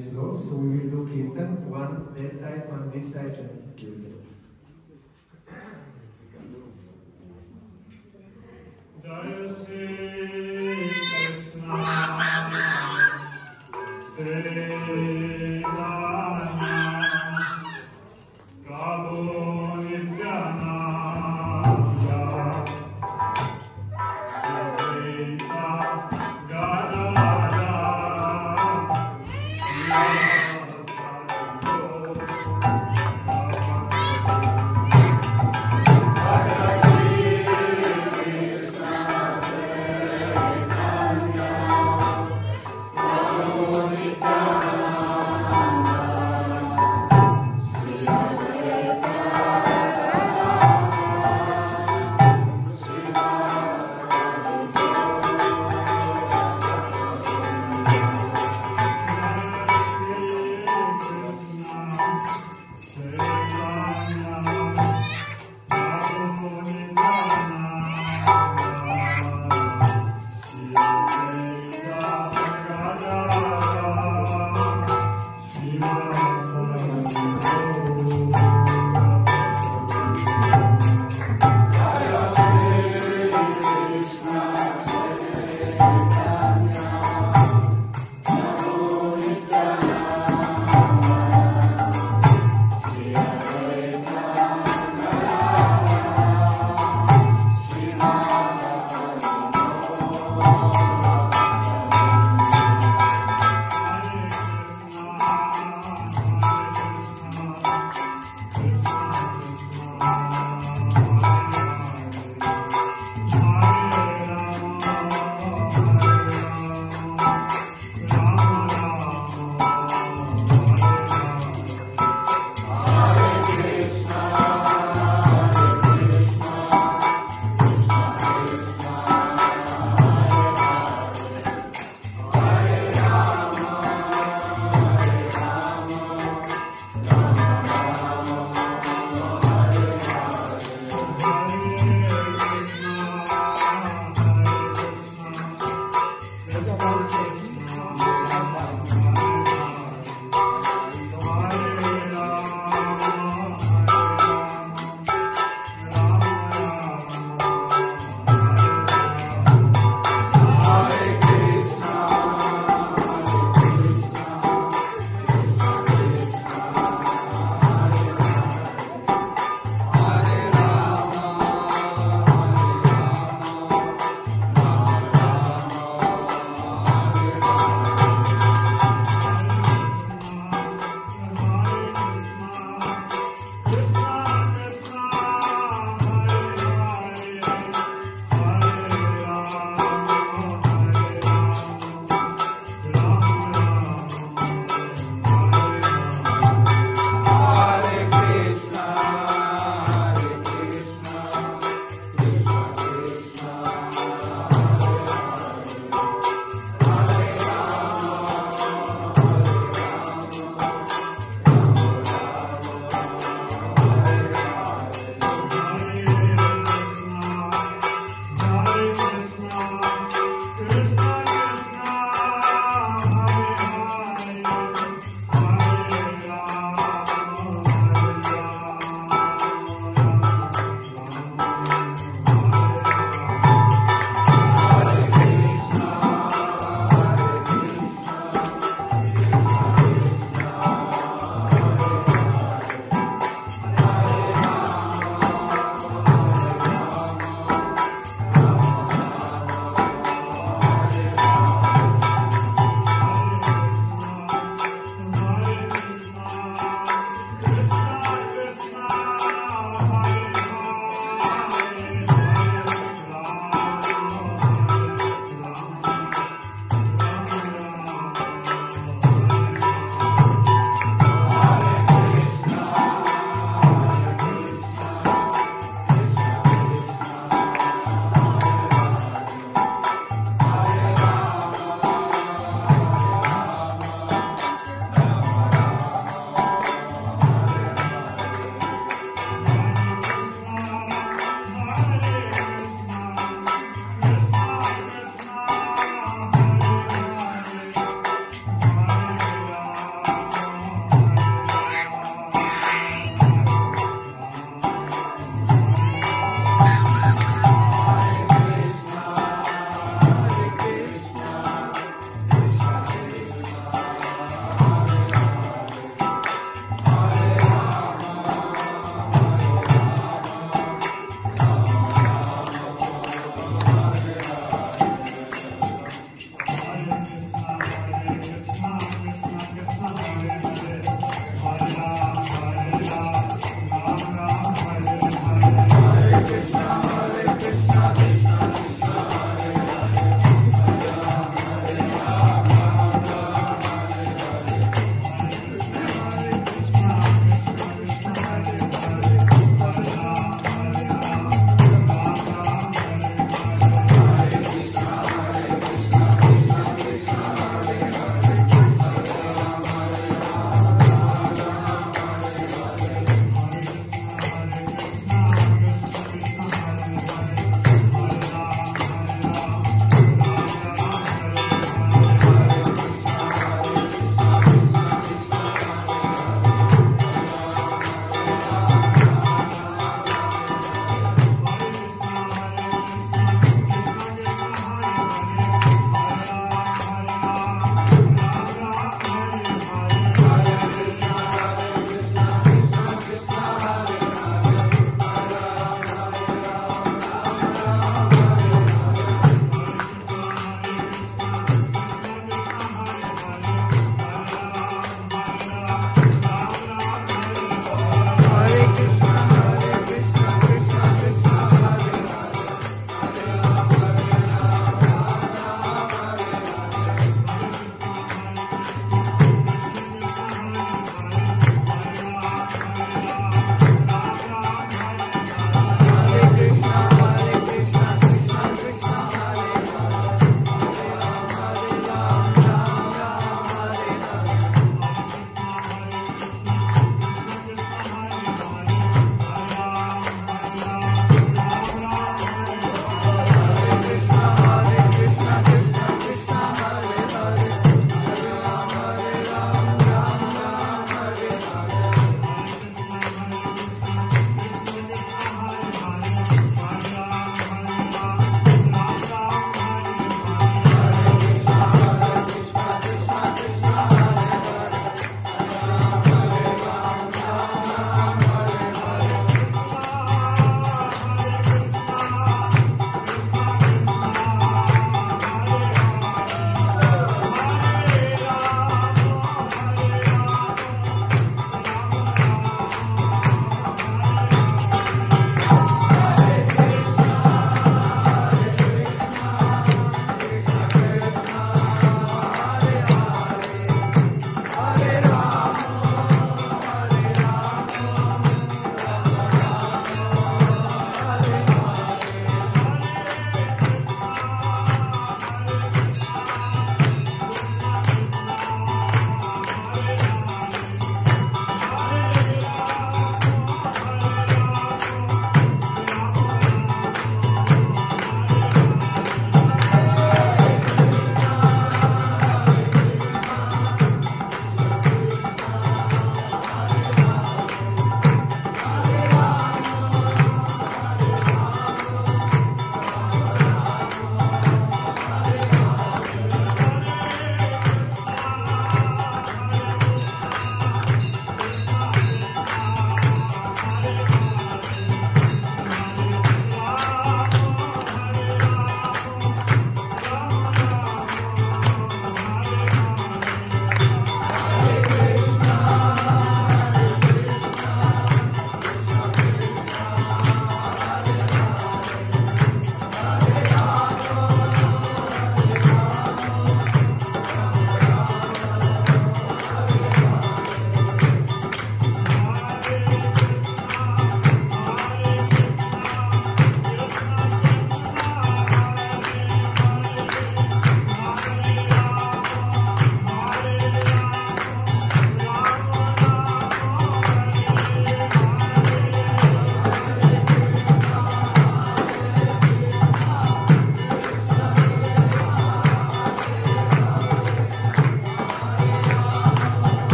slow. So we will do kirtan, one that side, one this side, and kirtan. Jaya Shri Krishna Shri Rama Prabhu Nityananda Shri Gadada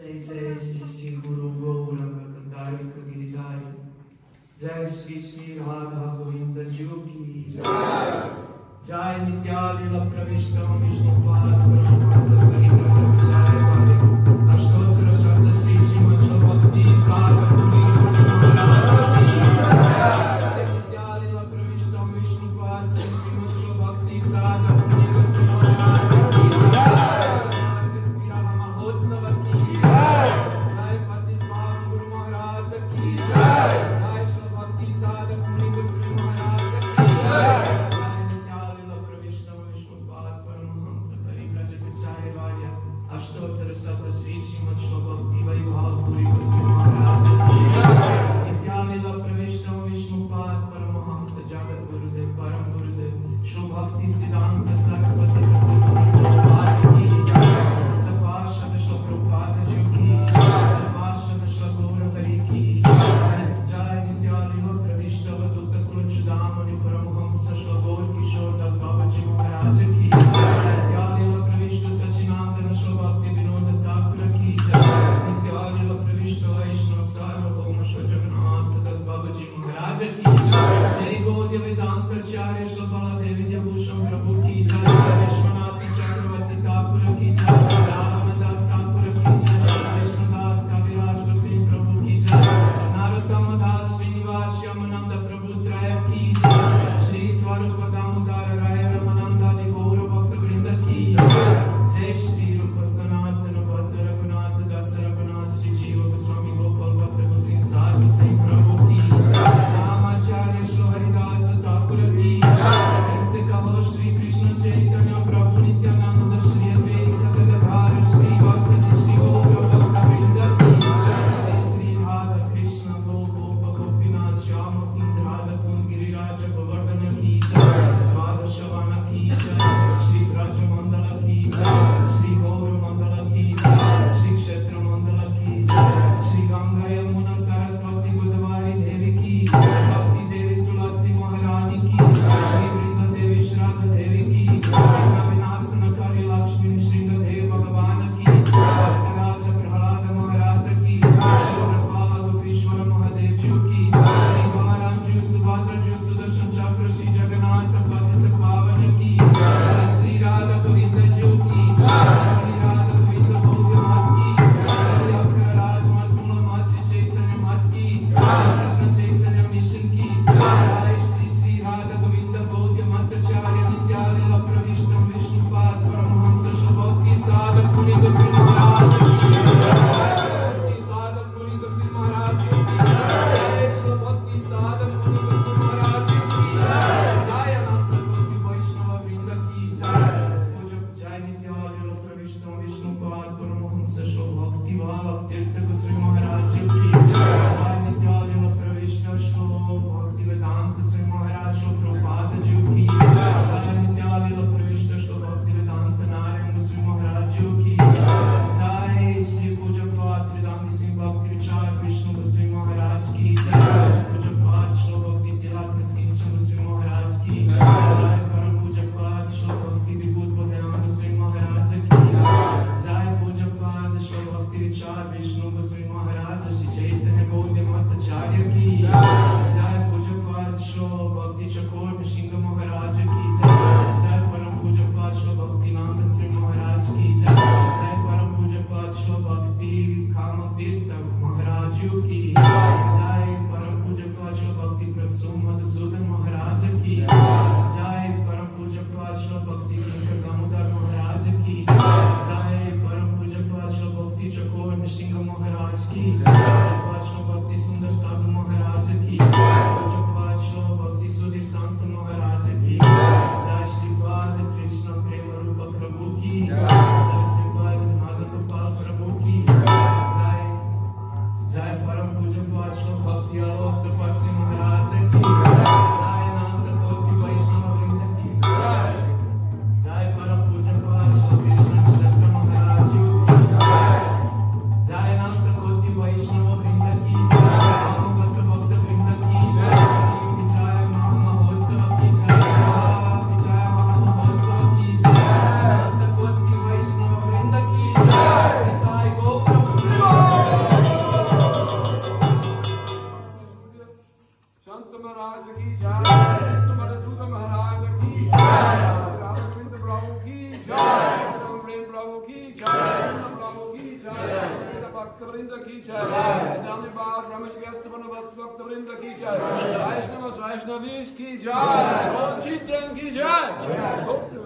जय जय श्री श्री गुरु गौरंग कंदारी कबीरदारी। जय श्री श्री राधा गोविंद जी की जय। जय नित्यानंद प्रविष्टम विष्णुपाद ब्रह्महंस परिव्राजकाचार्य वाले अष्टोत्तर शब्द श्री श्रीमद् भक्ति सागर मुनि महाराज की जय। नित्यानंद प्रविष्टम विष्णुपाद श्री श्रीमद् भक्ति सागर मुनि महाराज की जय। विराहा महोत्सव की जय। जय पंडित पावन गुरु महाराज की जय। जय श्री भक्ति सागर मुनि महाराज की जय। अष्टोत्तर शब्द श्री श्रीमद् भक्ति वैभव पुरी महाराज की नित्यानंद प्रविष्टो विष्णुपाद परमहंस जगत गुरुदेव परम गुरुदेव श्री भक्ति सिद्धांत सरस्वती प्रभुपाद की सपार्षद श्री प्रभुपाद जी की सपार्षद श्री गौर हरि की जय। नित्यानंद प्रविष्टो दूत कुलचुदामणि परमहंस श्री गौर किशोर दास बाबा जी महाराज की नित्यानंद प्रविष्ट सच्चिदानंद श्री भक्ति विनोद ठाकुर की जय। नित्यानंद प्रविष्ट वैष्णव सार्वभौम श्री जगन्नाथ दास बाबा जी महाराज की जय। गौर वेदांताचार्य श्री बलदेव विद्याभूषण प्रभु की जय। विश्वनाथ चक्रवर्ती ठाकुर की जय। रामदास ठाकुर की जय। कृष्णदास कविराज गोसाई प्रभु की जय। नरोत्तम दास श्रीनिवास यमानंद प्रभु त्रय की जय। श्री स्वरूप दामोदर राय रमानंद आदि गौर भक्त वृंद की जय। जय श्री रूप सनातन भद्र रघुनाथ दास रघुनाथ श्री जीव गोस्वामी गोपाल भक्त गोसाई सार गोसाई प्रभु की रामाचार्य श्री हरिदास ठाकुर की इनसे कहो श्री कृष्ण चैतन्य प्रभु नित्यानंद श्री अद्वैत गदाधर श्री वासुदेव श्री गौर भक्त वृंद की श्री श्री राधा कृष्ण गोप गोपीनाथ श्याम कुंद राधा कुंद गिरिराज गोवर्धन की द्वादश वन की श्री ब्रज मंडल की श्री गौर मंडल की श्री क्षेत्र मंडल की श्री गंगा यमुना सरस्वती गोदावरी देवी की भक्ति देवी तुलसी महारानी की श्री वृंदा देवी श्राद्ध देवी की विनाशनकारी लक्ष्मी सिंह देव भगवान की राज प्रहलाद महाराज की शूरपाल गोपीश्वर महादेव जी की श्री बलराम जी सुभद्रा जी सुदर्शन चक्र श्री जगन्नाथ पतित पावन की श्री राधा गोविंद जी की श्री राधा गोविंद भोगनाथ की अक्षर राज मत मत श्री चैतन्य मत की कृष्ण चैतन्य मिशन की जय। श्री श्री राधा गोविंद भोगमताचार्य नित्यानंद प्रविष्टम विष्णुपाद परमहंस श्री भक्ति सागर मुनि गोसाई महाराज की भक्ति सागर मुनि गोसाई महाराज की श्री भक्ति सागर मुनि गोसाई महाराज की जय। अनंत कोटि वैष्णव वृंद की जय। जय नित्यानंद प्रविष्टम विष्णुपाद परमहंस श्री भक्ति वाला तीर्थ गोसाई महाराज की जय। नित्यानंद प्रविष्ट श्री भक्ति वेदांत श्री महाराज श्री प्रभुपाद जी की जय। नित्यानंद प्रविष्ट श्री भक्ति वेदांत नारायण गोसाई महाराज जी की जय। श्री पूज्यपाद त्रिदांगी सिंह भक्ति विचार विष्णु गोसाई महाराज की जय। पूज्यपाद श्री भक्ति तिलक सिंह गोसाई महाराज की जय। परम पूज्यपाद श्री भक्ति विभूत बलराम गोसाई महाराज की जय। पूज्यपाद श्री भक्ति विचार विष्णु गोसाई महाराज श्री चैतन्य गौतमाचार्य की जय। पूज्यपाद श्री भक्ति चकोर सिंह महाराज की जय। जय परम पूज्यपाद श्री भक्ति नंद सिंह महाराज की जय। जय परम पूज्यपाद श्री भक्ति कामतीर्थ महाराज की जय। परम पूज्यपाद श्री भक्ति प्रसून मधुसूदन महाराज की जय। परम पूज्यपाद श्री भक्ति दामोदर महाराज की जय। परम पूज्यपाद श्री भक्ति चकोर सिंह महाराज की पूज्यपाद श्री भक्ति सुंदर साधु महाराज की पूज्यपाद श्री भक्ति सुधीर संत महाराज की जय। श्रीपाद कृष्ण प्रेम रूप प्रभु की जय। श्रीपाद माधव गोपाल प्रभु की जय। जय परम पूज्यपाद श्री भक्ति आलोक तपस्वी महाराज की जय। अनंत कोटि वैष्णव वृंद की जय। जय परम पूज्यपाद श्री कृष्ण चक्र महाराज की जय। जय अनंत कोटि वैष्णव वृंद की जय। भक्त भक्त वृंद की जय। श्री विजय महोत्सव की जय। विजय महोत्सव की जय। अनंत कोटि वैष्णव वृंद की जय। साई गौर Bhakta Vrinda ki jai. Dhanibad Ramesh Vyasthavanavas Bhakta Vrinda ki jai. Vaishnavas Vaishnavis ki jai. Om Chitran ki jai.